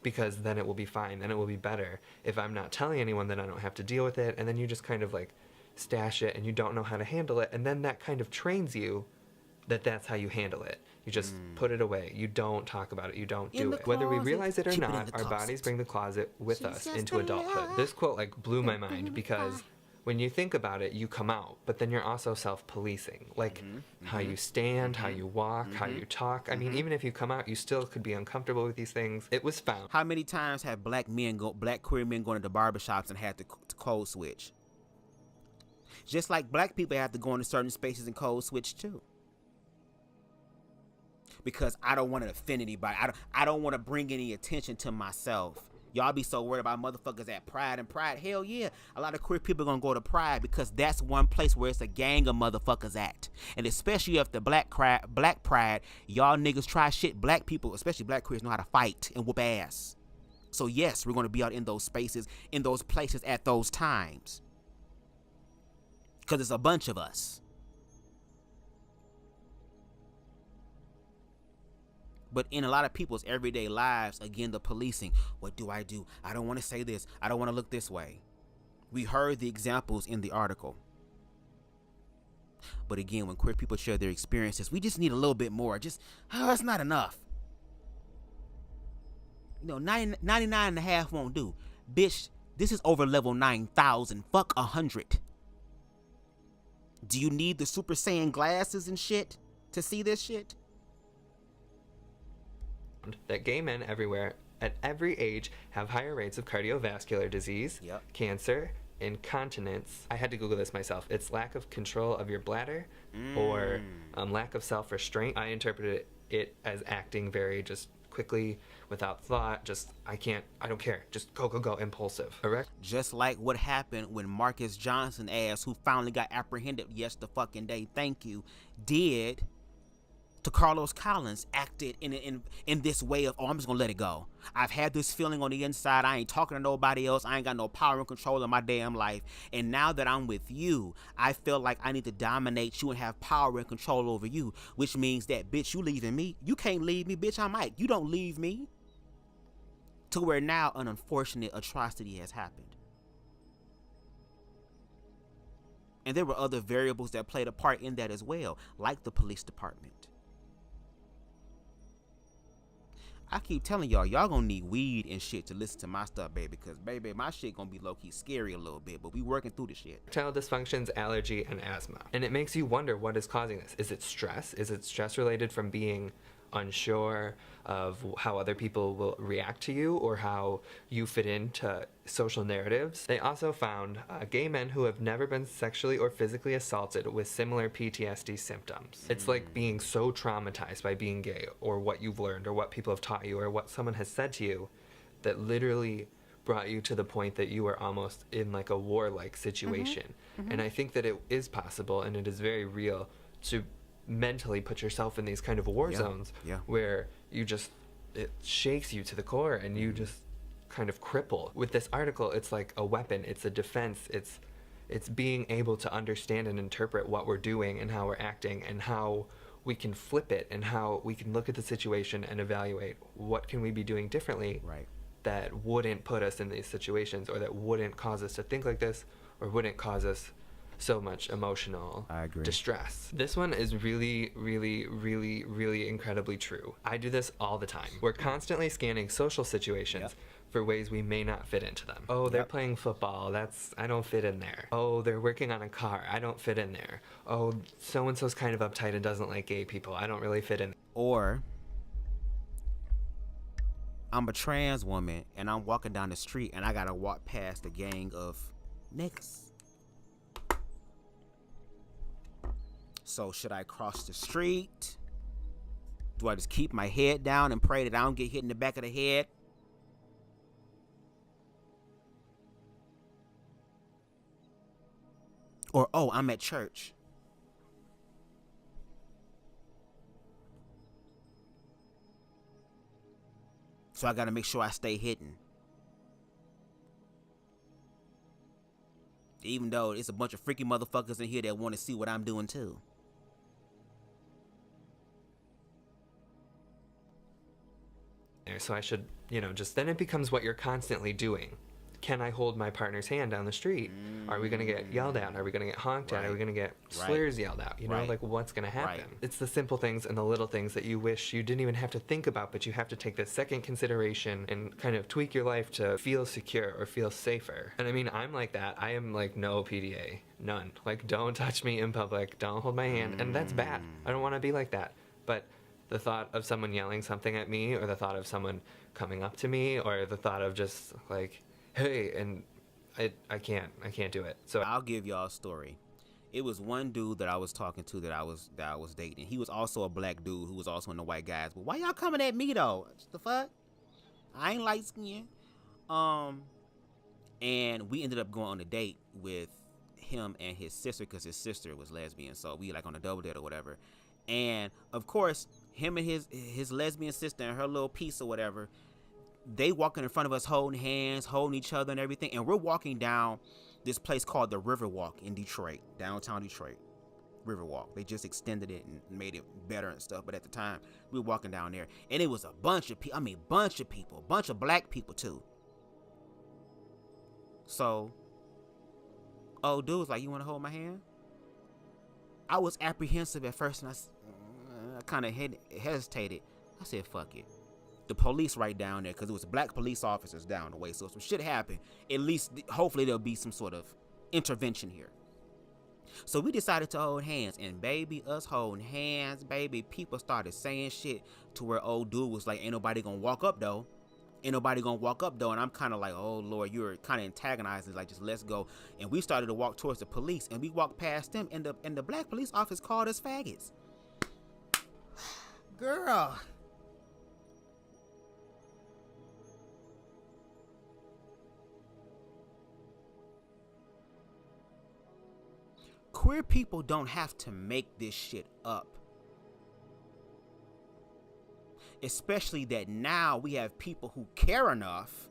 because then it will be fine, then it will be better. If I'm not telling anyone, then I don't have to deal with it, and then you just kind of like stash it and you don't know how to handle it, and then that kind of trains you that that's how you handle it. You just put it away. You don't talk about it. You don't do it. Whether we realize it or not, our bodies bring the closet with us into adulthood. This quote like blew my mind, because when you think about it, you come out, but then you're also self-policing. Like how you stand, how you walk, how you talk. I mean, even if you come out, you still could be uncomfortable with these things. It was found. How many times have black queer men going to the barbershops and had to code switch? Just like black people have to go into certain spaces and code switch too. Because I don't want to offend anybody. I don't want to bring any attention to myself. Y'all be so worried about motherfuckers at Pride and Pride. Hell yeah. A lot of queer people are going to go to Pride because that's one place where it's a gang of motherfuckers at. And especially if the black Pride, y'all niggas try shit. Black people, especially black queers, know how to fight and whoop ass. So yes, we're going to be out in those spaces, in those places at those times. Because it's a bunch of us. But in a lot of people's everyday lives, again, the policing. What do? I don't want to say this. I don't want to look this way. We heard the examples in the article. But again, when queer people share their experiences, we just need a little bit more. That's not enough. 99 and a half won't do. Bitch, this is over level 9,000. Fuck 100. Do you need the Super Saiyan glasses and shit to see this shit? That gay men everywhere at every age have higher rates of cardiovascular disease, cancer, incontinence. I had to Google this myself. It's lack of control of your bladder or lack of self-restraint. I interpreted it as acting very just quickly, without thought, I don't care, just go, impulsive. Correct? Just like what happened when Marcus Johnson ass, who finally got apprehended yesterday, thank you, did to Carlos Collins, acted in this way of, I'm just gonna let it go. I've had this feeling on the inside. I ain't talking to nobody else. I ain't got no power and control in my damn life. And now that I'm with you, I feel like I need to dominate you and have power and control over you, which means that, bitch, you leaving me. You can't leave me, bitch. I'm Mike. You don't leave me. To where now an unfortunate atrocity has happened. And there were other variables that played a part in that as well, like the police department. I keep telling y'all gonna need weed and shit to listen to my stuff, baby, because, baby, my shit gonna be low-key scary a little bit, but we working through the shit. Erectile dysfunctions, allergy, and asthma. And it makes you wonder what is causing this. Is it stress? Is it stress related from being unsure of how other people will react to you or how you fit into social narratives? They also found gay men who have never been sexually or physically assaulted with similar PTSD symptoms. It's like being so traumatized by being gay or what you've learned or what people have taught you or what someone has said to you that literally brought you to the point that you were almost in like a warlike situation. And I think that it is possible and it is very real to mentally put yourself in these kind of war zones where you just, it shakes you to the core and you just kind of cripple. With this article, it's like a weapon, it's a defense, it's being able to understand and interpret what we're doing and how we're acting and how we can flip it and how we can look at the situation and evaluate what can we be doing differently that wouldn't put us in these situations or that wouldn't cause us to think like this or wouldn't cause us so much emotional distress. This one is really, really, really, really incredibly true. I do this all the time. We're constantly scanning social situations for ways we may not fit into them. Oh, they're playing football. I don't fit in there. Oh, they're working on a car. I don't fit in there. Oh, so-and-so's kind of uptight and doesn't like gay people. I don't really fit in. Or I'm a trans woman and I'm walking down the street and I gotta walk past a gang of niggas. So should I cross the street? Do I just keep my head down and pray that I don't get hit in the back of the head? Or, oh, I'm at church. So I gotta make sure I stay hidden. Even though it's a bunch of freaky motherfuckers in here that want to see what I'm doing too. So I should, then it becomes what you're constantly doing. Can I hold my partner's hand down the street? Are we going to get yelled at? Are we going to get honked at? Are we going to get slurs yelled out? Like what's going to happen? It's the simple things and the little things that you wish you didn't even have to think about, but you have to take the second consideration and kind of tweak your life to feel secure or feel safer. And I mean, I'm like that. I am like no PDA, none. Like don't touch me in public, don't hold my hand. And that's bad. I don't want to be like that. But the thought of someone yelling something at me or the thought of someone coming up to me or the thought of just like, hey, and I can't do it. So I'll give y'all a story. It was one dude that I was talking to that I was dating. He was also a black dude who was also in the white guys. But why y'all coming at me though? What the fuck? I ain't light skinned. And we ended up going on a date with him and his sister because his sister was lesbian. So we like on a double date or whatever. And of course, him and his lesbian sister and her little piece or whatever, they walking in front of us holding hands, holding each other and everything. And we're walking down this place called the Riverwalk in Detroit, downtown Detroit. Riverwalk. They just extended it and made it better and stuff. But at the time, we were walking down there, and it was a bunch of people. I mean, bunch of people, bunch of black people too. So, old dude was like, "You want to hold my hand?" I was apprehensive at first, and I kind of hesitated. I said, "Fuck it." The police right down there, because it was black police officers down the way. So if some shit happened, at least, hopefully there'll be some sort of intervention here. So we decided to hold hands, and baby, us holding hands, baby, people started saying shit to where old dude was like, "Ain't nobody gonna walk up though. Ain't nobody gonna walk up though." And I'm kind of like, "Oh Lord," you're kind of antagonizing, like, just let's go. And we started to walk towards the police, and we walked past them, and the black police officer called us faggots. Girl. Queer people don't have to make this shit up. Especially that now we have people who care enough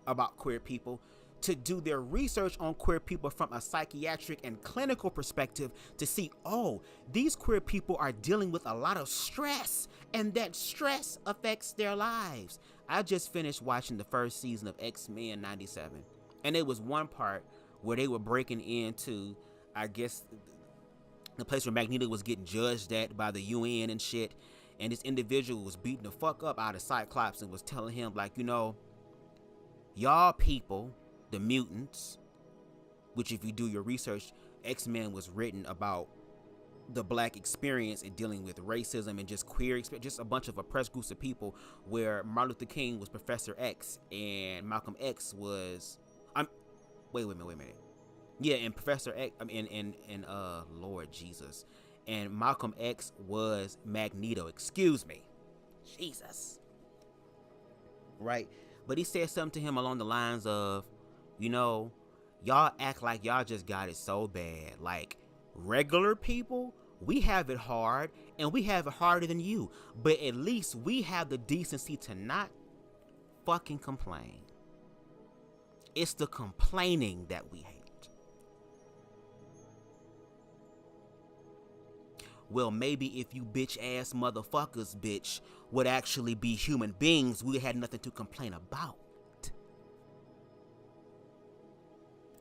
about queer people to do their research on queer people from a psychiatric and clinical perspective to see, oh, these queer people are dealing with a lot of stress, and that stress affects their lives. I just finished watching the first season of X-Men 97, and it was one part where they were breaking into, I guess, the place where Magneto was getting judged at by the UN and shit, and this individual was beating the fuck up out of Cyclops and was telling him, like, you know, y'all people, the mutants, which if you do your research, X-Men was written about the black experience in dealing with racism and just queer experience, just a bunch of oppressed groups of people, where Martin Luther King was Professor X and Malcolm X was, wait a minute. Yeah, and Professor X, Lord Jesus, and Malcolm X was Magneto. Excuse me, Jesus. Right, but he said something to him along the lines of, you know, y'all act like y'all just got it so bad. Like, regular people, we have it hard, and we have it harder than you. But at least we have the decency to not fucking complain. It's the complaining that we hate. Well, maybe if you bitch ass motherfuckers, bitch, would actually be human beings, we had nothing to complain about.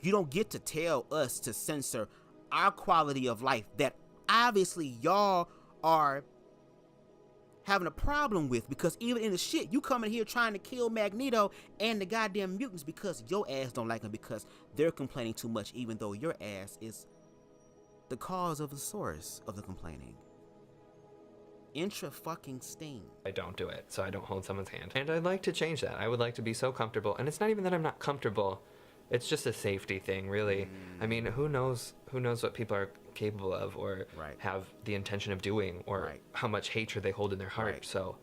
You don't get to tell us to censor our quality of life that obviously y'all are having a problem with, because even in the shit, you coming here trying to kill Magneto and the goddamn mutants because your ass don't like them because they're complaining too much, even though your ass is the cause of the source of the complaining. Intra-fucking-sting. I don't do it, so I don't hold someone's hand. And I'd like to change that. I would like to be so comfortable, and it's not even that I'm not comfortable. It's just a safety thing, really. I mean, who knows what people are capable of, or have the intention of doing, or how much hatred they hold in their heart. So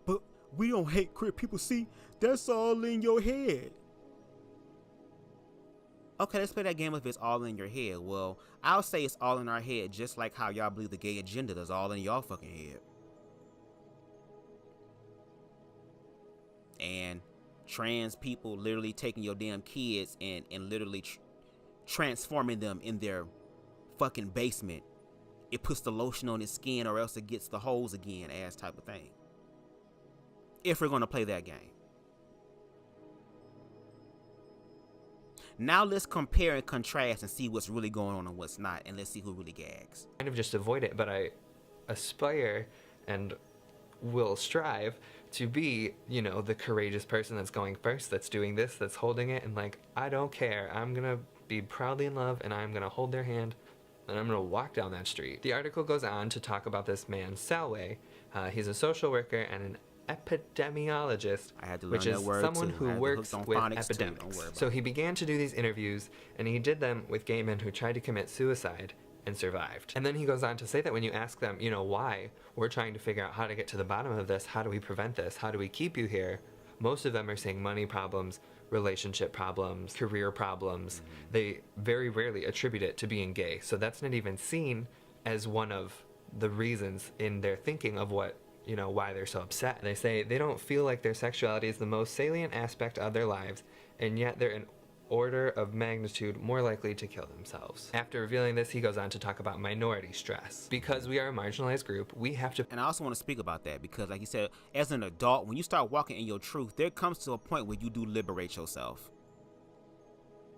but we don't hate queer people. See, that's all in your head. Okay, let's play that game if it's all in your head. Well, I'll say it's all in our head, just like how y'all believe the gay agenda is all in y'all fucking head. And trans people literally taking your damn kids and literally transforming them in their fucking basement. It puts the lotion on his skin, or else it gets the holes again, ass type of thing. If we're gonna play that game. Now let's compare and contrast and see what's really going on and what's not, and let's see who really gags. Kind of just avoid it, but I aspire and will strive to be, you know, the courageous person that's going first, that's doing this, that's holding it, and like, I don't care. I'm gonna be proudly in love, and I'm gonna hold their hand, and I'm gonna walk down that street. The article goes on to talk about this man, Salway. He's a social worker and an epidemiologist, which is someone who works with epidemics. So he began to do these interviews, and he did them with gay men who tried to commit suicide and survived. And then he goes on to say that when you ask them, you know, why, we're trying to figure out how to get to the bottom of this, how do we prevent this, how do we keep you here, most of them are saying money problems, relationship problems, career problems. They very rarely attribute it to being gay. So that's not even seen as one of the reasons in their thinking of what, you know, why they're so upset. They say they don't feel like their sexuality is the most salient aspect of their lives, and yet they're order of magnitude more likely to kill themselves. After revealing this, he goes on to talk about minority stress. Because we are a marginalized group, we have to... And I also want to speak about that because, like you said, as an adult, when you start walking in your truth, there comes to a point where you do liberate yourself.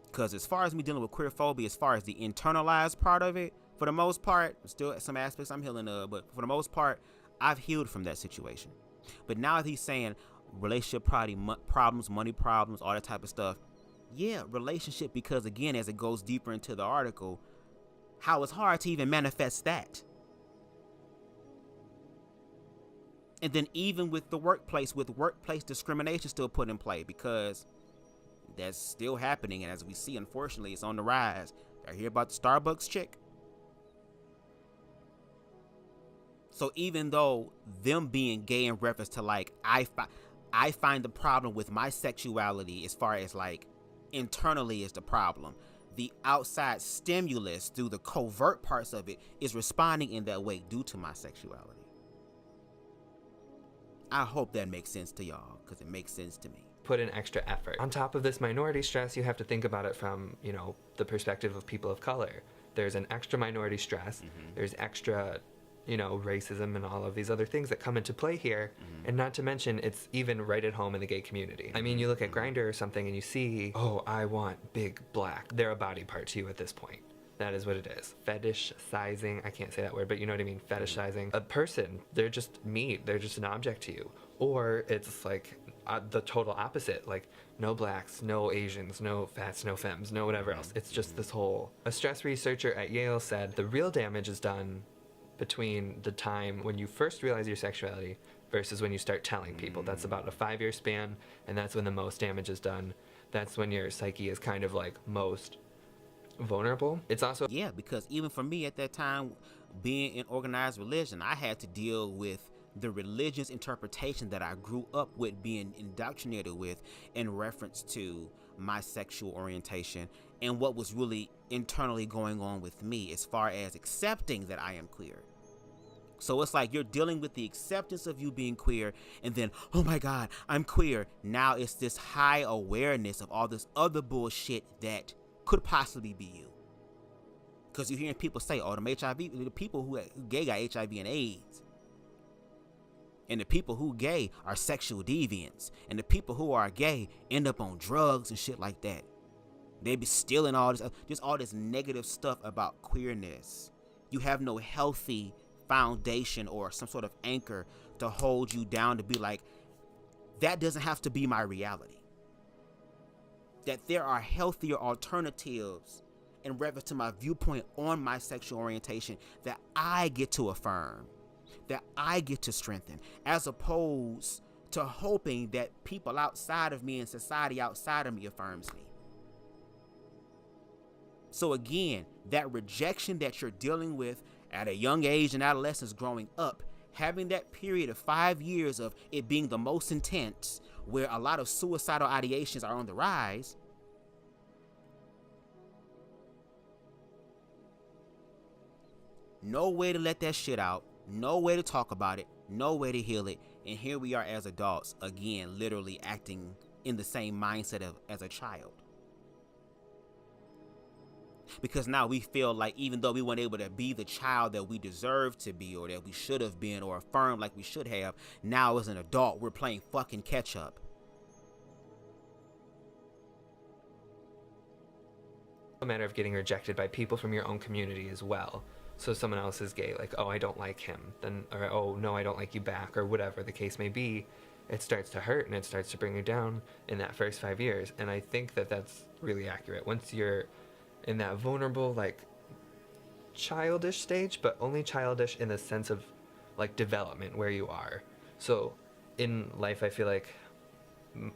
Because as far as me dealing with queer phobia, as far as the internalized part of it, for the most part, still some aspects I'm healing of, but for the most part, I've healed from that situation. But now that he's saying relationship problems, money problems, all that type of stuff, yeah, relationship, because again, as it goes deeper into the article, how it's hard to even manifest that. And then even with the workplace, with workplace discrimination still put in play, because that's still happening. And as we see, unfortunately, it's on the rise. I hear about the Starbucks chick. So even though them being gay in reference to like, I find the problem with my sexuality as far as like internally is the problem. The outside stimulus through the covert parts of it is responding in that way due to my sexuality. I hope that makes sense to y'all, because it makes sense to me. Put in extra effort. On top of this minority stress, you have to think about it from, you know, the perspective of people of color. There's an extra minority stress. There's extra, you know, racism and all of these other things that come into play here. And not to mention, it's even right at home in the gay community. I mean, you look at Grindr or something and you see, oh, I want big black. They're a body part to you at this point. That is what it is. Fetishizing, I can't say that word, but you know what I mean, fetishizing a person. They're just meat, they're just an object to you. Or it's like the total opposite, like no blacks, no Asians, no fats, no femmes, no whatever else. It's just this whole... A stress researcher at Yale said the real damage is done between the time when you first realize your sexuality versus when you start telling people. That's about a 5-year span, and that's when the most damage is done. That's when your psyche is kind of like most vulnerable. It's also... Yeah, because even for me at that time, being in organized religion, I had to deal with the religious interpretation that I grew up with, being indoctrinated with in reference to my sexual orientation and what was really internally going on with me as far as accepting that I am queer. So it's like you're dealing with the acceptance of you being queer, and then, oh my God, I'm queer. Now it's this high awareness of all this other bullshit that could possibly be you. Because you're hearing people say, oh, the people who gay got HIV and AIDS. And the people who gay are sexual deviants. And the people who are gay end up on drugs and shit like that. They be stealing all this, just all this negative stuff about queerness. You have no healthy foundation or some sort of anchor to hold you down to be like, that doesn't have to be my reality. That there are healthier alternatives in reference to my viewpoint on my sexual orientation that I get to affirm, that I get to strengthen, as opposed to hoping that people outside of me and society outside of me affirms me. So again, that rejection that you're dealing with at a young age and adolescence growing up, having that period of 5 years of it being the most intense, where a lot of suicidal ideations are on the rise, no way to let that shit out, no way to talk about it, no way to heal it, and here we are as adults, again, literally acting in the same mindset as a child. Because now we feel like even though we weren't able to be the child that we deserve to be, or that we should have been, or affirmed like we should have, now as an adult, we're playing fucking catch up. a matter of getting rejected by people from your own community as well. So someone else is gay, like, oh, I don't like him, then, or oh, no, I don't like you back, or whatever the case may be. It starts to hurt and it starts to bring you down in that first 5 years. And I think that that's really accurate. Once you're in that vulnerable, like, childish stage, but only childish in the sense of, like, development where you are. So in life, I feel like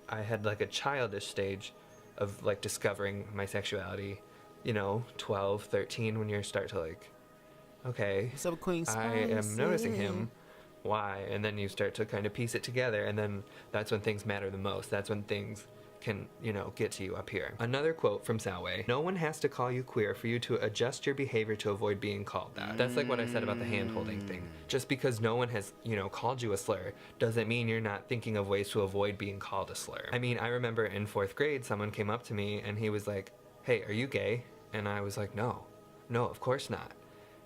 I had, like, a childish stage of, like, discovering my sexuality, you know, 12, 13, when you start to, like, okay, What's up, Queen I am Spicy? noticing him. Why? And then you start to kind of piece it together, and then that's when things matter the most. That's when things can, get to you up here. Another quote from Salway: "No one has to call you queer for you to adjust your behavior to avoid being called that." That's like what I said about the hand-holding thing. Just because no one has, called you a slur doesn't mean you're not thinking of ways to avoid being called a slur. I mean, I remember in 4th grade, someone came up to me and he was like, "Hey, are you gay?" And I was like, no, of course not.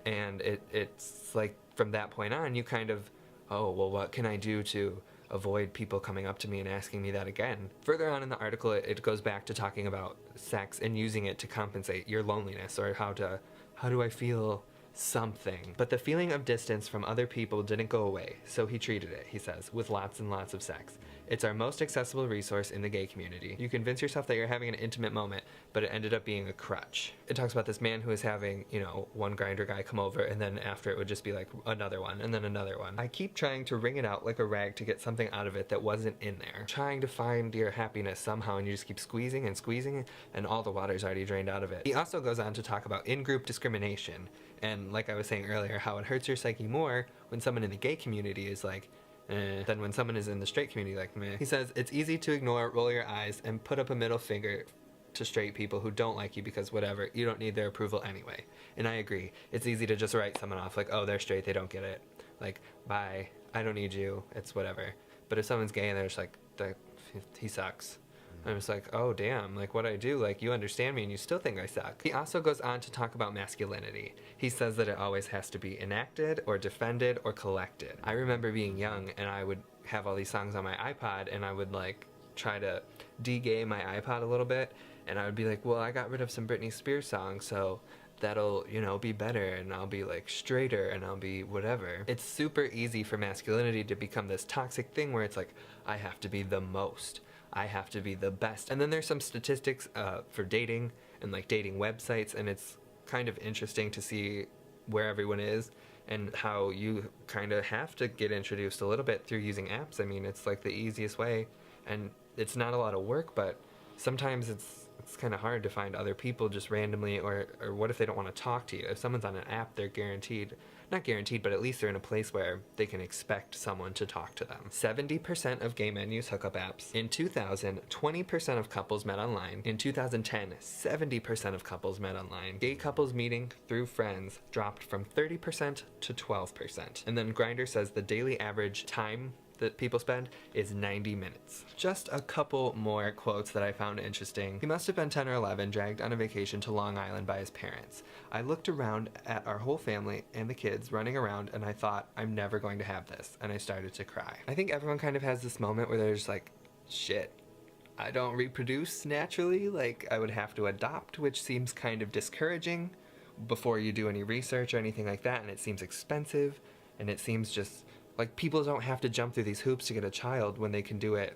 And it's like, from that point on, you kind of, oh, well, what can I do to avoid people coming up to me and asking me that again? Further on in the article, it goes back to talking about sex and using it to compensate your loneliness, or how do I feel something. But the feeling of distance from other people didn't go away, so he treated it, he says, with lots and lots of sex. "It's our most accessible resource in the gay community. You convince yourself that you're having an intimate moment, but it ended up being a crutch." It talks about this man who was having, one Grindr guy come over, and then after it would just be like another one, and then another one. "I keep trying to wring it out like a rag to get something out of it that wasn't in there. Trying to find your happiness somehow, and you just keep squeezing and squeezing, and all the water's already drained out of it." He also goes on to talk about in-group discrimination, and like I was saying earlier, how it hurts your psyche more when someone in the gay community is like, than when someone is in the straight community like meh. He says, "It's easy to ignore, roll your eyes, and put up a middle finger to straight people who don't like you because whatever, you don't need their approval anyway." And I agree. It's easy to just write someone off like, oh, they're straight, they don't get it. Like, bye, I don't need you, it's whatever. But if someone's gay and they're just like, he sucks. I'm just like, oh damn, like what I do, like you understand me and you still think I suck. He also goes on to talk about masculinity. He says that it always has to be enacted or defended or collected. I remember being young and I would have all these songs on my iPod and I would like try to de-gay my iPod a little bit, and I would be like, well, I got rid of some Britney Spears songs, so that'll, be better, and I'll be like straighter, and I'll be whatever. It's super easy for masculinity to become this toxic thing where it's like, I have to be the most. I have to be the best. And then there's some statistics for dating and like dating websites, and it's kind of interesting to see where everyone is and how you kind of have to get introduced a little bit through using apps. I mean, it's like the easiest way, and it's not a lot of work, but sometimes it's kind of hard to find other people just randomly, or what if they don't want to talk to you? If someone's on an app, they're not guaranteed, but at least they're in a place where they can expect someone to talk to them. 70% of gay men use hookup apps. In 2000, 20% of couples met online. In 2010, 70% of couples met online. Gay couples meeting through friends dropped from 30% to 12%. And then Grindr says the daily average time that people spend is 90 minutes. Just a couple more quotes that I found interesting. He must have been 10 or 11, dragged on a vacation to Long Island by his parents. I looked around at our whole family and the kids running around, and I thought, I'm never going to have this, and I started to cry. I think everyone kind of has this moment where they're just like, shit, I don't reproduce naturally, like I would have to adopt, which seems kind of discouraging before you do any research or anything like that, and it seems expensive, and it seems just like people don't have to jump through these hoops to get a child when they can do it,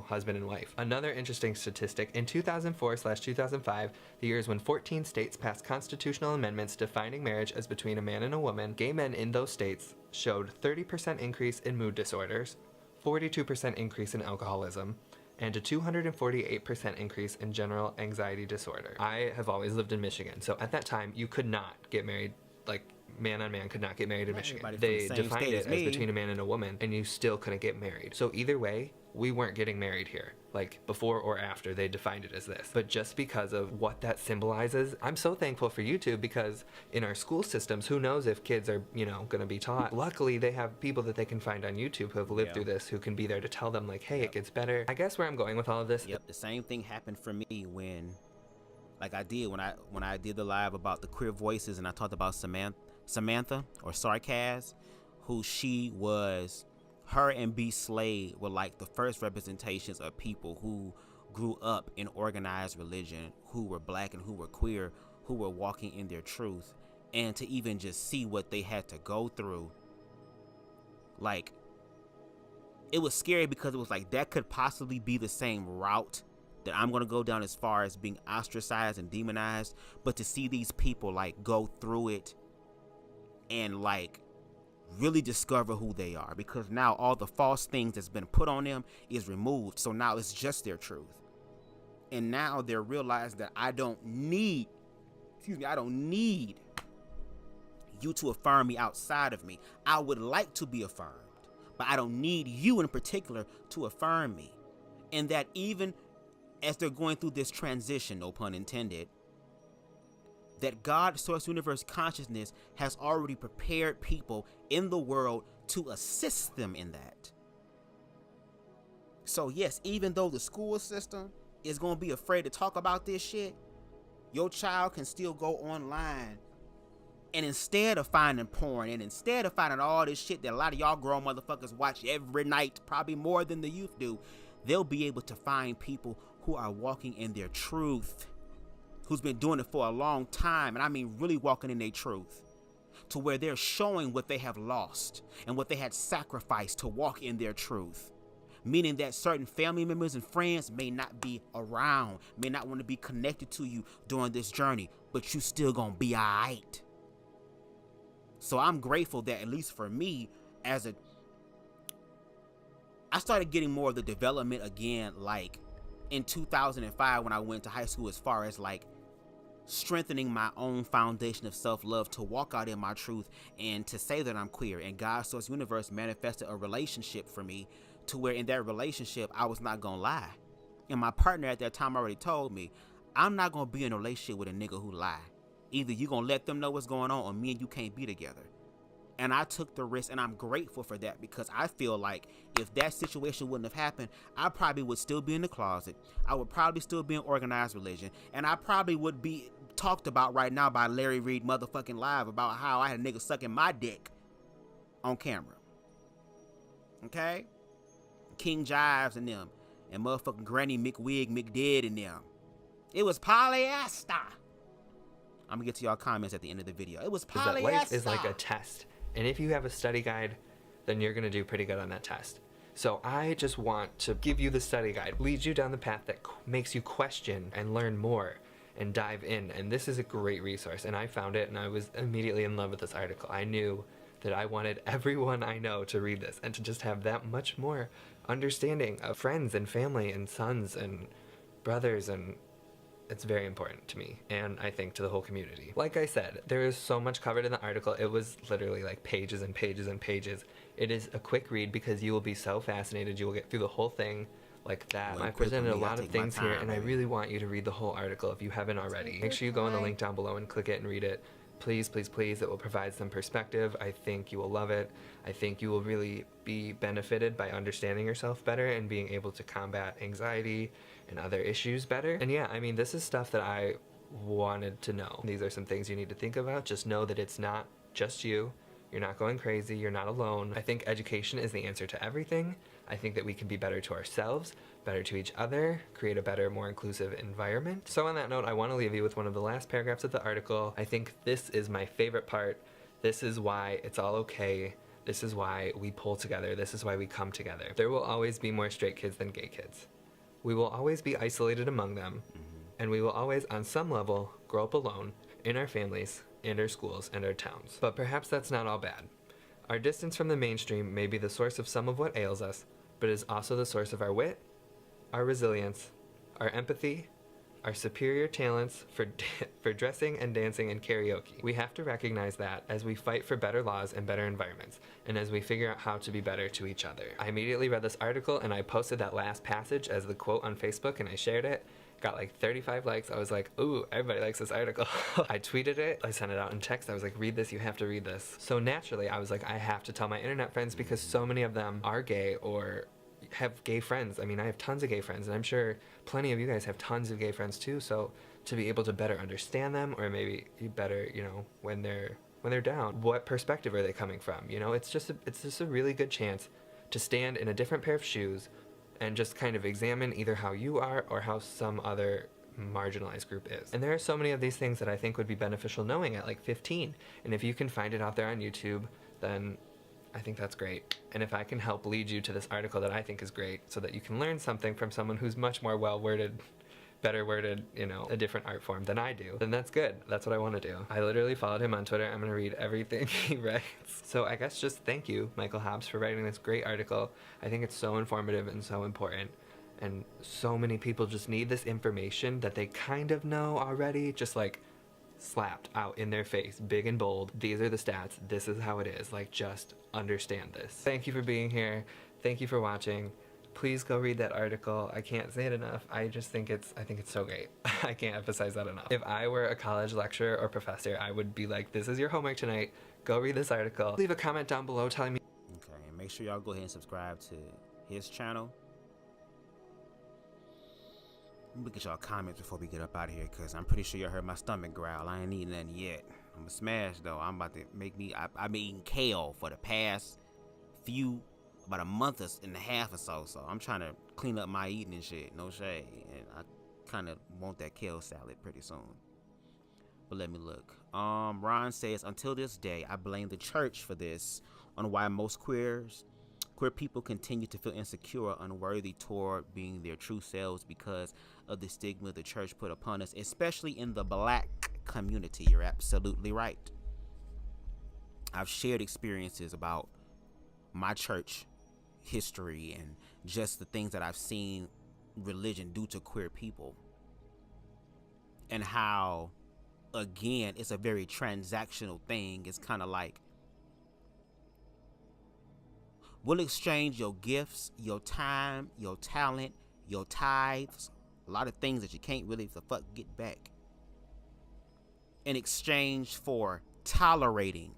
husband and wife. Another interesting statistic, in 2004/2005, the years when 14 states passed constitutional amendments defining marriage as between a man and a woman, gay men in those states showed 30% increase in mood disorders, 42% increase in alcoholism, and a 248% increase in general anxiety disorder. I have always lived in Michigan, so at that time, you could not get married, like man on man could not get married in Michigan. They defined it as between a man and a woman, and you still couldn't get married. So either way, we weren't getting married here. Like before or after, they defined it as this. But just because of what that symbolizes, I'm so thankful for YouTube, because in our school systems, who knows if kids are, going to be taught. Luckily, they have people that they can find on YouTube who have lived through this, who can be there to tell them like, hey, it gets better. I guess where I'm going with all of this. The same thing happened for me when I did the live about the queer voices, and I talked about Samantha or Sarkaz, who her and B. Slade were like the first representations of people who grew up in organized religion, who were black and who were queer, who were walking in their truth. And to even just see what they had to go through, like, it was scary, because it was like that could possibly be the same route that I'm going to go down as far as being ostracized and demonized. But to see these people like go through it and like really discover who they are, because now all the false things that's been put on them is removed. So now it's just their truth. And now they're realizing that I don't need you to affirm me outside of me. I would like to be affirmed, but I don't need you in particular to affirm me. And that even as they're going through this transition, no pun intended, that God, source, universe, consciousness has already prepared people in the world to assist them in that. So yes, even though the school system is going to be afraid to talk about this shit, your child can still go online, and instead of finding porn and instead of finding all this shit that a lot of y'all grown motherfuckers watch every night, probably more than the youth do, they'll be able to find people who are walking in their truth, who's been doing it for a long time, and I mean really walking in their truth, to where they're showing what they have lost and what they had sacrificed to walk in their truth. Meaning that certain family members and friends may not be around, may not want to be connected to you during this journey, but you still gonna be alright. So I'm grateful that, at least for me, I started getting more of the development again, like in 2005 when I went to high school, as far as like strengthening my own foundation of self-love to walk out in my truth and to say that I'm queer. And God, source, universe manifested a relationship for me, to where in that relationship I was not gonna lie. And my partner at that time already told me, I'm not gonna be in a relationship with a nigga who lie. Either you gonna let them know what's going on, or me and you can't be together. And I took the risk, and I'm grateful for that, because I feel like if that situation wouldn't have happened, I probably would still be in the closet. I would probably still be in organized religion, and I probably would be talked about right now by Larry Reed motherfucking Live about how I had a nigga sucking my dick on camera. Okay? King Jives and them, and motherfucking Granny McWig McDead and them. It was polyester. I'm gonna get to y'all comments at the end of the video. It was polyester. That life is like a test, and if you have a study guide, then you're gonna do pretty good on that test. So I just want to give you the study guide, lead you down the path that makes you question and learn more and dive in. And this is a great resource, and I found it and I was immediately in love with this article. I knew that I wanted everyone I know to read this and to just have that much more understanding of friends and family and sons and brothers, and it's very important to me, and I think to the whole community. Like I said, there is so much covered in the article. It was literally like pages and pages and pages. It is a quick read because you will be so fascinated. You will get through the whole thing like that. Well, I presented a lot of take my things time, here, and I baby. really want you to read the whole article if you haven't already. Make sure you go on the link down below and click it and read it. Please, please, please. It will provide some perspective. I think you will love it. I think you will really be benefited by understanding yourself better and being able to combat anxiety and other issues better. And yeah, I mean, this is stuff that I wanted to know. These are some things you need to think about. Just know that it's not just you. You're not going crazy. You're not alone. I think education is the answer to everything. I think that we can be better to ourselves, better to each other, create a better, more inclusive environment. So on that note, I want to leave you with one of the last paragraphs of the article. I think this is my favorite part. This is why it's all okay. This is why we pull together. This is why we come together. There will always be more straight kids than gay kids. We will always be isolated among them, and we will always, on some level, grow up alone in our families, in our schools, and our towns. But perhaps that's not all bad. Our distance from the mainstream may be the source of some of what ails us, but is also the source of our wit, our resilience, our empathy, our superior talents for dressing and dancing and karaoke. We have to recognize that as we fight for better laws and better environments, and as we figure out how to be better to each other. I immediately read this article and I posted that last passage as the quote on Facebook, and I shared it. Got like 35 likes. I was like, ooh, everybody likes this article. I tweeted it. I sent it out in text. I was like, read this. You have to read this. So naturally, I was like, I have to tell my internet friends, because so many of them are gay or have gay friends. I mean, I have tons of gay friends, and I'm sure plenty of you guys have tons of gay friends too. So to be able to better understand them, or maybe better, when they're down, what perspective are they coming from? It's just a really good chance to stand in a different pair of shoes and just kind of examine either how you are or how some other marginalized group is. And there are so many of these things that I think would be beneficial knowing at like 15. And if you can find it out there on YouTube, then I think that's great. And if I can help lead you to this article that I think is great, so that you can learn something from someone who's much more well-worded, better worded, a different art form than I do, then that's good. That's what I want to do. I literally followed him on Twitter. I'm going to read everything he writes. So I guess just thank you, Michael Hobbes, for writing this great article. I think it's so informative and so important. And so many people just need this information that they kind of know already, just like slapped out in their face, big and bold. These are the stats. This is how it is. Like, just understand this. Thank you for being here. Thank you for watching. Please go read that article. I can't say it enough. I think it's so great. I can't emphasize that enough. If I were a college lecturer or professor, I would be like, this is your homework tonight. Go read this article. Leave a comment down below telling me. Okay, and make sure y'all go ahead and subscribe to his channel. Let me get y'all comments before we get up out of here, because I'm pretty sure y'all heard my stomach growl. I ain't eating nothing yet. I'm a smash though. I'm about to make me. I've been eating kale for the past about a month and a half or so. So I'm trying to clean up my eating and shit. No shade. And I kind of want that kale salad pretty soon. But let me look. Ron says, until this day, I blame the church for this, on why most queer people continue to feel insecure, unworthy toward being their true selves because of the stigma the church put upon us, especially in the black community. You're absolutely right. I've shared experiences about my church history and just the things that I've seen religion do to queer people, and how, again, it's a very transactional thing. It's kind of like, we'll exchange your gifts, your time, your talent, your tithes, a lot of things that you can't really get back, in exchange for tolerating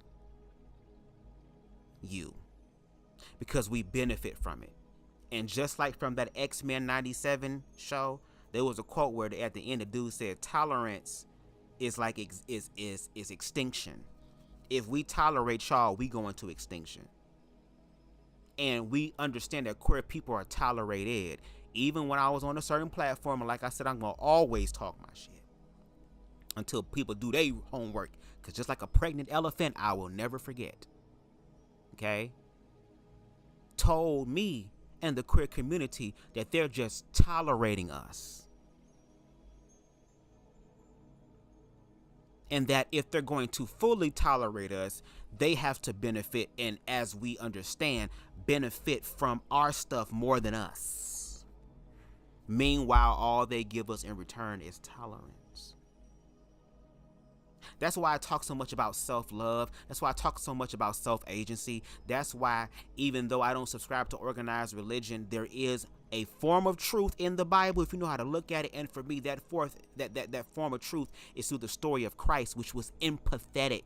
you, because we benefit from it. And just like from that X-Men 97 show, there was a quote where at the end the dude said, tolerance is like is extinction. If we tolerate y'all, we go into extinction. And we understand that queer people are tolerated. Even when I was on a certain platform, and like I said, I'm gonna always talk my shit until people do their homework, because just like a pregnant elephant, I will never forget. Okay? Told me and the queer community that they're just tolerating us, and that if they're going to fully tolerate us, they have to benefit, and as we understand, benefit from our stuff more than us. Meanwhile, all they give us in return is tolerance. That's why I talk so much about self-love. That's why I talk so much about self-agency. That's why, even though I don't subscribe to organized religion, there is a form of truth in the Bible if you know how to look at it. And for me, that form of truth is through the story of Christ, which was empathetic,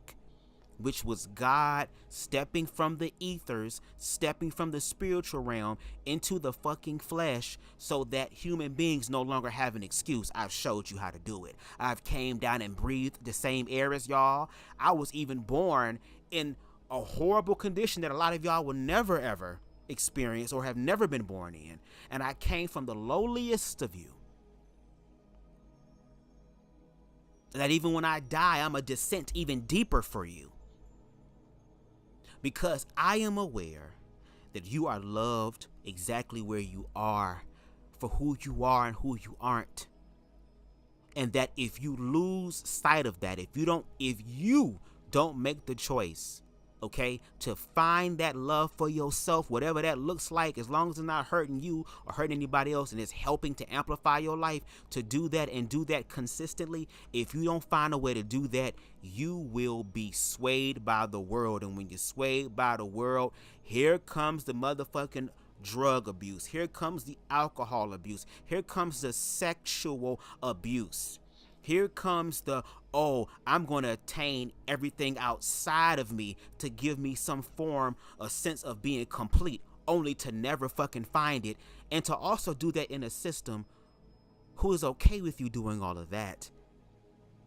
which was God stepping from the ethers, stepping from the spiritual realm into the fucking flesh, so that human beings no longer have an excuse. I've showed you how to do it. I've came down and breathed the same air as y'all. I was even born in a horrible condition that a lot of y'all will never ever experience or have never been born in. And I came from the lowliest of you. That even when I die, I'm a descent even deeper for you. Because I am aware that you are loved exactly where you are, for who you are and who you aren't. And that if you lose sight of that, if you don't make the choice, okay, to find that love for yourself, whatever that looks like, as long as it's not hurting you or hurting anybody else, and it's helping to amplify your life, to do that and do that consistently, if you don't find a way to do that, you will be swayed by the world. And when you're swayed by the world, here comes the motherfucking drug abuse. Here comes the alcohol abuse. Here comes the sexual abuse. Here comes the, oh, I'm going to attain everything outside of me to give me some form, a sense of being complete, only to never fucking find it. And to also do that in a system who is okay with you doing all of that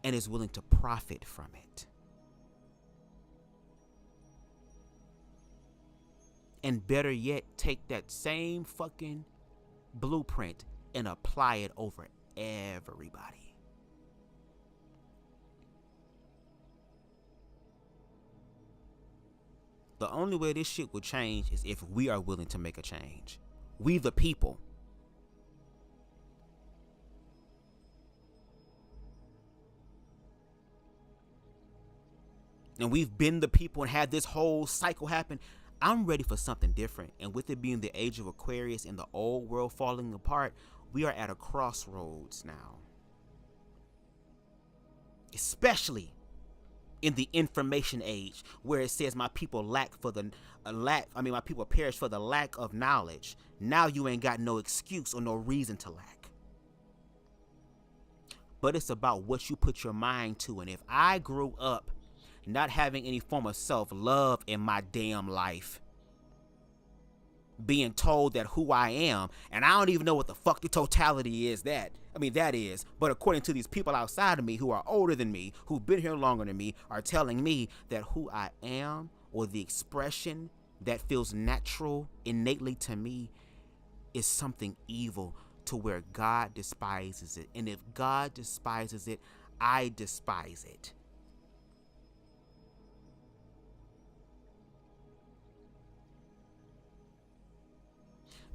and is willing to profit from it. And better yet, take that same fucking blueprint and apply it over everybody. The only way this shit will change is if we are willing to make a change. We the people. And we've been the people and had this whole cycle happen. I'm ready for something different. And with it being the age of Aquarius and the old world falling apart, we are at a crossroads now. Especially in the information age, where it says my people my people perish for the lack of knowledge. Now you ain't got no excuse or no reason to lack. But it's about what you put your mind to. And if I grew up not having any form of self-love in my damn life, being told that who I am, and I don't even know what the fuck the totality is that is, but according to these people outside of me who are older than me, who've been here longer than me, are telling me that who I am, or the expression that feels natural innately to me, is something evil, to where God despises it. And if God despises it, I despise it.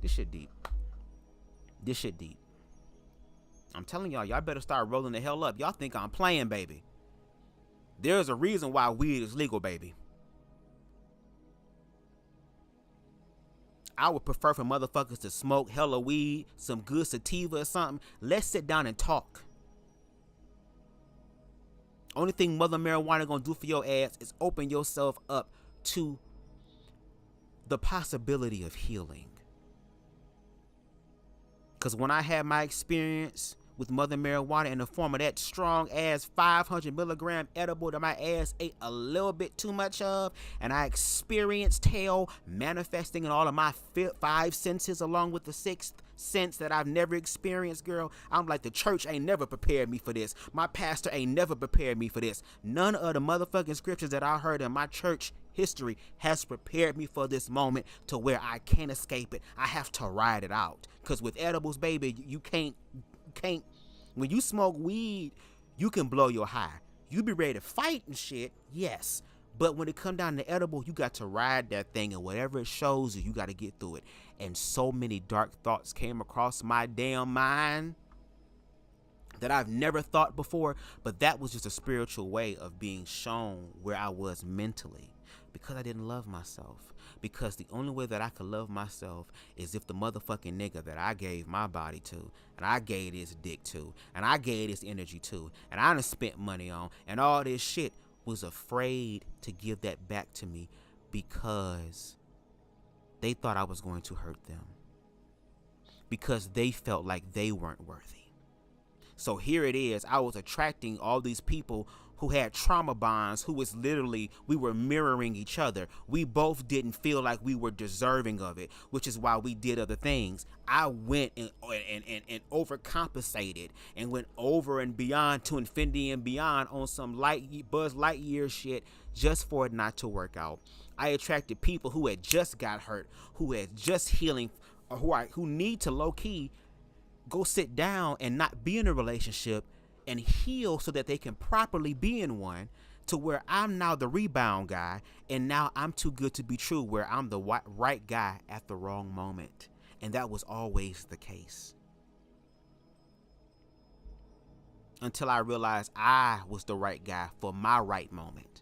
This shit deep. I'm telling y'all better start rolling the hell up. Y'all think I'm playing, baby. There's a reason why weed is legal, baby. I would prefer for motherfuckers to smoke hella weed, some good sativa or something. Let's sit down and talk. Only thing mother marijuana gonna do for your ass is open yourself up to the possibility of healing. Because when I had my experience with mother marijuana in the form of that strong ass 500 milligram edible that my ass ate a little bit too much of, and I experienced hell manifesting in all of my 5 senses along with the 6th sense that I've never experienced, girl, I'm like, the church ain't never prepared me for this. My pastor ain't never prepared me for this. None of the motherfucking scriptures that I heard in my church history has prepared me for this moment to where I can't escape it. I have to ride it out. Because with edibles, baby, you can't, when you smoke weed, you can blow your high. You be ready to fight and shit, yes. But when it come down to edible, you got to ride that thing, and whatever it shows you, you got to get through it. And so many dark thoughts came across my damn mind that I've never thought before, but that was just a spiritual way of being shown where I was mentally, because I didn't love myself. Because the only way that I could love myself is if the motherfucking nigga that I gave my body to, and I gave this dick to, and I gave this energy to, and I done spent money on, and all this shit, was afraid to give that back to me because they thought I was going to hurt them. Because they felt like they weren't worthy. So here it is, I was attracting all these people who had trauma bonds, who was literally, we were mirroring each other. We both didn't feel like we were deserving of it, which is why we did other things. I went and overcompensated and went over and beyond to infinity and beyond on some Buzz Lightyear shit just for it not to work out. I attracted people who had just got hurt, who had just healing, or who need to low-key go sit down and not be in a relationship and heal so that they can properly be in one, to where I'm now the rebound guy, and now I'm too good to be true, where I'm the right guy at the wrong moment. And that was always the case. Until I realized I was the right guy for my right moment.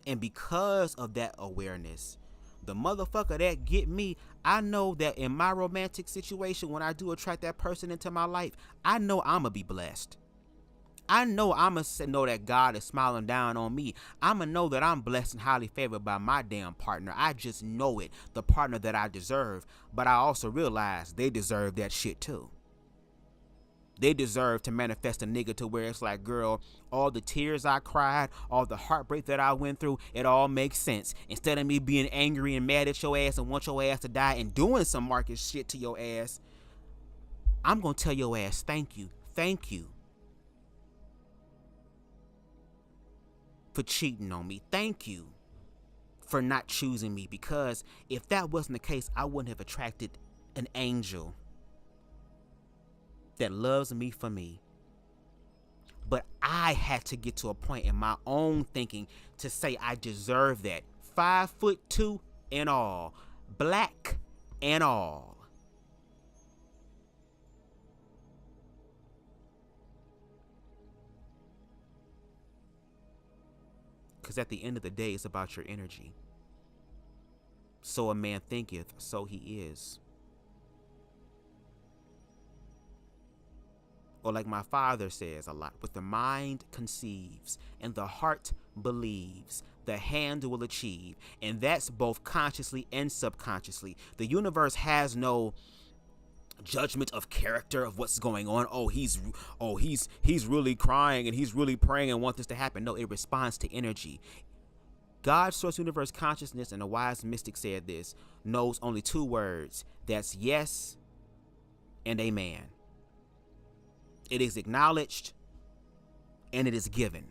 And because of that awareness, the motherfucker that get me, I know that in my romantic situation, when I do attract that person into my life, I know I'ma be blessed. I know I'ma know that God is smiling down on me. I'ma know that I'm blessed and highly favored by my damn partner. I just know it, the partner that I deserve. But I also realize they deserve that shit too. They deserve to manifest a nigga to where it's like, girl, all the tears I cried, all the heartbreak that I went through, it all makes sense. Instead of me being angry and mad at your ass and want your ass to die and doing some Marcus shit to your ass, I'm going to tell your ass, thank you for cheating on me. Thank you for not choosing me, because if that wasn't the case, I wouldn't have attracted an angel that loves me for me. But I had to get to a point in my own thinking to say I deserve that. 5'2" and all, black and all. Because at the end of the day, it's about your energy. So a man thinketh, so he is. Or like my father says a lot, what the mind conceives and the heart believes, the hand will achieve. And that's both consciously and subconsciously. The universe has no judgment of character of what's going on. He's really crying and he's really praying and wants this to happen. No, it responds to energy. God, source, universe, consciousness, and a wise mystic said this, knows only two words. That's yes and amen. It is acknowledged and it is given.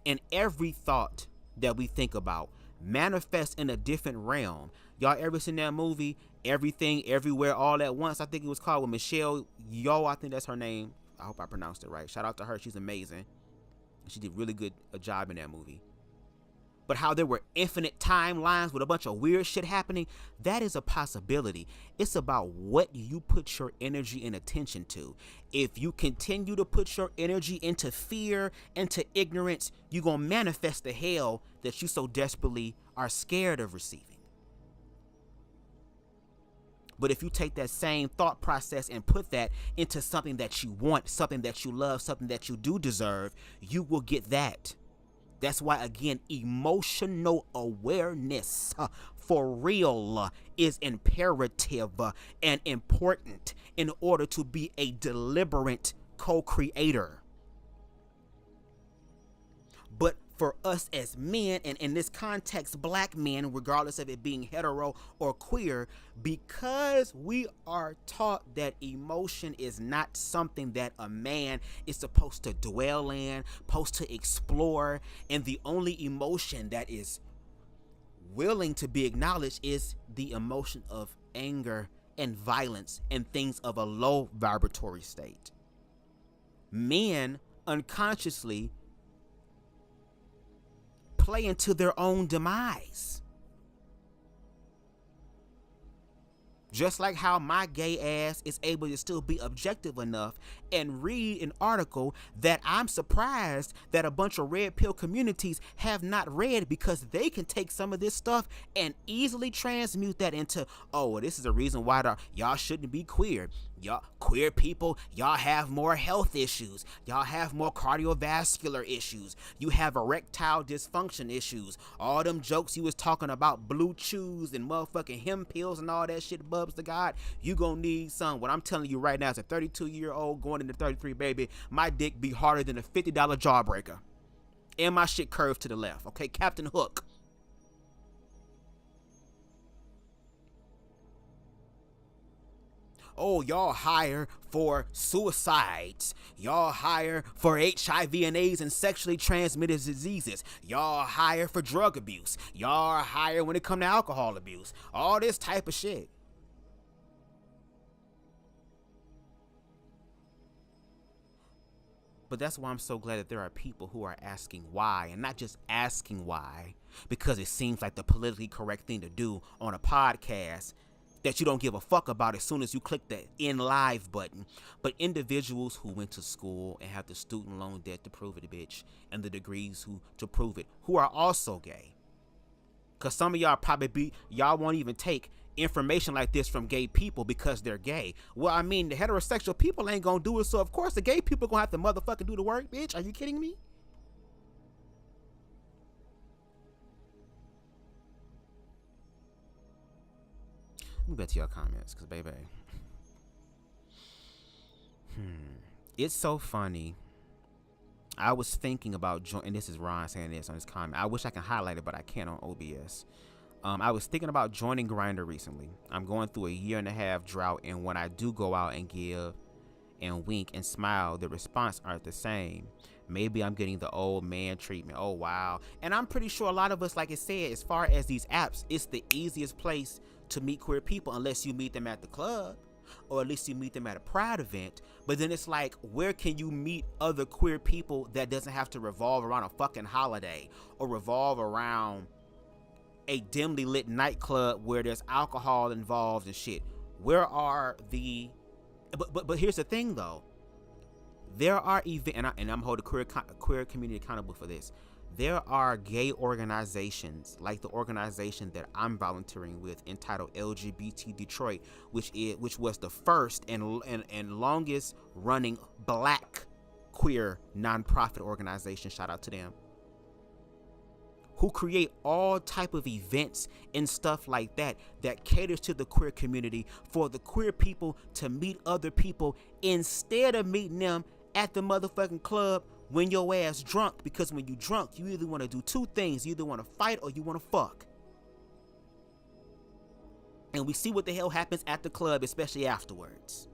And every thought that we think about manifests in a different realm. Y'all ever seen that movie, Everything, Everywhere, All at Once? I think it was called, with Michelle Yeoh. I think that's her name. I hope I pronounced it right. Shout out to her. She's amazing. She did really good a job in that movie. But how there were infinite timelines with a bunch of weird shit happening, that is a possibility. It's about what you put your energy and attention to. If you continue to put your energy into fear, into ignorance, you're going to manifest the hell that you so desperately are scared of receiving. But if you take that same thought process and put that into something that you want, something that you love, something that you do deserve, you will get that. That's why, again, emotional awareness for real is imperative and important in order to be a deliberate co-creator. But for us as men, and in this context, black men, regardless of it being hetero or queer, because we are taught that emotion is not something that a man is supposed to dwell in, supposed to explore, and the only emotion that is willing to be acknowledged is the emotion of anger and violence and things of a low vibratory state. Men unconsciously play into their own demise. Just like how my gay ass is able to still be objective enough and read an article that I'm surprised that a bunch of red pill communities have not read, because they can take some of this stuff and easily transmute that into, oh, this is a reason why y'all shouldn't be queer. Y'all queer people, y'all have more health issues. Y'all have more cardiovascular issues. You have erectile dysfunction issues. All them jokes you was talking about, blue chews and motherfucking hem pills and all that shit, BubzDaGawd, you gonna need some. What I'm telling you right now, as a 32-year-old going into 33, baby, my dick be harder than a $50 jawbreaker. And my shit curved to the left, okay? Captain Hook. Oh, y'all hire for suicides. Y'all hire for HIV and AIDS and sexually transmitted diseases. Y'all hire for drug abuse. Y'all hire when it come to alcohol abuse. All this type of shit. But that's why I'm so glad that there are people who are asking why, and not just asking why because it seems like the politically correct thing to do on a podcast that you don't give a fuck about as soon as you click the end live button. But individuals who went to school and have the student loan debt to prove it, bitch, and the degrees to prove it, who are also gay. Because some of y'all y'all won't even take information like this from gay people because they're gay. Well, I mean, the heterosexual people ain't gonna do it, so of course the gay people gonna have to motherfucking do the work, bitch. Are you kidding me? Let me get to your comments, because baby, it's so funny. I was thinking about and this is Ron saying this on his comment. I wish I can highlight it, but I can't on OBS. I was thinking about joining Grindr recently. I'm going through a 1.5-year drought, and when I do go out and give and wink and smile, the response aren't the same. Maybe I'm getting the old man treatment. Oh, wow. And I'm pretty sure a lot of us, like I said, as far as these apps, it's the easiest place to meet queer people, unless you meet them at the club, or at least you meet them at a pride event. But then it's like, where can you meet other queer people that doesn't have to revolve around a fucking holiday or revolve around a dimly lit nightclub where there's alcohol involved and shit? Where are the but here's the thing though, there are events, and I'm holding queer community accountable for this. there are gay organizations like the organization that I'm volunteering with, entitled LGBT Detroit, which was the first and longest running black queer nonprofit organization. Shout out to them. Who create all type of events and stuff like that caters to the queer community, for the queer people to meet other people instead of meeting them at the motherfucking club when your ass drunk. Because when you drunk, you either want to do two things. You either want to fight or you want to fuck. And we see what the hell happens at the club, especially afterwards.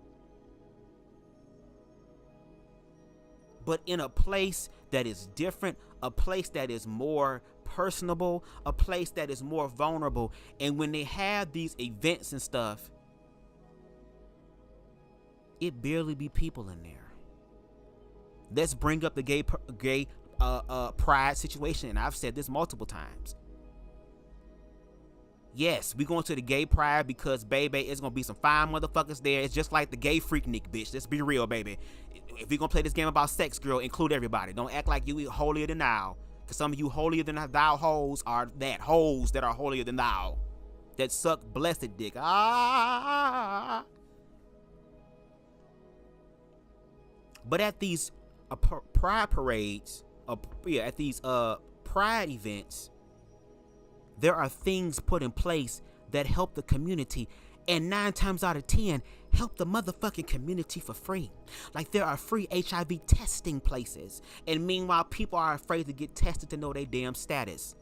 But in a place that is different, a place that is more personable, a place that is more vulnerable. And when they have these events and stuff, it barely be people in there. Let's bring up the gay pride situation, and I've said this multiple times. Yes, we going to the gay pride because, baby, it's going to be some fine motherfuckers there. It's just like the gay Freaknik, bitch. Let's be real, baby. If we going to play this game about sex, girl, include everybody. Don't act like you holier than thou. Because some of you holier than thou hoes are hoes that are holier than thou. That suck blessed dick. Ah. But at these pride parades, at these pride events, there are things put in place that help the community, and 9 times out of 10 help the motherfucking community for free. Like, there are free HIV testing places, and meanwhile people are afraid to get tested to know their damn status.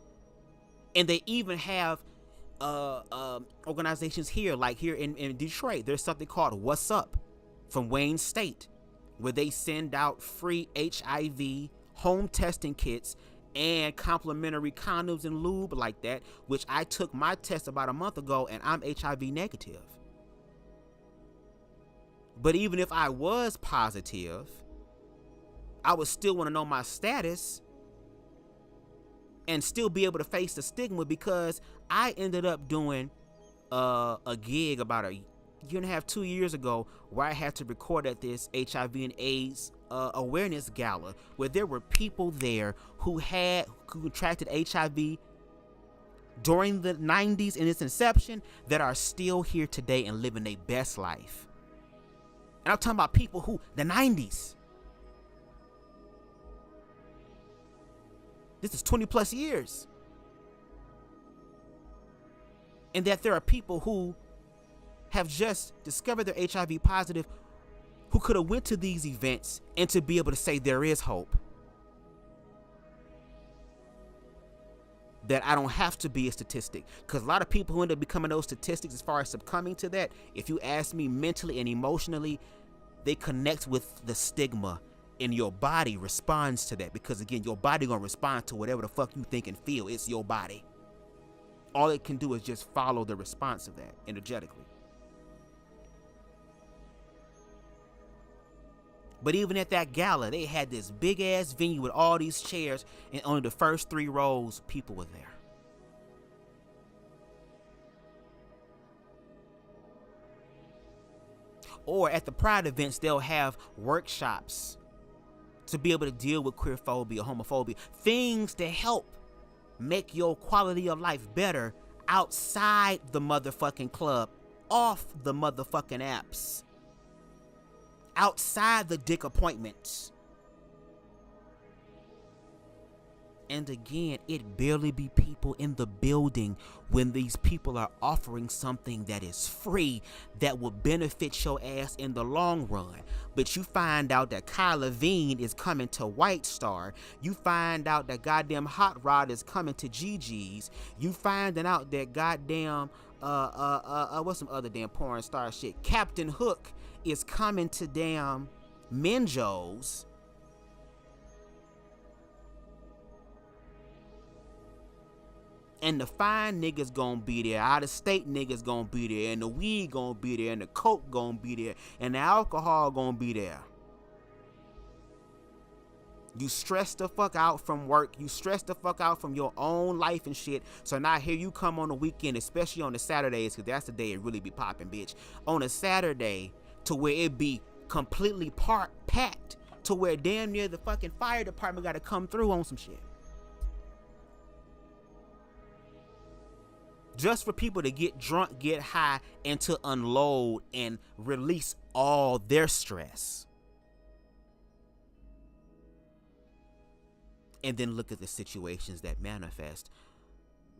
And they even have organizations here, like here in Detroit. There's something called What's Up from Wayne State, where they send out free HIV home testing kits and complimentary condoms and lube like that, which I took my test about a month ago and I'm HIV negative. But even if I was positive, I would still want to know my status and still be able to face the stigma, because I ended up doing a gig about a year and a half, 2 years ago, where I had to record at this HIV and AIDS awareness gala, where there were people there who contracted HIV during the 90s in its inception that are still here today and living their best life. And I'm talking about people who, the 90s. This is 20 plus years. And that there are people who have just discovered they're HIV positive, who could have went to these events and to be able to say there is hope. That I don't have to be a statistic. Because a lot of people who end up becoming those statistics, as far as succumbing to that, if you ask me, mentally and emotionally, they connect with the stigma, and your body responds to that. Because again, your body gonna respond to whatever the fuck you think and feel. It's your body. All it can do is just follow the response of that energetically. But even at that gala, they had this big ass venue with all these chairs, and only the first 3 rows people were there. Or at the pride events, they'll have workshops to be able to deal with queerphobia, homophobia, things to help make your quality of life better outside the motherfucking club, off the motherfucking apps, outside the dick appointments. And again, it barely be people in the building when these people are offering something that is free, that will benefit your ass in the long run. But you find out that Kyle Levine is coming to White Star. You find out that goddamn Hot Rod is coming to GG's. You finding out that goddamn what's some other damn porn star shit, Captain Hook is coming to damn Minjo's. And the fine niggas gonna be there, out of state niggas gonna be there, and the weed gonna be there, and the coke gonna be there, and the alcohol gonna be there. You stress the fuck out from work, you stress the fuck out from your own life and shit. So now here you come on the weekend, especially on the Saturdays, because that's the day it really be popping, bitch. On a Saturday, to where it be completely packed, to where damn near the fucking fire department gotta come through on some shit. just for people to get drunk, get high, and to unload and release all their stress. And then look at the situations that manifest.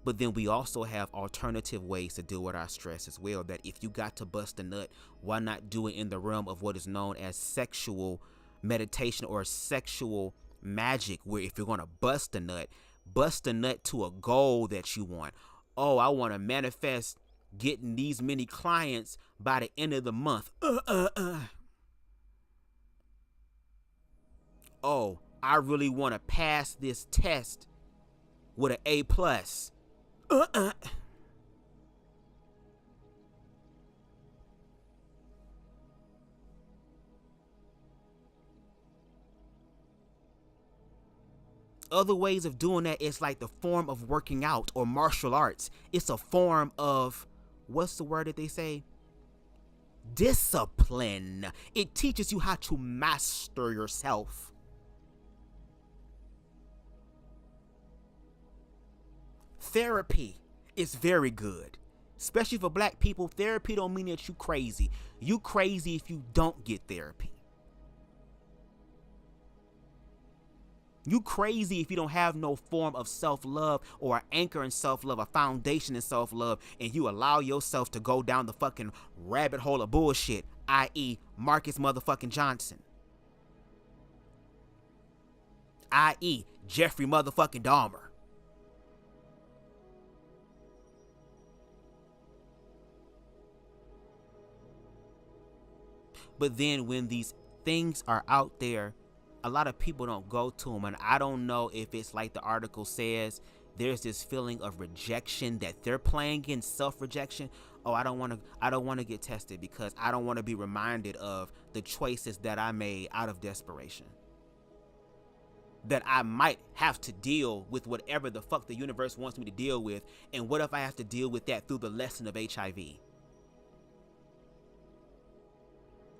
But then we also have alternative ways to deal with our stress as well, that if you got to bust a nut, why not do it in the realm of what is known as sexual meditation or sexual magic, where if you're going to bust a nut to a goal that you want. Oh, I want to manifest getting these many clients by the end of the month. Oh, I really want to pass this test with an A+. Other ways of doing that is like the form of working out or martial arts. It's a form of, what's the word that they say? Discipline. It teaches you how to master yourself. Therapy is very good. Especially for black people, therapy don't mean that you crazy. You crazy if you don't get therapy. You crazy if you don't have no form of self-love or an anchor in self-love, a foundation in self-love, and you allow yourself to go down the fucking rabbit hole of bullshit, i.e. Marcus motherfucking Johnson. I.e. Jeffrey motherfucking Dahmer. But then when these things are out there, a lot of people don't go to them. And I don't know if it's like the article says, there's this feeling of rejection that they're playing in, self-rejection. Oh, I don't want to get tested because I don't want to be reminded of the choices that I made out of desperation. That I might have to deal with whatever the fuck the universe wants me to deal with. And what if I have to deal with that through the lesson of HIV?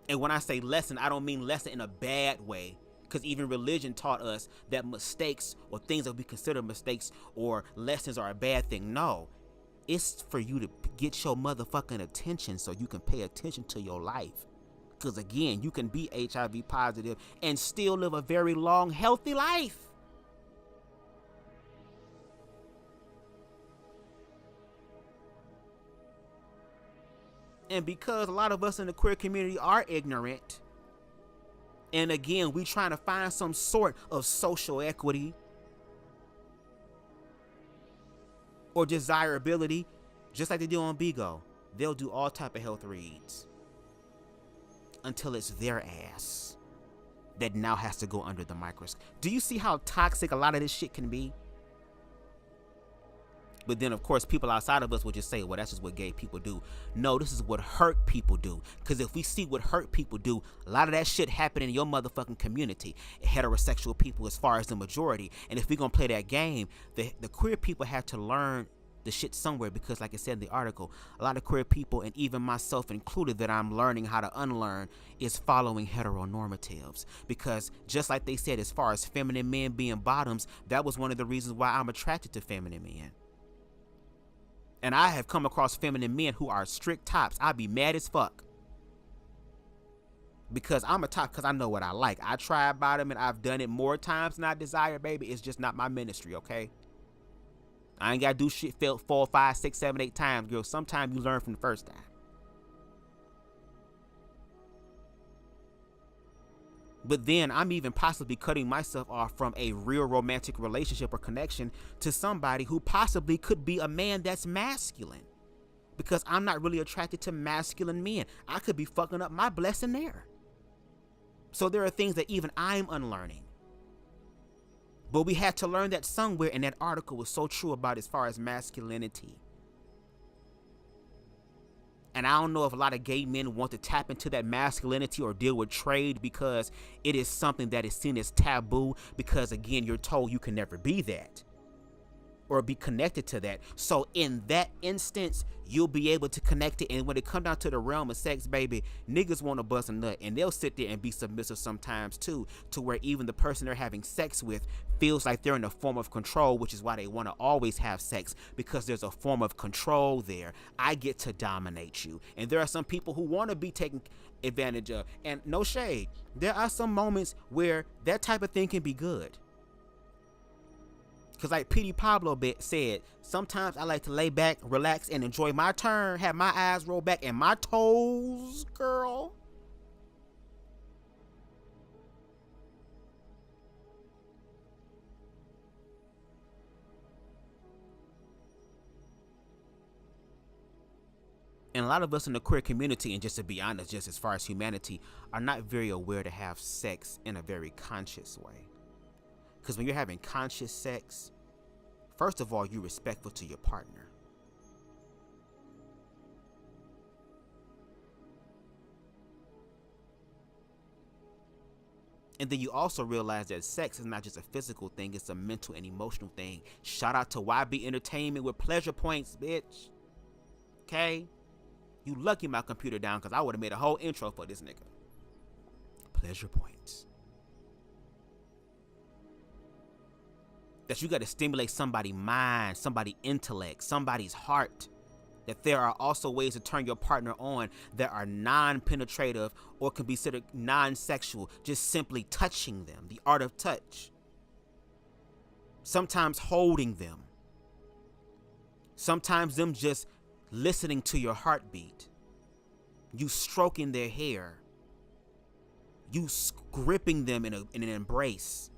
And when I say lesson, I don't mean lesson in a bad way. Because even religion taught us that mistakes or things that we consider mistakes or lessons are a bad thing. No, it's for you to get your motherfucking attention so you can pay attention to your life. Because again, you can be HIV positive and still live a very long, healthy life. And because a lot of us in the queer community are ignorant, and again, we trying to find some sort of social equity or desirability, just like they do on BGO, they'll do all type of health reads until it's their ass that now has to go under the microscope. Do you see how toxic a lot of this shit can be? But then, of course, people outside of us will just say, well, that's just what gay people do. No, this is what hurt people do. Because if we see what hurt people do, a lot of that shit happen in your motherfucking community. Heterosexual people as far as the majority. And if we're going to play that game, the queer people have to learn the shit somewhere. Because like I said in the article, a lot of queer people, and even myself included, that I'm learning how to unlearn, is following heteronormatives. Because just like they said, as far as feminine men being bottoms, that was one of the reasons why I'm attracted to feminine men. And I have come across feminine men who are strict tops. I'd be mad as fuck. Because I'm a top because I know what I like. I try bottom and I've done it more times than I desire, baby. It's just not my ministry, okay? I ain't got to do shit 4, 5, 6, 7, 8 times, girl. Sometimes you learn from the first time. But then I'm even possibly cutting myself off from a real romantic relationship or connection to somebody who possibly could be a man that's masculine. Because I'm not really attracted to masculine men. I could be fucking up my blessing there. So there are things that even I'm unlearning. But we had to learn that somewhere, and that article was so true about as far as masculinity. And I don't know if a lot of gay men want to tap into that masculinity or deal with trade because it is something that is seen as taboo because, again, you're told you can never be that. or be connected to that. So in that instance, you'll be able to connect it. And when it come down to the realm of sex, baby, niggas want to bust a nut, and they'll sit there and be submissive sometimes too, to where even the person they're having sex with feels like they're in a form of control, which is why they want to always have sex, because there's a form of control there. I get to dominate you. And there are some people who want to be taken advantage of. And no shade, there are some moments where that type of thing can be good. Because like P.D. Pablo said, sometimes I like to lay back, relax, and enjoy my turn, have my eyes roll back and my toes, girl. And a lot of us in the queer community, and just to be honest, just as far as humanity, are not very aware to have sex in a very conscious way. Because when you're having conscious sex, first of all, you're respectful to your partner. And then you also realize that sex is not just a physical thing, it's a mental and emotional thing. Shout out to YB Entertainment with Pleasure Points, bitch. Okay? You lucky my computer down, because I would have made a whole intro for this nigga. Pleasure Points. That you got to stimulate somebody's mind, somebody's intellect, somebody's heart. That there are also ways to turn your partner on that are non-penetrative or can be considered non-sexual, just simply touching them, the art of touch. Sometimes holding them. Sometimes them just listening to your heartbeat. You stroking their hair. You gripping them in an embrace.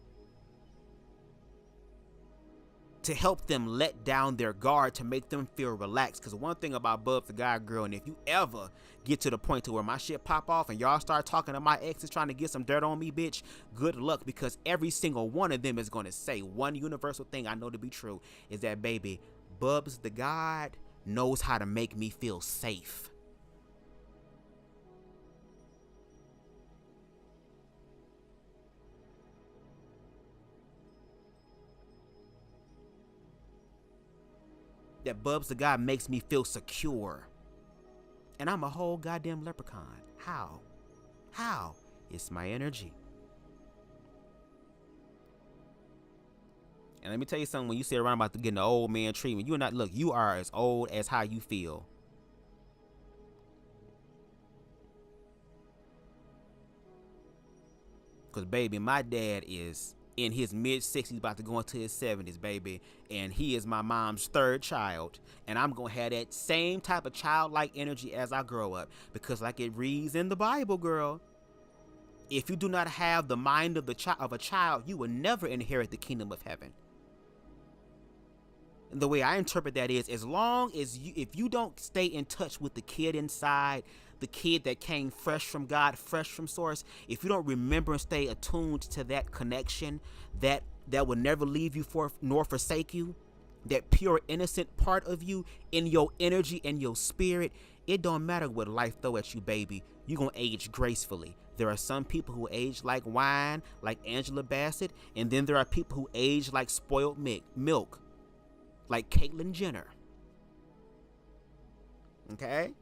To help them let down their guard, to make them feel relaxed. Because one thing about BubzDaGawd, girl, and if you ever get to the point to where my shit pop off and y'all start talking to my exes trying to get some dirt on me, bitch, good luck, because every single one of them is going to say one universal thing I know to be true, is that, baby, BubzDaGawd knows how to make me feel safe. That BubzDaGawd makes me feel secure. And I'm a whole goddamn leprechaun. How? How? It's my energy. And let me tell you something, when you sit around about to get an old man treatment, you're not, look, you are as old as how you feel. Because, baby, my dad is in his mid-60s, about to go into his 70s, baby. And he is my mom's third child. And I'm going to have that same type of childlike energy as I grow up. Because like it reads in the Bible, girl, if you do not have the mind of a child, you will never inherit the kingdom of heaven. And the way I interpret that is, as long as if you don't stay in touch with the kid inside, the kid that came fresh from God, fresh from source, if you don't remember and stay attuned to that connection that will never leave you nor forsake you, that pure innocent part of you in your energy and your spirit, it don't matter what life throw at you, baby, you're gonna age gracefully. There are some people who age like wine, like Angela Bassett, and then there are people who age like spoiled milk, like Caitlyn Jenner. Okay?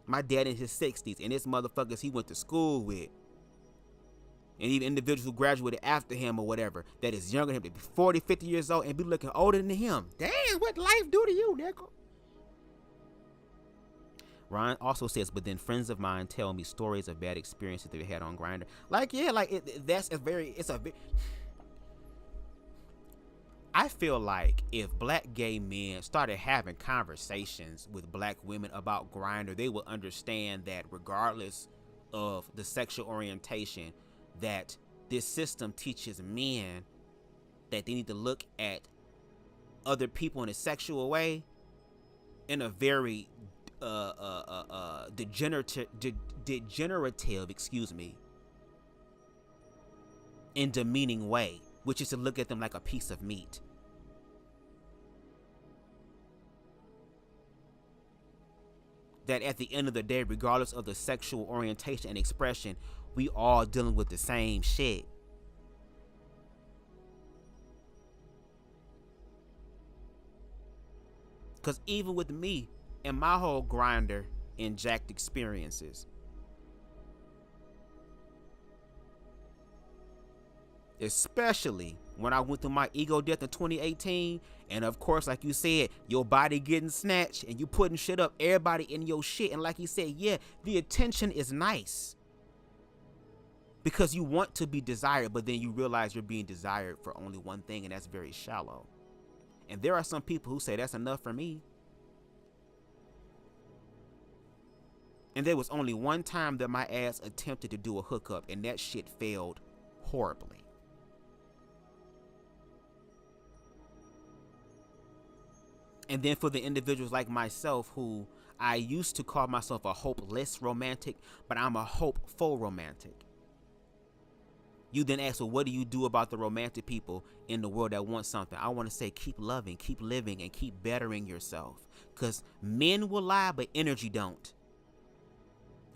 My dad in his 60s, and this motherfuckers he went to school with, and even individuals who graduated after him or whatever, that is younger than him, to be 40, 50 years old and be looking older than him. Damn, what life do to you, nigga? Ryan also says, but then friends of mine tell me stories of bad experiences they've had on Grindr. Like, yeah, like I feel like if black gay men started having conversations with black women about Grindr, they would understand that regardless of the sexual orientation, that this system teaches men that they need to look at other people in a sexual way in a very degenerative, and demeaning way, which is to look at them like a piece of meat. That at the end of the day, regardless of the sexual orientation and expression, we all dealing with the same shit. Because even with me and my whole grinder and jacked experiences, especially when I went through my ego death in 2018, and of course, like you said, your body getting snatched and you putting shit up, everybody in your shit, and like you said, yeah, the attention is nice because you want to be desired, but then you realize you're being desired for only one thing, and that's very shallow. And there are some people who say that's enough for me. And there was only one time that my ass attempted to do a hookup, and that shit failed horribly. And then for the individuals like myself who I used to call myself a hopeless romantic, but I'm a hopeful romantic. You then ask, well, what do you do about the romantic people in the world that want something? I want to say, keep loving, keep living, and keep bettering yourself. Because men will lie, but energy don't.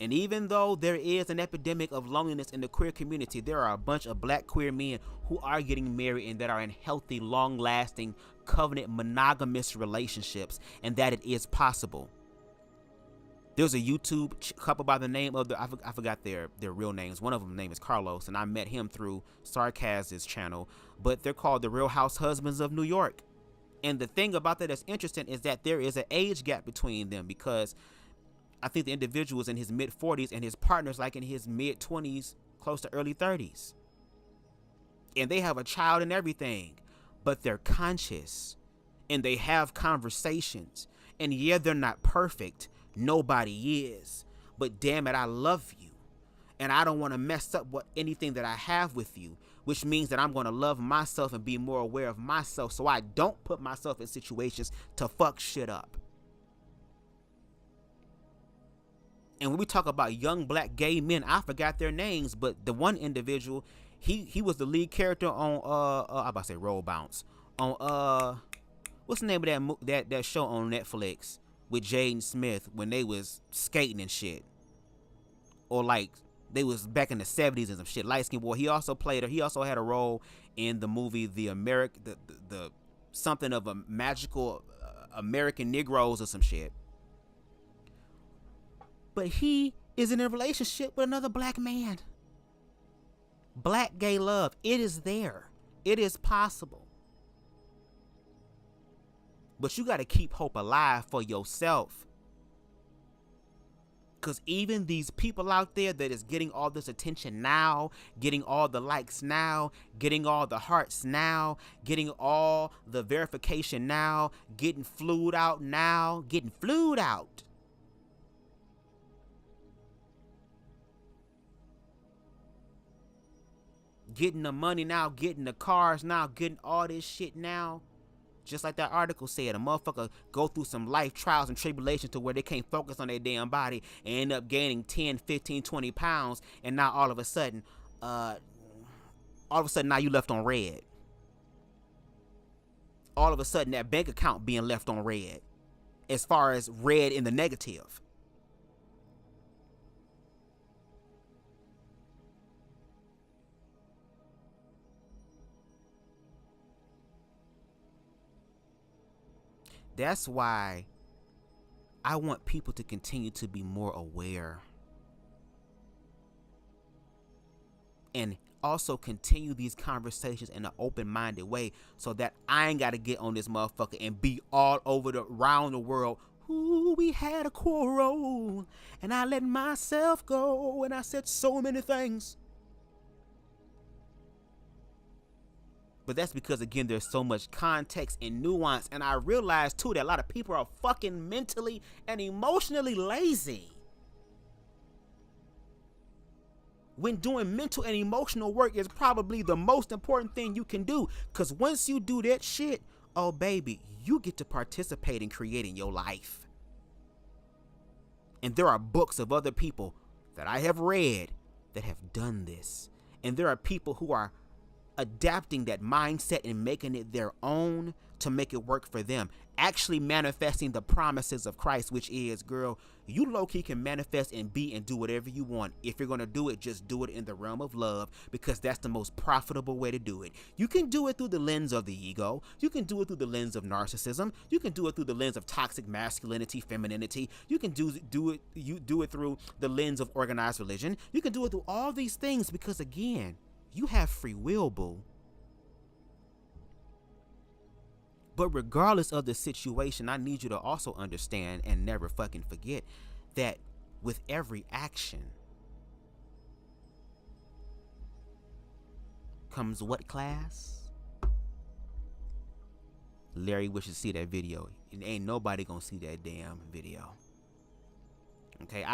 And even though there is an epidemic of loneliness in the queer community, there are a bunch of black queer men who are getting married and that are in healthy, long-lasting, covenant, monogamous relationships, and that it is possible. There's a YouTube couple by the name of I forgot their real names. One of them name is Carlos, and I met him through Sarkaz's channel, but they're called the Real House Husbands of New York. And the thing about that that's interesting is that there is an age gap between them, because I think the individual is in his mid-40s and his partner's like in his mid-20s, close to early 30s. And they have a child and everything, but they're conscious and they have conversations. And yeah, they're not perfect. Nobody is. But damn it, I love you. And I don't want to mess up anything that I have with you, which means that I'm going to love myself and be more aware of myself so I don't put myself in situations to fuck shit up. And when we talk about young black gay men, I forgot their names, but the one individual, he was the lead character on I'm about to say Roll Bounce on what's the name of that show on Netflix with Jaden Smith when they was skating and shit, or like they was back in the 70s and some shit. Light skinned boy. He also had a role in the movie the something of a magical American Negroes or some shit. But he is in a relationship with another black man. Black gay love. It is there. It is possible. But you got to keep hope alive for yourself. Because even these people out there that is getting all this attention now, getting all the likes now, getting all the hearts now, getting all the verification now, getting flued out now, getting the money now, getting the cars now, getting all this shit now. Just like that article said, a motherfucker go through some life trials and tribulations to where they can't focus on their damn body and end up gaining 10, 15, 20 pounds. And now all of a sudden now you left on red. All of a sudden that bank account being left on red, as far as red in the negative. That's why I want people to continue to be more aware and also continue these conversations in an open-minded way so that I ain't got to get on this motherfucker and be all over around the world. Ooh, we had a quarrel and I let myself go and I said so many things. But that's because, again, there's so much context and nuance. And I realize, too, that a lot of people are fucking mentally and emotionally lazy. When doing mental and emotional work is probably the most important thing you can do. Because once you do that shit, oh, baby, you get to participate in creating your life. And there are books of other people that I have read that have done this. And there are people who are adapting that mindset and making it their own to make it work for them. Actually manifesting the promises of Christ, which is, girl, you low-key can manifest and be and do whatever you want. If you're going to do it, just do it in the realm of love, because that's the most profitable way to do it. You can do it through the lens of the ego. You can do it through the lens of narcissism. You can do it through the lens of toxic masculinity, femininity. You can do it through the lens of organized religion. You can do it through all these things, because again, you have free will, boo. But regardless of the situation, I need you to also understand and never fucking forget that with every action comes what, class? Larry wishes to see that video. And ain't nobody gonna see that damn video. Okay,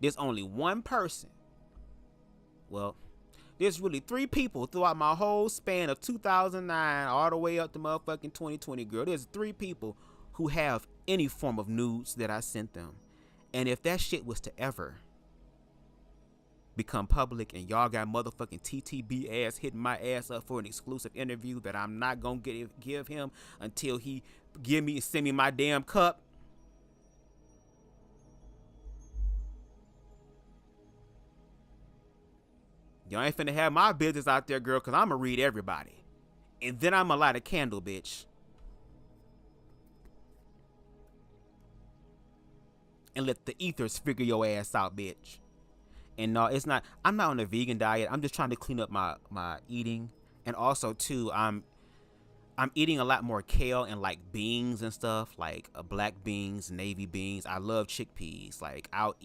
there's only one person. Well, there's really 3 people throughout my whole span of 2009 all the way up to motherfucking 2020, girl. There's 3 people who have any form of nudes that I sent them. And if that shit was to ever become public and y'all got motherfucking TTB ass hitting my ass up for an exclusive interview that I'm not gonna give him until he send me my damn cup, y'all ain't finna have my business out there, girl, because I'm going to read everybody. And then I'm going to light a candle, bitch. And let the ethers figure your ass out, bitch. And no, it's not. I'm not on a vegan diet. I'm just trying to clean up my eating. And also, too, I'm eating a lot more kale and, like, beans and stuff. Like, black beans, navy beans. I love chickpeas. Like, I'll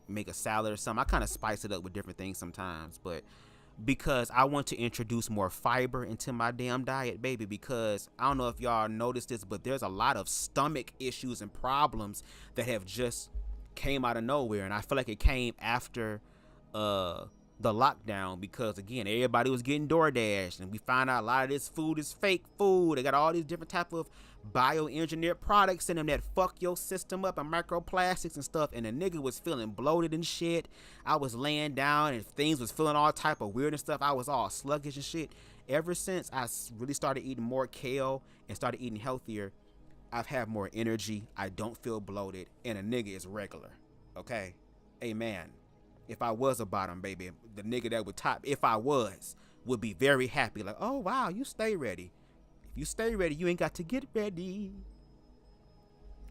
make a salad or something. I kind of spice it up with different things sometimes, but because I want to introduce more fiber into my damn diet, baby, because I don't know if y'all noticed this, but there's a lot of stomach issues and problems that have just came out of nowhere, and I feel like it came after the lockdown, because again, everybody was getting DoorDash, and we find out a lot of this food is fake food. They got all these different type of bioengineered products in them that fuck your system up, and microplastics and stuff, and the nigga was feeling bloated and shit. I was laying down and things was feeling all type of weird and stuff. I was all sluggish and shit. Ever since I really started eating more kale and started eating healthier, I've had more energy. I don't feel bloated, and a nigga is regular. Okay? Amen. If I was a bottom, baby, the nigga that would top, if I was, would be very happy. Like, oh, wow, you stay ready. If you stay ready, you ain't got to get ready.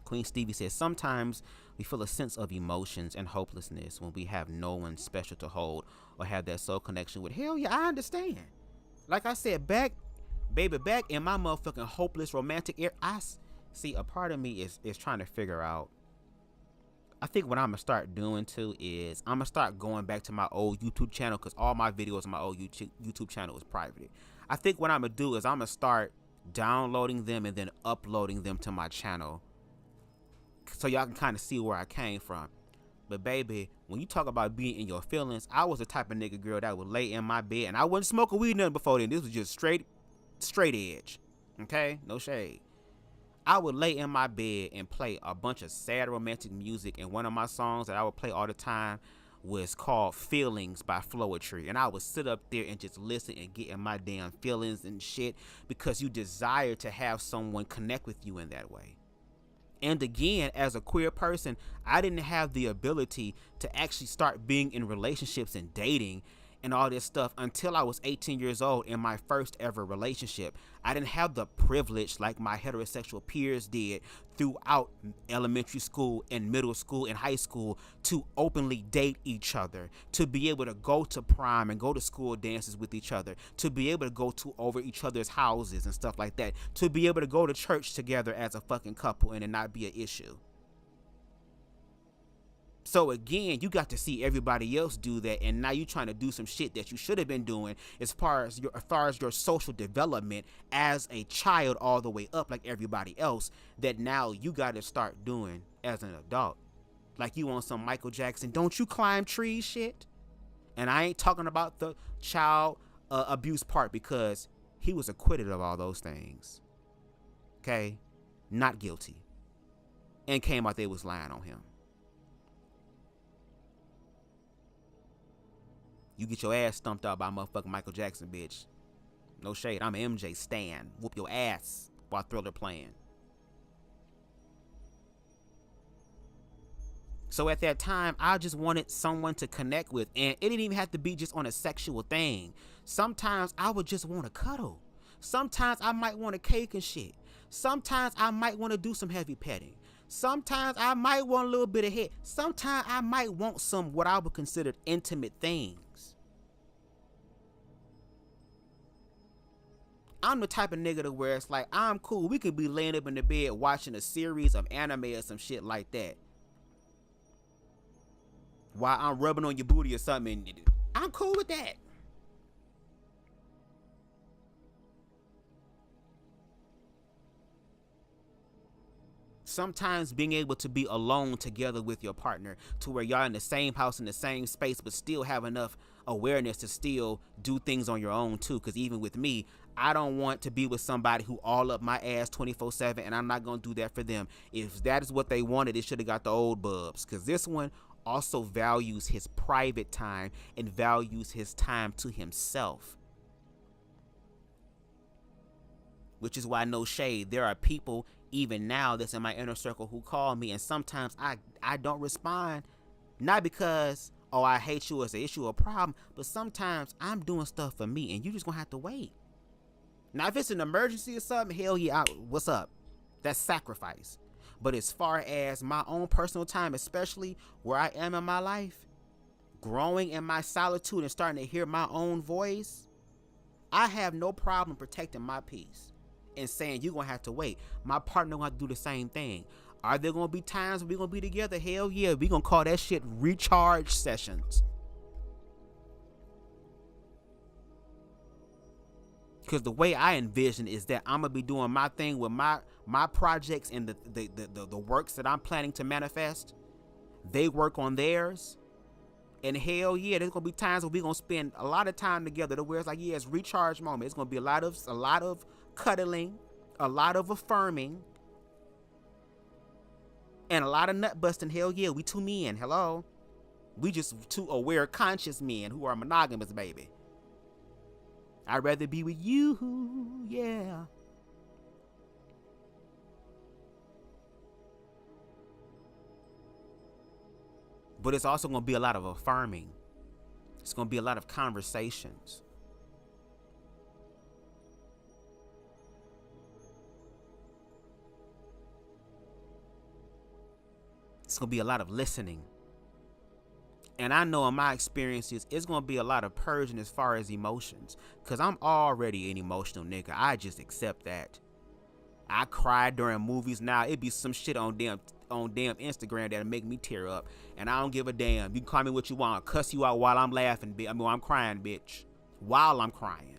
Queen Stevie says, sometimes we feel a sense of emotions and hopelessness when we have no one special to hold or have that soul connection with. Hell yeah, I understand. Like I said, back in my motherfucking hopeless romantic era, I see a part of me is trying to figure out. I think what I'm going to start doing too is I'm going to start going back to my old YouTube channel, because all my videos on my old YouTube channel is private. I think what I'm going to do is I'm going to start downloading them and then uploading them to my channel so y'all can kind of see where I came from. But baby, when you talk about being in your feelings, I was the type of nigga, girl, that would lay in my bed, and I wasn't smoking weed nothing before then. This was just straight edge. Okay? No shade. I would lay in my bed and play a bunch of sad romantic music, and one of my songs that I would play all the time was called Feelings by Flowetry, and I would sit up there and just listen and get in my damn feelings and shit, because you desire to have someone connect with you in that way. And again, as a queer person, I didn't have the ability to actually start being in relationships and dating and all this stuff until I was 18 years old in my first ever relationship. I didn't have the privilege like my heterosexual peers did throughout elementary school and middle school and high school to openly date each other, to be able to go to prom and go to school dances with each other, to be able to go to over each other's houses and stuff like that, to be able to go to church together as a fucking couple and it not be an issue. So again, you got to see everybody else do that, and now you trying to do some shit that you should have been doing as far as your social development as a child all the way up, like everybody else, that now you got to start doing as an adult. Like you on some Michael Jackson, don't you climb trees shit? And I ain't talking about the child abuse part, because he was acquitted of all those things. Okay? Not guilty. And came out they was lying on him. You get your ass stumped out by motherfucking Michael Jackson, bitch. No shade. I'm an MJ stan. Whoop your ass. while Thriller playing. So at that time, I just wanted someone to connect with, and it didn't even have to be just on a sexual thing. Sometimes I would just want to cuddle. Sometimes I might want a cake and shit. Sometimes I might want to do some heavy petting. Sometimes I might want a little bit of head. Sometimes I might want some what I would consider intimate things. I'm the type of nigga to where it's like, I'm cool. We could be laying up in the bed watching a series of anime or some shit like that, while I'm rubbing on your booty or something. I'm cool with that. Sometimes being able to be alone together with your partner to where y'all in the same house, in the same space, but still have enough awareness to still do things on your own too. Because even with me, I don't want to be with somebody who all up my ass 24/7, and I'm not going to do that for them. If that is what they wanted, it should have got the old Bubs. Because this one also values his private time and values his time to himself. Which is why, no shade, there are people even now that's in my inner circle who call me, and sometimes I don't respond, not because, oh, I hate you as an issue or problem, but sometimes I'm doing stuff for me and you just gonna have to wait. Now if it's an emergency or something, hell yeah, what's up? That's sacrifice. But as far as my own personal time, especially where I am in my life, growing in my solitude and starting to hear my own voice, I have no problem protecting my peace and saying you're gonna have to wait. My partner gonna have to do the same thing. Are there gonna be times we're gonna be together? Hell yeah, we gonna call that shit recharge sessions. Because the way I envision is that I'm gonna be doing my thing with my projects and the works that I'm planning to manifest. They work on theirs. And hell yeah, there's gonna be times where we're gonna spend a lot of time together to where it's like, yeah, it's recharge moment. It's gonna be a lot of cuddling, a lot of affirming, and a lot of nut busting. Hell yeah, we two men. Hello. We just two aware, conscious men who are monogamous, baby. I'd rather be with you, yeah. But it's also going to be a lot of affirming. It's going to be a lot of conversations. It's going to be a lot of listening. And I know in my experiences, it's going to be a lot of purging as far as emotions. Because I'm already an emotional nigga. I just accept that. I cry during movies now. It be some shit on damn Instagram that'll make me tear up. And I don't give a damn. You can call me what you want. I'll cuss you out while I'm laughing. I'm crying, bitch. While I'm crying.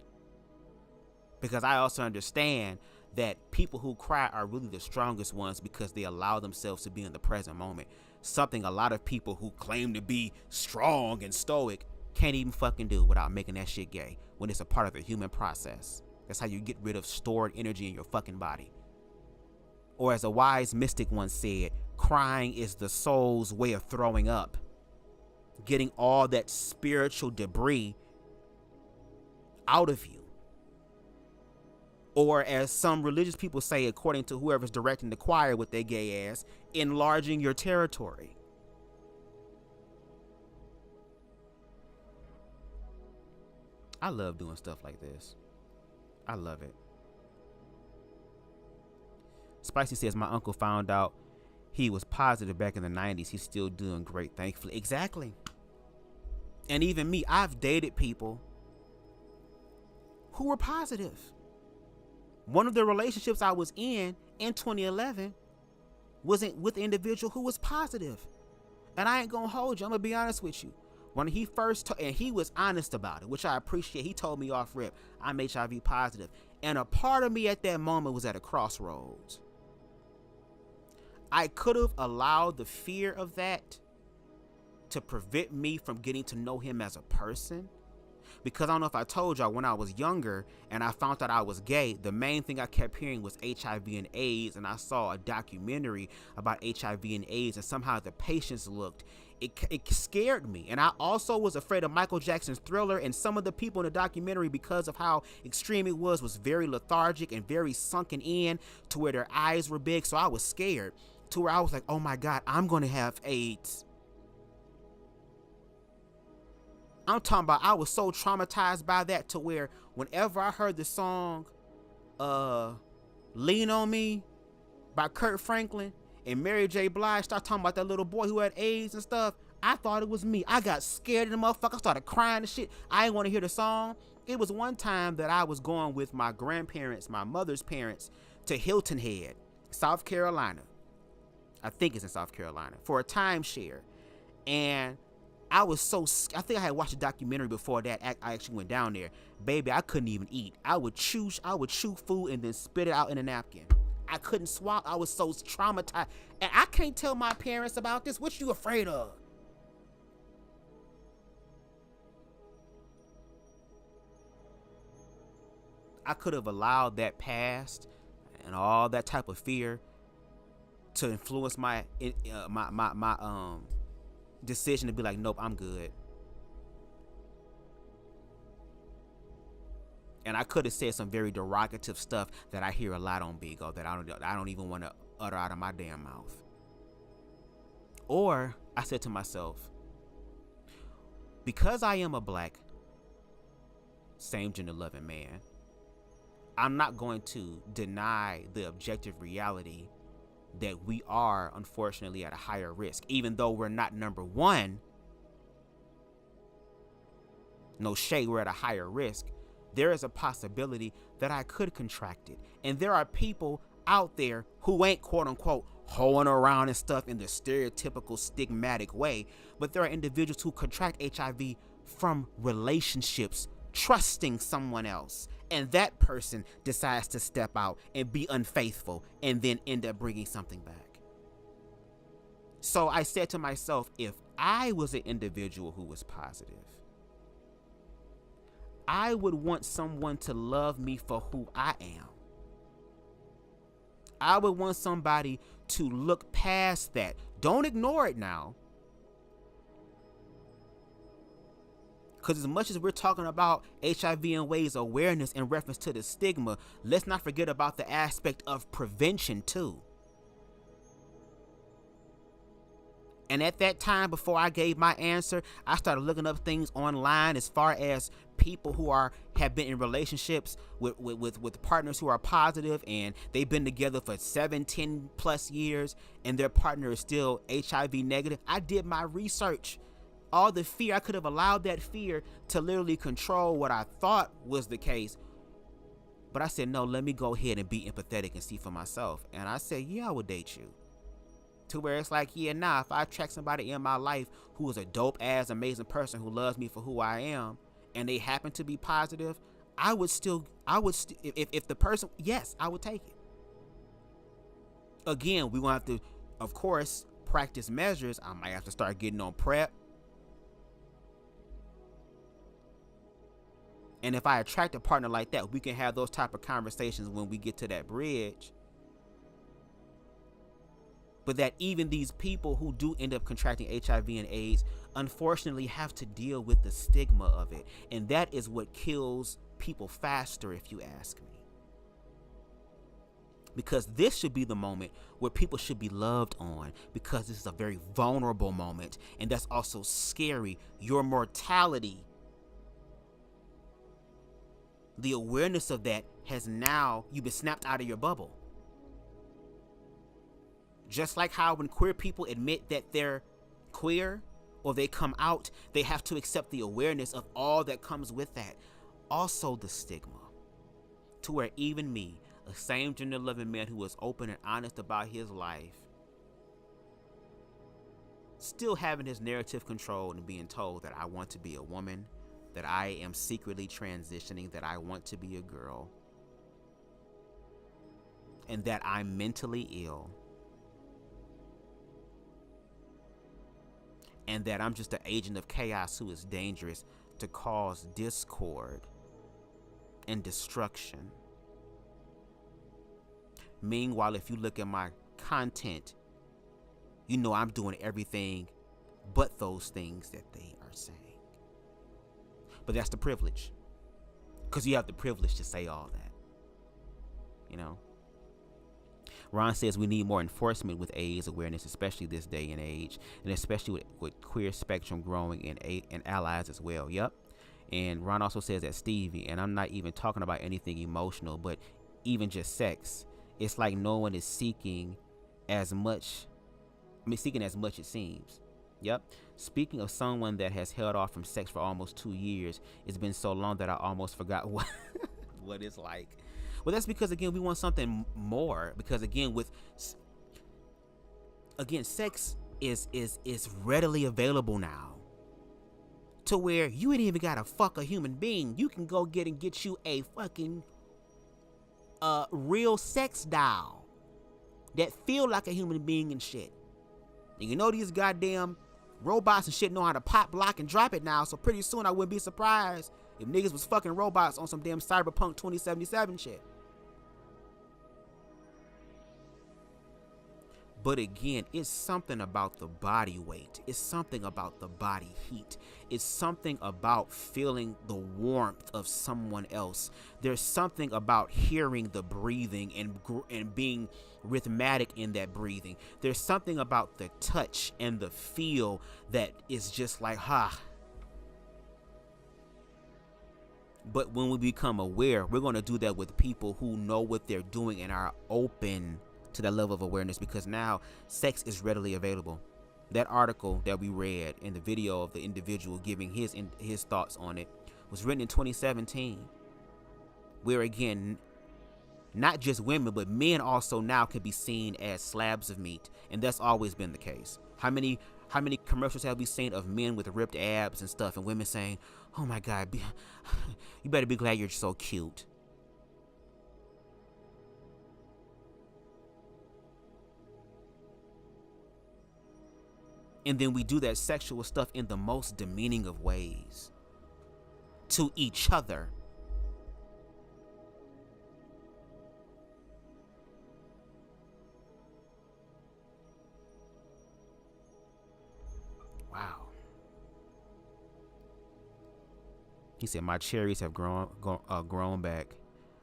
Because I also understand that people who cry are really the strongest ones because they allow themselves to be in the present moment. Something a lot of people who claim to be strong and stoic can't even fucking do without making that shit gay when it's a part of the human process. That's how you get rid of stored energy in your fucking body. Or as a wise mystic once said, crying is the soul's way of throwing up. Getting all that spiritual debris out of you. Or as some religious people say, according to whoever's directing the choir with their gay ass, enlarging your territory. I love doing stuff like this. I love it. Spicy says, my uncle found out he was positive back in the 90s. He's still doing great, thankfully. Exactly. And even me, I've dated people who were positive. One of the relationships I was in 2011 wasn't with an individual who was positive. And I ain't gonna hold you. I'm gonna be honest with you. When he first, and he was honest about it, which I appreciate. He told me off rip, I'm HIV positive. And a part of me at that moment was at a crossroads. I could have allowed the fear of that to prevent me from getting to know him as a person. Because I don't know if I told y'all, when I was younger and I found out I was gay, the main thing I kept hearing was HIV and AIDS. And I saw a documentary about HIV and AIDS, and somehow the patients looked it scared me. And I also was afraid of Michael Jackson's Thriller, and some of the people in the documentary, because of how extreme it was very lethargic and very sunken in to where their eyes were big. So I was scared to where I was like, oh my God, I'm going to have AIDS. I'm talking about, I was so traumatized by that to where whenever I heard the song Lean on Me by Kurt Franklin, and Mary J. Blige started talking about that little boy who had AIDS and stuff, I thought it was me. I got scared of the motherfucker. I started crying and shit. I didn't want to hear the song. It was one time that I was going with my grandparents, my mother's parents, to Hilton Head, South Carolina. I think it's in South Carolina, for a timeshare. And I was so, I think I had watched a documentary before that I actually went down there. Baby, I couldn't even eat. I would chew food and then spit it out in a napkin. I couldn't swallow. I was so traumatized. And I can't tell my parents about this. What you afraid of? I could have allowed that past and all that type of fear to influence my decision to be like, nope, I'm good. And I could have said some very derogative stuff that I hear a lot on BGO that I don't even want to utter out of my damn mouth. Or I said to myself, because I am a black, same gender loving man, I'm not going to deny the objective reality that we are unfortunately at a higher risk. Even though we're not number one, no shade, we're at a higher risk. There is a possibility that I could contract it. And there are people out there who ain't quote unquote hoeing around and stuff in the stereotypical stigmatic way, but there are individuals who contract HIV from relationships, trusting someone else, and that person decides to step out and be unfaithful and then end up bringing something back. So I said to myself, if I was an individual who was positive, I would want someone to love me for who I am. I would want somebody to look past that. Don't ignore it now. Because as much as we're talking about HIV and AIDS awareness in reference to the stigma, let's not forget about the aspect of prevention too. And at that time, before I gave my answer, I started looking up things online as far as people who have been in relationships with partners who are positive and they've been together for 7-10 plus years and their partner is still HIV negative. I did my research. All the fear, I could have allowed that fear to literally control what I thought was the case. But I said, no, let me go ahead and be empathetic and see for myself. And I said, yeah, I would date you. To where it's like, yeah, nah, if I attract somebody in my life who is a dope ass amazing person who loves me for who I am and they happen to be positive, I would still if the person, yes, I would take it. Again, we're gonna have to, of course, practice measures. I might have to start getting on PrEP. And if I attract a partner like that, we can have those type of conversations when we get to that bridge. But that even these people who do end up contracting HIV and AIDS, unfortunately have to deal with the stigma of it. And that is what kills people faster, if you ask me. Because this should be the moment where people should be loved on, because this is a very vulnerable moment. And that's also scary. Your mortality, the awareness of that has now, you've been snapped out of your bubble. Just like how when queer people admit that they're queer or they come out, they have to accept the awareness of all that comes with that. Also the stigma, to where even me, a same gender loving man who was open and honest about his life, still having his narrative controlled and being told that I want to be a woman, that I am secretly transitioning, that I want to be a girl, and that I'm mentally ill, and that I'm just an agent of chaos who is dangerous to cause discord and destruction. Meanwhile, if you look at my content, you know I'm doing everything but those things that they are saying. But that's the privilege. Because you have the privilege to say all that. You know? Ron says we need more enforcement with AIDS awareness, especially this day and age, and especially with queer spectrum growing and allies as well. Yep. And Ron also says that Stevie, and I'm not even talking about anything emotional, but even just sex, it's like no one is seeking as much it seems. Yep. Speaking of someone that has held off from sex for almost 2 years, it's been so long that I almost forgot what it's like. Well, that's because, again, we want something more. Because, again, sex is readily available now. To where you ain't even gotta fuck a human being. You can go get you a fucking real sex doll that feel like a human being and shit. And you know these goddamn robots and shit know how to pop, lock, and drop it now. So pretty soon I wouldn't be surprised if niggas was fucking robots on some damn Cyberpunk 2077 shit. But again, it's something about the body weight. It's something about the body heat. It's something about feeling the warmth of someone else. There's something about hearing the breathing and being rhythmic in that breathing. There's something about the touch and the feel that is just like, ha. But when we become aware, we're going to do that with people who know what they're doing and are open to that level of awareness, because now sex is readily available. That article that we read in the video of the individual giving his thoughts on it was written in 2017, where again, not just women but men also now can be seen as slabs of meat, and that's always been the case. How many commercials have we seen of men with ripped abs and stuff, and women saying, "Oh my God, you better be glad you're so cute." And then we do that sexual stuff in the most demeaning of ways to each other. Wow. He said, my cherries have grown back.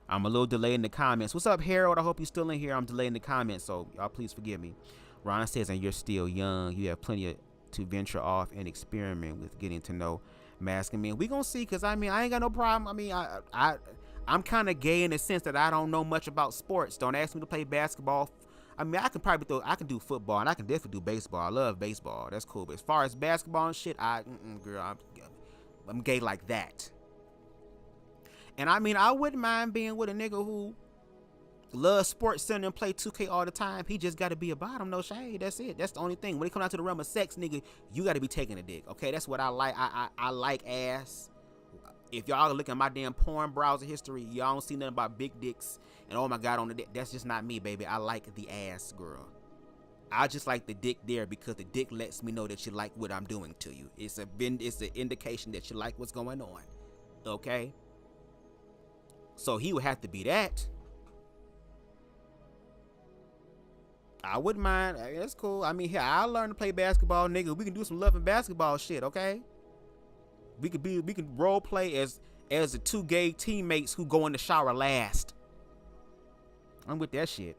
I'm a little delayed in the comments. What's up, Harold? I hope you're still in here. I'm delayed in the comments, so y'all please forgive me. Ron says, and you're still young. You have plenty to venture off and experiment with getting to know masculine men. We gonna see, because I ain't got no problem. I'm kind of gay in the sense that I don't know much about sports. Don't ask me to play basketball. I can do football, and I can definitely do baseball. I love baseball. That's cool. But as far as basketball and shit, girl, I'm gay like that. And I wouldn't mind being with a nigga who loves Sports Center and play 2K all the time. He just got to be a bottom, no shade. That's it. That's the only thing. When it comes out to the realm of sex, nigga, you got to be taking a dick. Okay, that's what I like. I like ass. If y'all look at my damn porn browser history, y'all don't see nothing about big dicks and oh my God on the dick. That's just not me, baby. I like the ass, girl. I just like the dick there because the dick lets me know that you like what I'm doing to you. It's an indication that you like what's going on. Okay? So he would have to be that. I wouldn't mind. That's cool. Here, I'll learn to play basketball, nigga. We can do some loving basketball shit, okay? We can role play as the two gay teammates who go in the shower last. I'm with that shit.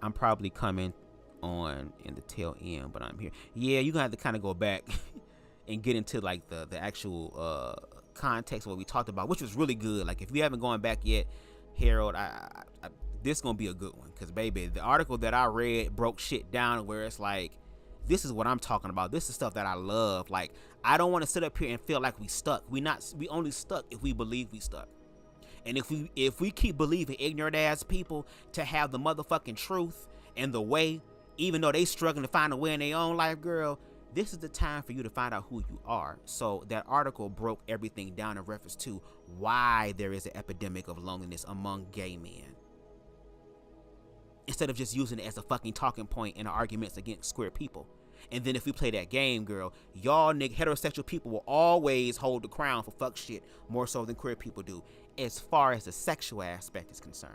I'm probably coming on in the tail end, but I'm here. Yeah, you're gonna have to kind of go back and get into like the actual context of what we talked about, which was really good. Like if you haven't gone back yet, Harold, this is gonna be a good one, because baby, the article that I read broke shit down where it's like, this is what I'm talking about. This is stuff that I love. Like, I don't want to sit up here and feel like we stuck. We only stuck if we believe we stuck. And if we keep believing ignorant ass people to have the motherfucking truth and the way, even though they struggling to find a way in their own life, girl, this is the time for you to find out who you are. So that article broke everything down in reference to why there is an epidemic of loneliness among gay men, instead of just using it as a fucking talking point in arguments against queer people. And then if we play that game, girl, y'all heterosexual people will always hold the crown for fuck shit more so than queer people do, as far as the sexual aspect is concerned.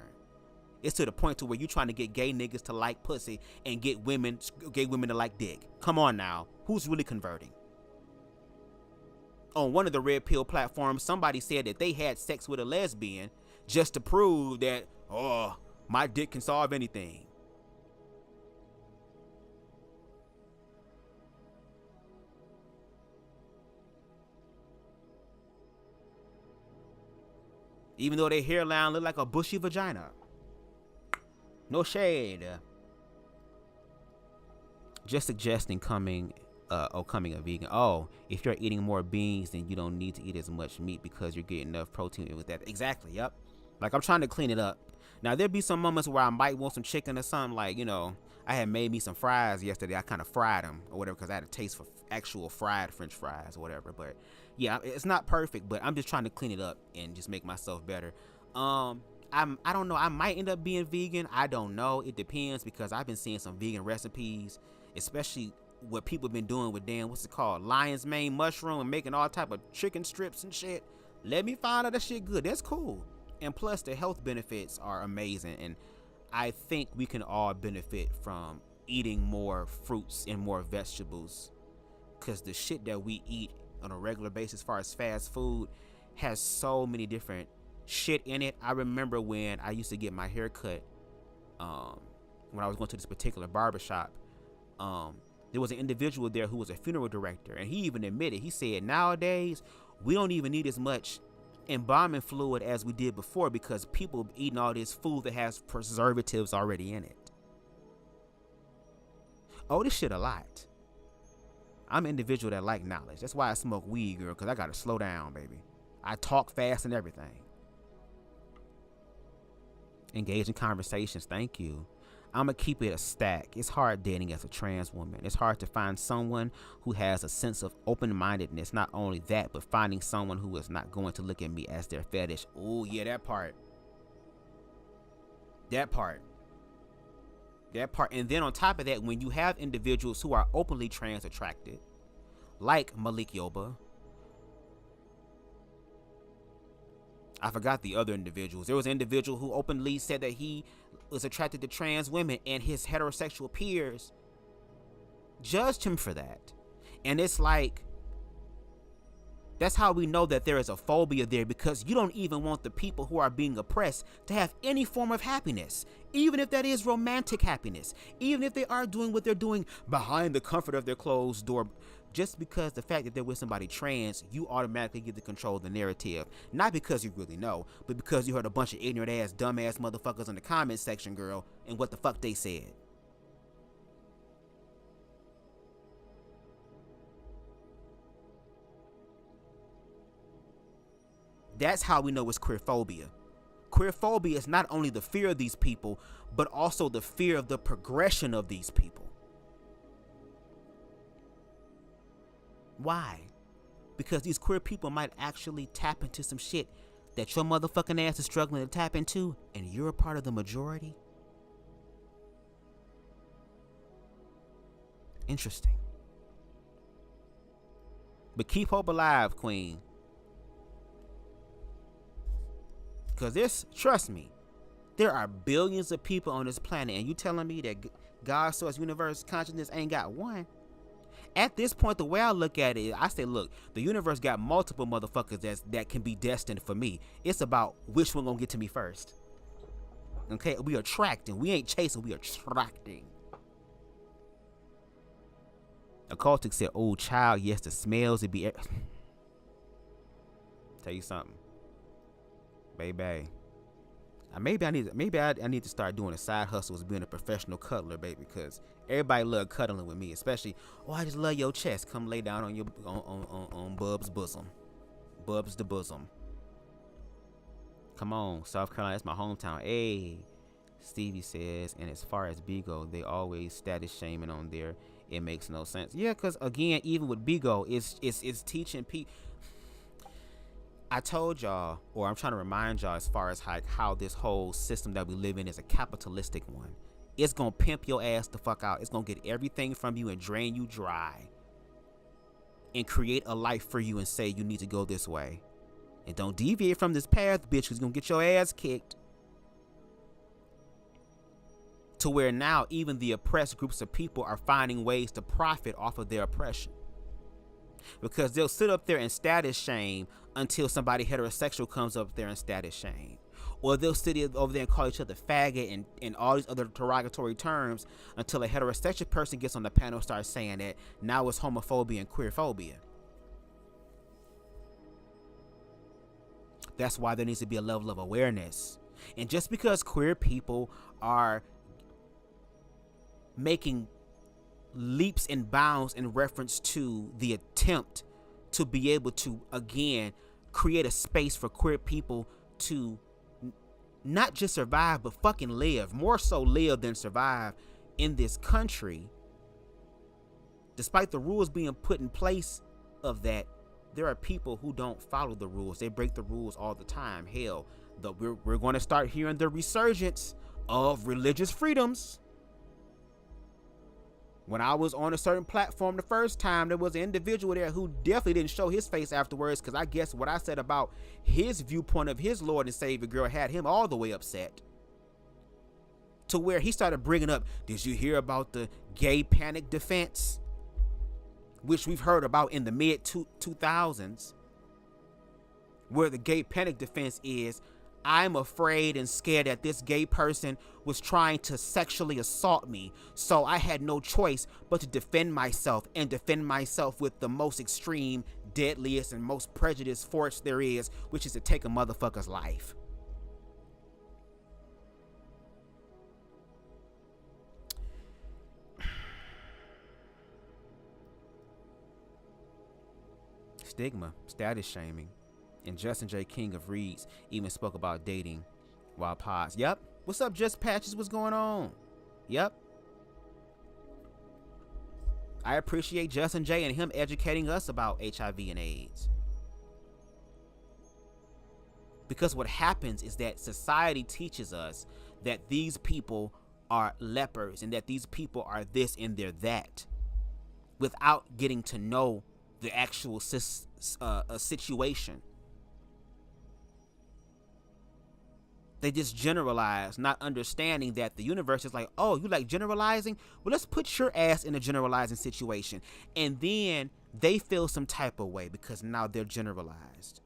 It's to the point to where you trying to get gay niggas to like pussy and get gay women to like dick. Come on now. Who's really converting? On one of the red pill platforms, somebody said that they had sex with a lesbian just to prove that, oh, my dick can solve anything. Even though their hairline look like a bushy vagina. No shade. Just suggesting becoming a vegan. Oh, if you're eating more beans, then you don't need to eat as much meat because you're getting enough protein with that. Exactly, yep. Like, I'm trying to clean it up. Now, there'll be some moments where I might want some chicken or something. Like, you know, I had made me some fries yesterday. I kind of fried them or whatever because I had a taste for actual fried French fries or whatever. But, yeah, it's not perfect, but I'm just trying to clean it up and just make myself better. I don't know. I might end up being vegan. I don't know. It depends because I've been seeing some vegan recipes, especially what people have been doing with what's it called? Lion's mane mushroom and making all type of chicken strips and shit. Let me find out that shit good. That's cool. And plus the health benefits are amazing. And I think we can all benefit from eating more fruits and more vegetables. Because the shit that we eat on a regular basis as far as fast food has so many different shit in it. I remember when I used to get my hair cut, when I was going to this particular barbershop, there was an individual there who was a funeral director, and he even admitted, he said, nowadays we don't even need as much embalming fluid as we did before because people eating all this food that has preservatives already in it. Oh, this shit a lot. I'm an individual that like knowledge. That's why I smoke weed, girl, because I gotta slow down, baby. I talk fast and everything. Engage in conversations. Thank you. I'm going to keep it a stack. It's hard dating as a trans woman. It's hard to find someone who has a sense of open-mindedness. Not only that, but finding someone who is not going to look at me as their fetish. Oh, yeah, that part. That part. And then on top of that, when you have individuals who are openly trans attracted, like Malik Yoba, I forgot the other individuals. There was an individual who openly said that he was attracted to trans women, and his heterosexual peers judged him for that. And it's like, that's how we know that there is a phobia there, because you don't even want the people who are being oppressed to have any form of happiness, even if that is romantic happiness, even if they are doing what they're doing behind the comfort of their closed door. Just because the fact that they're with somebody trans, you automatically get to control the narrative. Not because you really know, but because you heard a bunch of ignorant ass, dumb ass motherfuckers in the comment section, girl, and what the fuck they said. That's how we know it's queerphobia. Queerphobia is not only the fear of these people, but also the fear of the progression of these people. Why? Because these queer people might actually tap into some shit that your motherfucking ass is struggling to tap into, and you're a part of the majority. Interesting. But keep hope alive, Queen. Because trust me, there are billions of people on this planet, and you telling me that God, source, universe, consciousness ain't got one? At this point, the way I look at it, I say, look, the universe got multiple motherfuckers that can be destined for me. It's about which one gonna get to me first. Okay, we attracting. We ain't chasing, we attracting. Occultic said, oh, child, yes, the smells would be... Tell you something. Baby. Maybe I need to start doing a side hustle as being a professional cuddler, baby, because everybody love cuddling with me, especially, oh, I just love your chest. Come lay down on your on Bub's bosom. Bub's the bosom. Come on, South Carolina, that's my hometown. Hey, Stevie says, and as far as Bigo, they always status shaming on there. It makes no sense. Yeah, because again, even with Bigo, it's teaching people. I told y'all, or I'm trying to remind y'all, as far as how this whole system that we live in is a capitalistic one. It's gonna pimp your ass the fuck out. It's gonna get everything from you and drain you dry and create a life for you and say you need to go this way. And don't deviate from this path, bitch, because you're gonna get your ass kicked. to where now even the oppressed groups of people are finding ways to profit off of their oppression. Because they'll sit up there and status shame until somebody heterosexual comes up there and status shame. Or they'll sit over there and call each other faggot and all these other derogatory terms until a heterosexual person gets on the panel and starts saying that now it's homophobia and queerphobia. That's why there needs to be a level of awareness. And just because queer people are making leaps and bounds in reference to the attempt to be able to, again, create a space for queer people to not just survive, but fucking live, more so live than survive in this country, despite the rules being put in place of that, there are people who don't follow the rules. They break the rules all the time. Hell, we're going to start hearing the resurgence of religious freedoms. When I was on a certain platform the first time, there was an individual there who definitely didn't show his face afterwards, because I guess what I said about his viewpoint of his Lord and Savior girl had him all the way upset. To where he started bringing up, did you hear about the gay panic defense? Which we've heard about in the mid-2000s. Where the gay panic defense is, I'm afraid and scared that this gay person was trying to sexually assault me, so I had no choice but to defend myself, and defend myself with the most extreme, deadliest, and most prejudiced force there is, which is to take a motherfucker's life. Stigma, status shaming. And Justin J. King of Reeds even spoke about dating while pods. Yep. What's up, Just Patches? What's going on? Yep. I appreciate Justin J. and him educating us about HIV and AIDS. Because what happens is that society teaches us that these people are lepers and that these people are this and they're that, without getting to know the actual situation. They just generalize, not understanding that the universe is like, oh, you like generalizing? Well, let's put your ass in a generalizing situation. And then they feel some type of way because now they're generalized.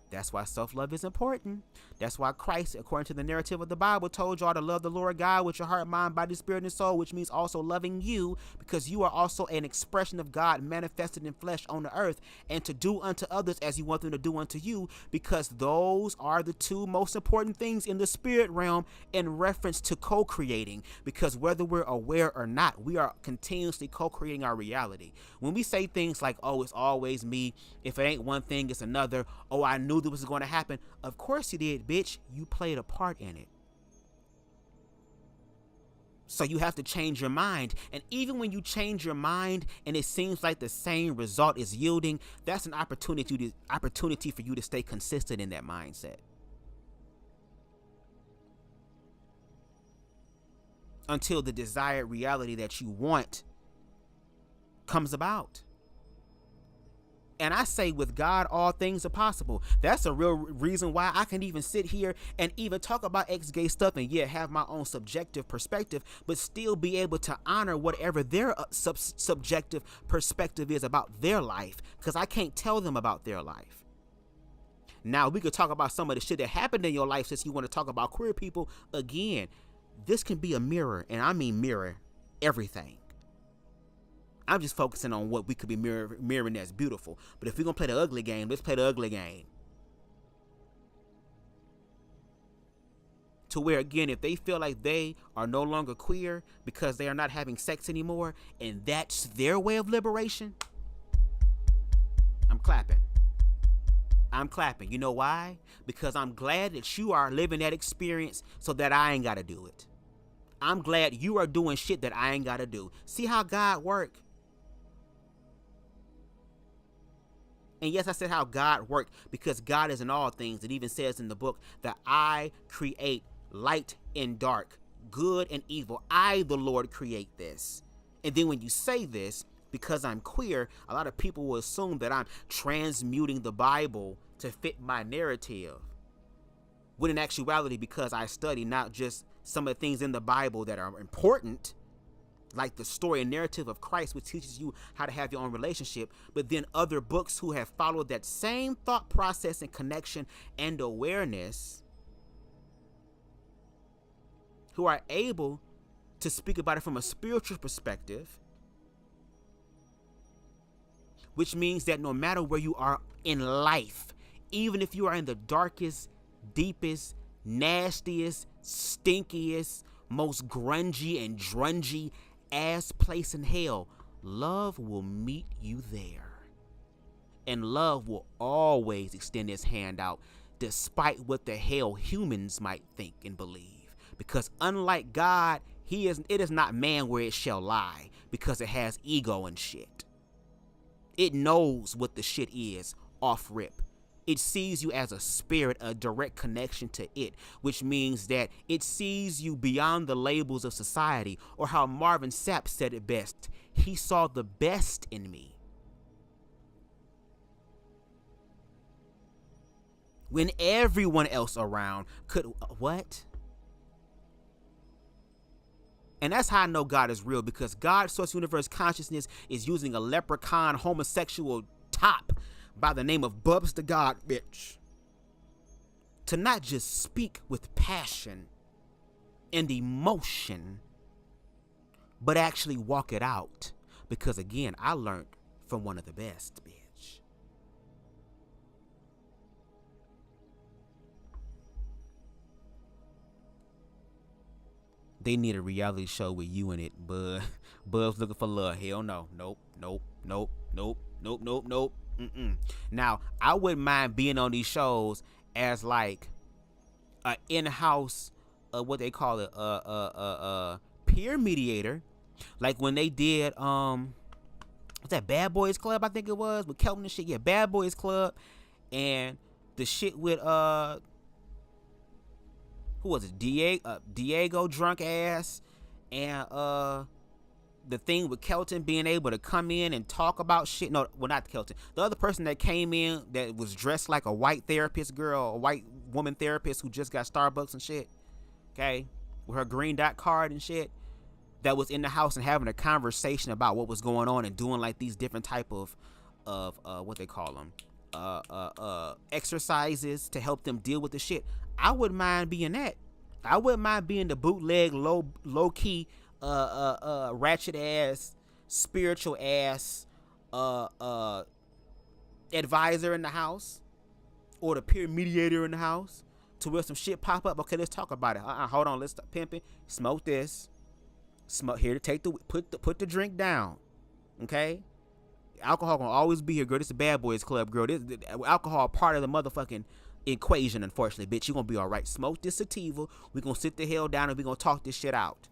That's why self-love is important. That's why Christ, according to the narrative of the Bible, told y'all to love the Lord God with your heart, mind, body, spirit, and soul, which means also loving you, because you are also an expression of God manifested in flesh on the earth, and to do unto others as you want them to do unto you, because those are the two most important things in the spirit realm in reference to co-creating, because whether we're aware or not, we are continuously co-creating our reality. When we say things like, oh, it's always me, if it ain't one thing, it's another, oh, I knew this was going to happen. Of course you did, bitch. You played a part in it. So you have to change your mind. And even when you change your mind and it seems like the same result is yielding, that's an opportunity for you to stay consistent in that mindset. Until the desired reality that you want comes about. And I say, with God, all things are possible. That's a real reason why I can even sit here and even talk about ex-gay stuff and have my own subjective perspective, but still be able to honor whatever their subjective perspective is about their life, because I can't tell them about their life. Now, we could talk about some of the shit that happened in your life since you want to talk about queer people. Again, this can be a mirror, and I mean mirror everything. I'm just focusing on what we could be mirroring that's beautiful. But if we're going to play the ugly game, let's play the ugly game. To where, again, if they feel like they are no longer queer because they are not having sex anymore, and that's their way of liberation, I'm clapping. I'm clapping. You know why? Because I'm glad that you are living that experience so that I ain't got to do it. I'm glad you are doing shit that I ain't got to do. See how God work? And yes, I said how God worked, because God is in all things. It even says in the book that I create light and dark, good and evil. I, the Lord, create this. And then when you say this, because I'm queer, a lot of people will assume that I'm transmuting the Bible to fit my narrative. When in actuality, because I study not just some of the things in the Bible that are important, like the story and narrative of Christ, which teaches you how to have your own relationship, but then other books who have followed that same thought process and connection and awareness, who are able to speak about it from a spiritual perspective, which means that no matter where you are in life, even if you are in the darkest, deepest, nastiest, stinkiest, most grungy and drungy ass place in hell, love will meet you there. And love will always extend its hand out, despite what the hell humans might think and believe. Because unlike God, it is not man where it shall lie, because it has ego and shit. It knows what the shit is off rip. It sees you as a spirit, a direct connection to it, which means that it sees you beyond the labels of society, or how Marvin Sapp said it best, he saw the best in me. When everyone else around could, what? And that's how I know God is real, because God's source universe consciousness is using a leprechaun homosexual top by the name of BubzDaGawd, bitch, to not just speak with passion and emotion, but actually walk it out. Because again, I learned from one of the best, bitch. They need a reality show with you in it, bud. Bubs looking for love. Hell no. Nope. Now, I wouldn't mind being on these shows as like a in-house, what they call it, peer mediator, like when they did what's that, Bad Boys Club, I think it was, with Kelvin and shit. Yeah, Bad Boys Club, and the shit with who was it, Diego drunk ass, and the thing with Kelton being able to come in and talk about shit. No, well, not Kelton. The other person that came in that was dressed like a white therapist girl, a white woman therapist who just got Starbucks and shit, okay, with her green dot card and shit, that was in the house and having a conversation about what was going on and doing like these different type of what they call them, exercises to help them deal with the shit. I wouldn't mind being that. I wouldn't mind being the bootleg low key ratchet ass, spiritual ass advisor in the house, or the peer mediator in the house, to where some shit pop up. Okay, let's talk about it. Hold on, let's stop pimping. Smoke this. Smoke here to take put the drink down. Okay, alcohol gonna always be here, girl. This is a Bad Boys Club, girl. This alcohol part of the motherfucking equation. Unfortunately, bitch, you gonna be all right. Smoke this sativa. We gonna sit the hell down and we gonna talk this shit out.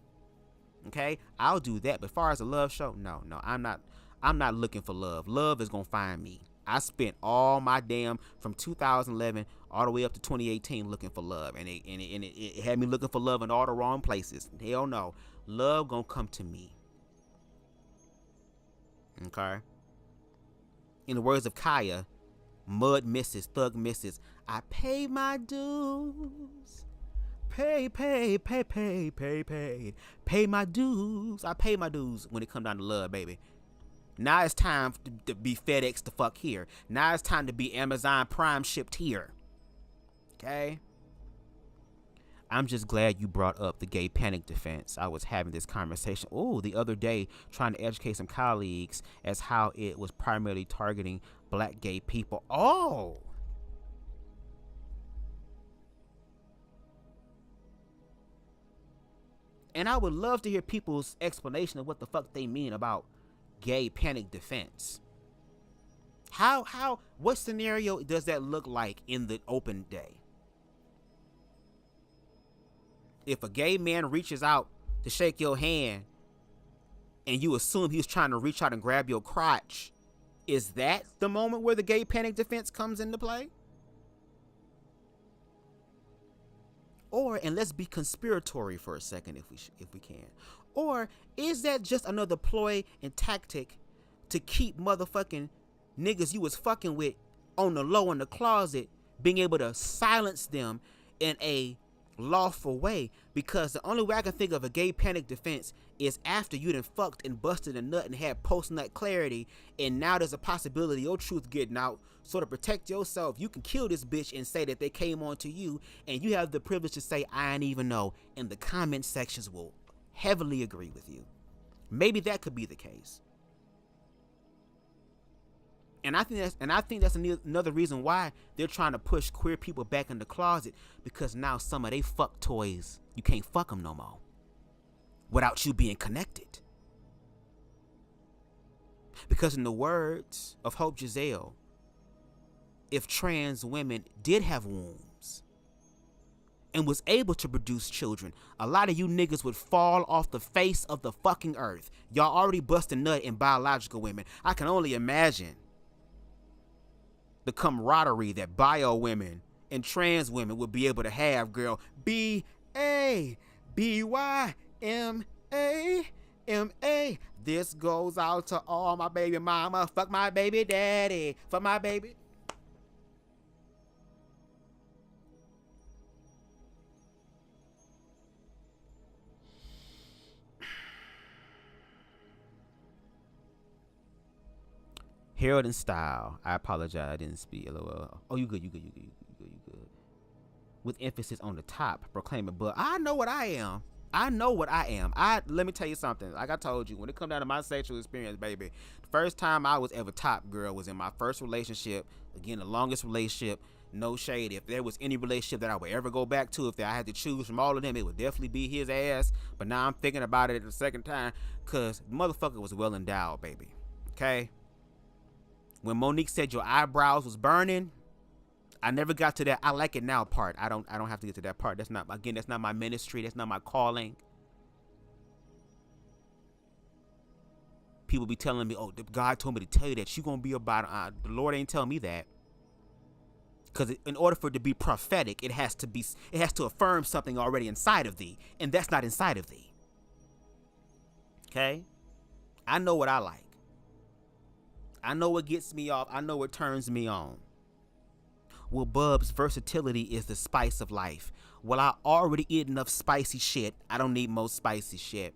Okay, I'll do that. But as far as a love show, no, I'm not looking for love. Love is gonna find me. I spent all my damn from 2011 all the way up to 2018 looking for love, and it had me looking for love in all the wrong places. Hell no, love gonna come to me. Okay. In the words of Kaya, Mud misses, Thug misses. I pay my dues. Pay my dues. I pay my dues when it come down to love, baby. Now it's time to be FedEx the fuck here. Now it's time to be Amazon Prime shipped here. Okay? I'm just glad you brought up the gay panic defense. I was having this conversation, the other day, trying to educate some colleagues as how it was primarily targeting black gay people. And I would love to hear people's explanation of what the fuck they mean about gay panic defense. What scenario does that look like in the open day? If a gay man reaches out to shake your hand and you assume he's trying to reach out and grab your crotch, is that the moment where the gay panic defense comes into play? And let's be conspiratory for a second if we can. Or is that just another ploy and tactic to keep motherfucking niggas you was fucking with on the low in the closet, being able to silence them in a lawful way, because the only way I can think of a gay panic defense is after you done fucked and busted a nut and had post-nut clarity, and now there's a possibility your truth getting out. So to protect yourself, you can kill this bitch and say that they came on to you, and you have the privilege to say, I ain't even know, and the comment sections will heavily agree with you. Maybe that could be the case. And I think that's another reason why they're trying to push queer people back in the closet, because now some of they fuck toys, you can't fuck them no more without you being connected. Because in the words of Hope Giselle, if trans women did have wombs and was able to produce children, a lot of you niggas would fall off the face of the fucking earth. Y'all already busting nut in biological women. I can only imagine the camaraderie that bio women and trans women would be able to have, girl. BABYMAMA. This goes out to all my baby mama. Fuck my baby daddy. Fuck my baby. Harold and Style. I apologize. I didn't speak. LOL. Oh, you good. You good. With emphasis on the top, proclaiming, but I know what I am. Let me tell you something. Like I told you, when it come down to my sexual experience, baby, the first time I was ever top, girl, was in my first relationship. Again, the longest relationship. No shade. If there was any relationship that I would ever go back to, if I had to choose from all of them, it would definitely be his ass. But now I'm thinking about it the second time, because the motherfucker was well endowed, baby. Okay? When Monique said your eyebrows was burning, I never got to that I like it now part. I don't have to get to that part. That's not my ministry. That's not my calling. People be telling me, oh, God told me to tell you that you're going to be about the Lord ain't telling me that. Because in order for it to be prophetic, it has to affirm something already inside of thee. And that's not inside of thee. Okay? I know what I like. I know what gets me off. I know what turns me on. Well, Bubs, versatility is the spice of life. Well, I already eat enough spicy shit. I don't need more spicy shit.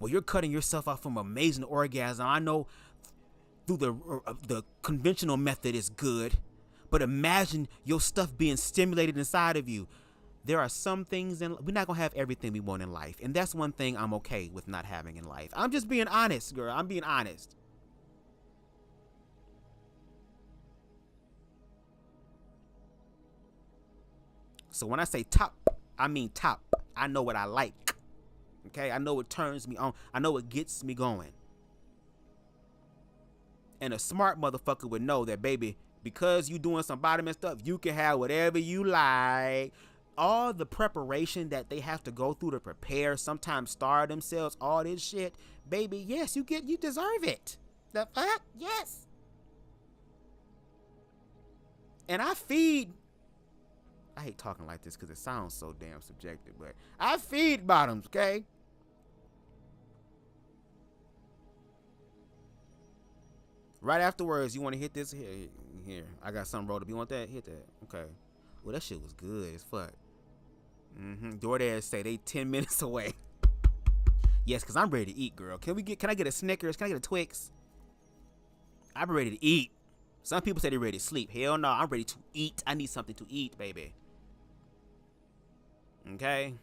Well, you're cutting yourself off from amazing orgasm. I know through the conventional method is good, but imagine your stuff being stimulated inside of you. There are some things we're not gonna have everything we want in life, and that's one thing I'm okay with not having in life. I'm just being honest, girl. I'm being honest. So when I say top, I mean top. I know what I like. Okay, I know what turns me on. I know what gets me going. And a smart motherfucker would know that, baby, because you doing some bottom and stuff, you can have whatever you like. All the preparation that they have to go through to prepare, sometimes starve themselves, all this shit, baby, yes, you deserve it. The fuck? Yes. And I hate talking like this because it sounds so damn subjective, but I feed bottoms, okay? Right afterwards, you want to hit this? Here. I got something rolled up. You want that? Hit that. Okay. Well, that shit was good as fuck. DoorDash say they 10 minutes away. Yes, because I'm ready to eat, girl. Can I get a Snickers? Can I get a Twix? I'm ready to eat. Some people say they're ready to sleep. Hell no, I'm ready to eat. I need something to eat, baby. Okay?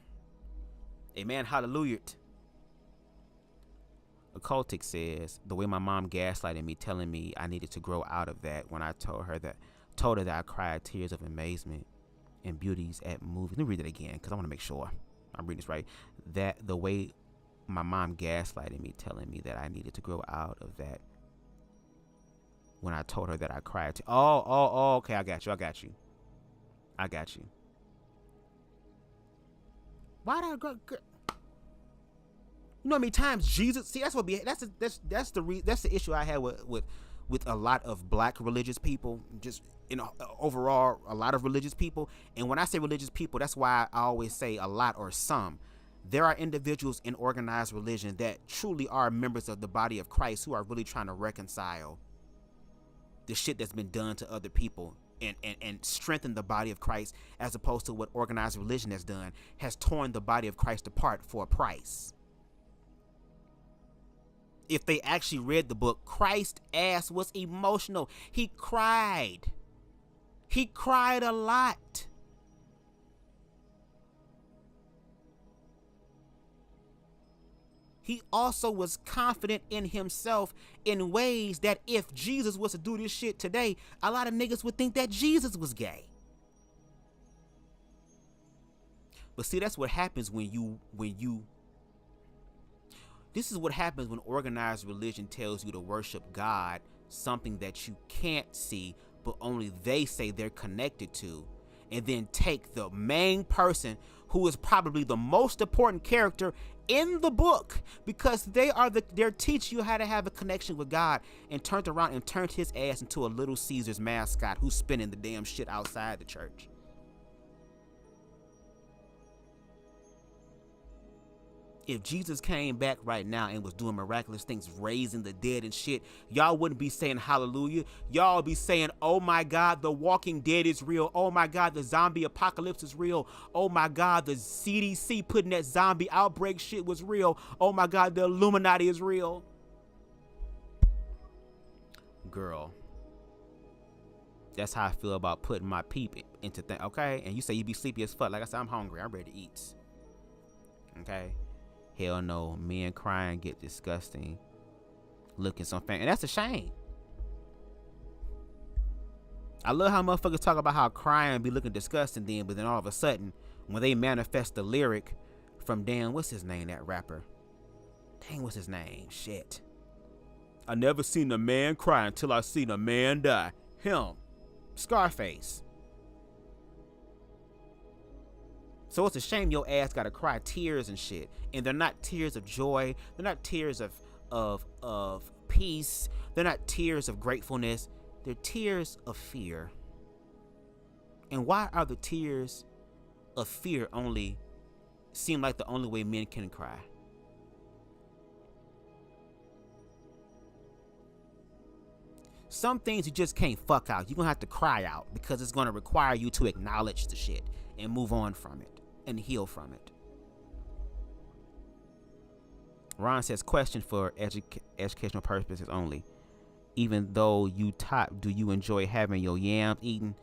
Amen. Hallelujah. Occultic says, the way my mom gaslighted me, telling me I needed to grow out of that when I told her that I cried tears of amazement and beauties at movies. Let me read it again because I want to make sure I'm reading this right. That the way my mom gaslighted me, telling me that I needed to grow out of that when I told her that I cried. Okay, I got you. Why did I go? You know how many times Jesus? See, that's the issue I had with a lot of black religious people, just overall a lot of religious people. And when I say religious people, that's why I always say a lot or some. There are individuals in organized religion that truly are members of the body of Christ who are really trying to reconcile the shit that's been done to other people and strengthen the body of Christ, as opposed to what organized religion has done, has torn the body of Christ apart for a price. If they actually read the book, Christ's ass was emotional. He cried. He cried a lot. He also was confident in himself in ways that if Jesus was to do this shit today, a lot of niggas would think that Jesus was gay. But see, that's what happens when you this is what happens when organized religion tells you to worship God, something that you can't see, but only they say they're connected to, and then take the main person who is probably the most important character in the book, because they're teaching you how to have a connection with God, and turned around and turned his ass into a Little Caesars mascot who's spinning the damn shit outside the church. If Jesus came back right now and was doing miraculous things, raising the dead and shit, y'all wouldn't be saying hallelujah. Y'all would be saying, oh my God, the Walking Dead is real. Oh my God, the zombie apocalypse is real. Oh my God, the CDC putting that zombie outbreak shit was real. Oh my God, the Illuminati is real. Girl, that's how I feel about putting my peep into things, okay? And you say you be sleepy as fuck. Like I said, I'm hungry. I'm ready to eat. Okay? Hell no, men crying get disgusting. Looking some fan, and that's a shame. I love how motherfuckers talk about how crying be looking disgusting then, but then all of a sudden, when they manifest the lyric from damn, what's his name, that rapper? Dang, what's his name? Shit. I never seen a man cry until I seen a man die. Him. Scarface. So it's a shame your ass gotta cry tears and shit. And they're not tears of joy. They're not tears of peace. They're not tears of gratefulness. They're tears of fear. And why are the tears of fear only seem like the only way men can cry? Some things you just can't fuck out. You're gonna have to cry out, because it's gonna require you to acknowledge the shit and move on from it and heal from it. Ron says, question for educational purposes only. Even though you top, do you enjoy having your yams eaten?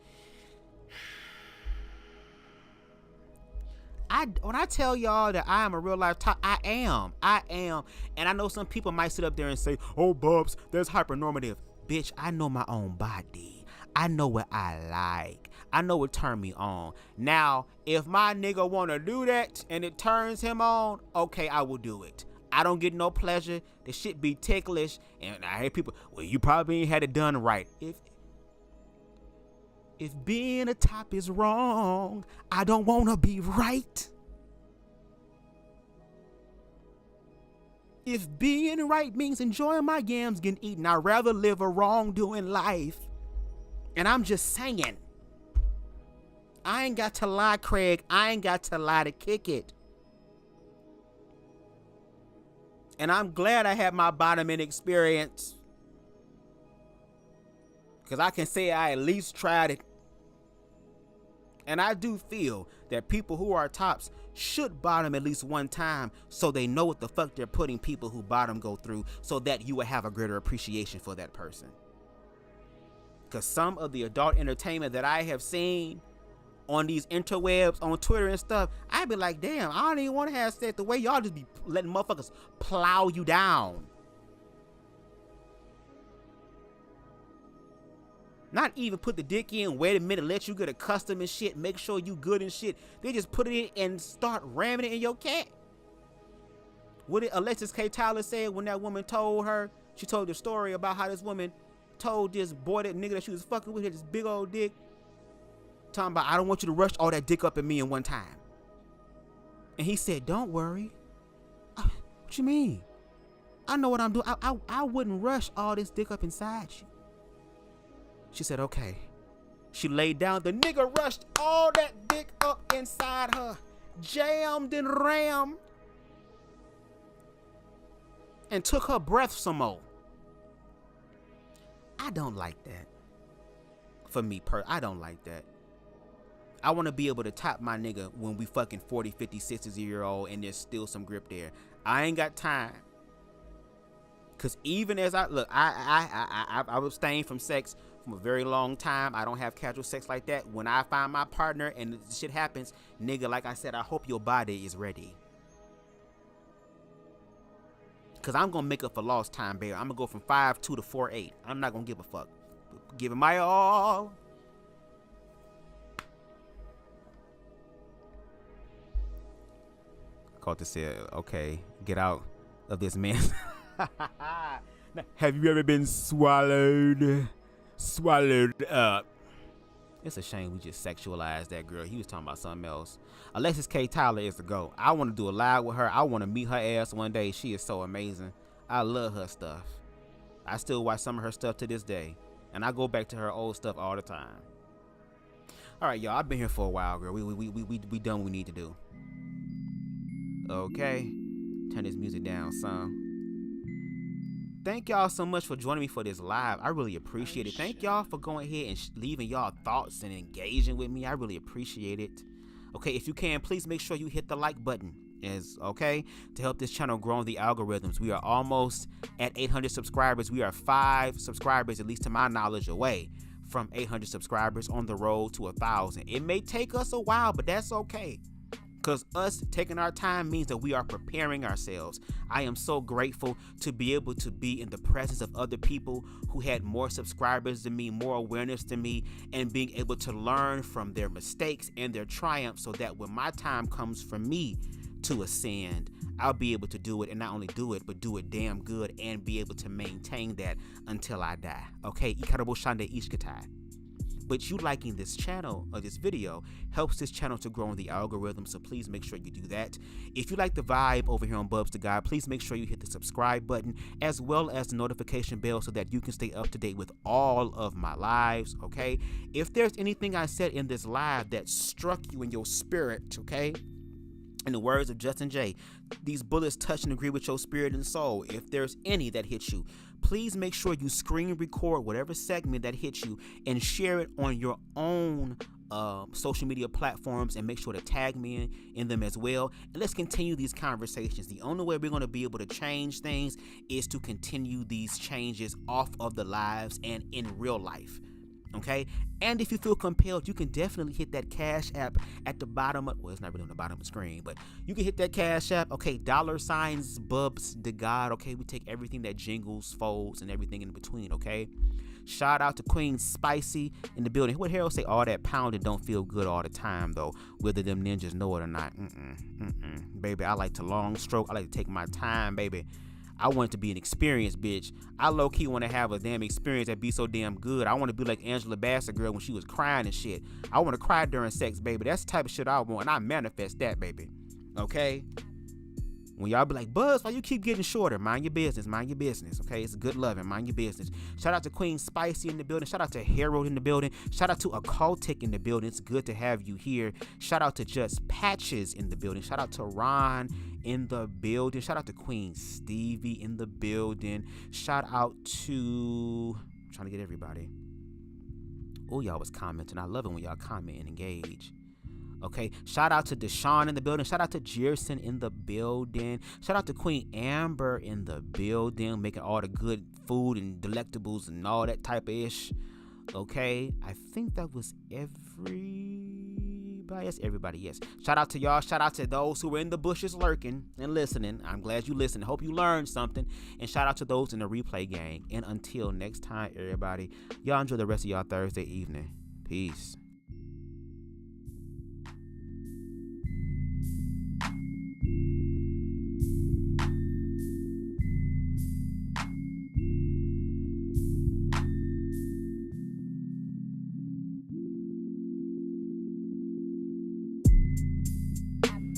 When I tell y'all that I am a real life top, I am. And I know some people might sit up there and say, oh, Bubs, that's hypernormative. Bitch, I know my own body. I know what I like. I know what turn me on. Now, if my nigga want to do that and it turns him on, okay, I will do it. I don't get no pleasure. The shit be ticklish. And I hear people, well, you probably ain't had it done right. If being a top is wrong, I don't want to be right. If being right means enjoying my yams getting eaten, I'd rather live a wrongdoing life. And I'm just saying, I ain't got to lie, Craig. I ain't got to lie to kick it. And I'm glad I had my bottoming experience, because I can say I at least tried it. And I do feel that people who are tops should bottom at least one time, so they know what the fuck they're putting people who bottom go through, so that you will have a greater appreciation for that person. Because some of the adult entertainment that I have seen on these interwebs, on Twitter and stuff, I'd be like, damn, I don't even want to have sex. The way y'all just be letting motherfuckers plow you down. Not even put the dick in, wait a minute, let you get accustomed and shit, make sure you good and shit. They just put it in and start ramming it in your cat. What did Alexis K. Tyler said when that woman told her, she told the story about how this woman told this boy, that nigga that she was fucking with, had this big old dick, talking about, I don't want you to rush all that dick up in me in one time. And he said, don't worry. What you mean? I know what I'm doing. I wouldn't rush all this dick up inside you. She said, okay. She laid down. The nigga rushed all that dick up inside her, jammed and rammed, and took her breath some more. I don't like that. for me. I don't like that. I want to be able to top my nigga when we fucking 40, 50, 60-year-old and there's still some grip there. I ain't got time. Cause even as I abstained from sex from a very long time. I don't have casual sex like that. When I find my partner and shit happens, nigga, like I said, I hope your body is ready. Cause I'm gonna make up for lost time, baby. I'm gonna go from 5'2" to 4'8". I'm not gonna give a fuck. Give it my all. Caught to say, okay, get out of this man. Have you ever been swallowed up? It's a shame we just sexualized that girl. He was talking about something else. Alexis K. Tyler is the GOAT. I want to do a live with her. I want to meet her ass one day. She is so amazing. I love her stuff. I still watch some of her stuff to this day. And I go back to her old stuff all the time. All right, y'all. I've been here for a while, girl. We done what we need to do. Okay. Turn this music down, son. Thank y'all so much for joining me for this live. I really appreciate it. Thank y'all for going ahead and leaving y'all thoughts and engaging with me. I really appreciate it. Okay, if you can, please make sure you hit the like button. Okay, to help this channel grow in the algorithms. We are almost at 800 subscribers. We are 5 subscribers, at least to my knowledge, away from 800 subscribers, on the road to 1,000. It may take us a while, but that's okay. Because us taking our time means that we are preparing ourselves. I am so grateful to be able to be in the presence of other people who had more subscribers than me, more awareness than me, and being able to learn from their mistakes and their triumphs, so that when my time comes for me to ascend, I'll be able to do it, and not only do it, but do it damn good, and be able to maintain that until I die. Okay, Ikarabo Shande Ishkatai. But you liking this channel or this video helps this channel to grow in the algorithm, so please make sure you do that. If you like the vibe over here on BubzDaGawd, please make sure you hit the subscribe button as well as the notification bell so that you can stay up to date with all of my lives, okay? If there's anything I said in this live that struck you in your spirit, okay? In the words of Justin J, these bullets touch and agree with your spirit and soul. If there's any that hits you, please make sure you screen record whatever segment that hits you and share it on your own social media platforms, and make sure to tag me in them as well. And let's continue these conversations. The only way we're going to be able to change things is to continue these changes off of the lives and in real life. Okay, and if you feel compelled, you can definitely hit that Cash App at the bottom of, well, it's not really on the bottom of the screen, but you can hit that Cash App. Okay, $signs BubzDaGawd. Okay, we take everything that jingles, folds, and everything in between. Okay, shout out to Queen Spicy in the building. What Harold say? All that pounding don't feel good all the time though, whether them ninjas know it or not. Baby, I like to long stroke. I like to take my time, baby. I want it to be an experience, bitch. I low-key want to have a damn experience that be so damn good. I want to be like Angela Bassett girl when she was crying and shit. I want to cry during sex, baby. That's the type of shit I want, and I manifest that, baby. Okay? When y'all be like, Buzz, why you keep getting shorter? Mind your business, okay? It's good loving, mind your business. Shout out to Queen Spicy in the building. Shout out to Harold in the building. Shout out to Occultic in the building. It's good to have you here. Shout out to Just Patches in the building. Shout out to Ron in the building. Shout out to Queen Stevie in the building. Shout out to, I'm trying to get everybody. Oh, y'all was commenting. I love it when y'all comment and engage. Okay, shout out to Deshaun in the building. Shout out to Jerson in the building. Shout out to Queen Amber in the building, making all the good food and delectables and all that type of ish. Okay, I think that was everybody. Yes, everybody, yes. Shout out to y'all. Shout out to those who were in the bushes lurking and listening. I'm glad you listened. Hope you learned something. And shout out to those in the replay gang. And until next time, everybody, y'all enjoy the rest of y'all Thursday evening. Peace.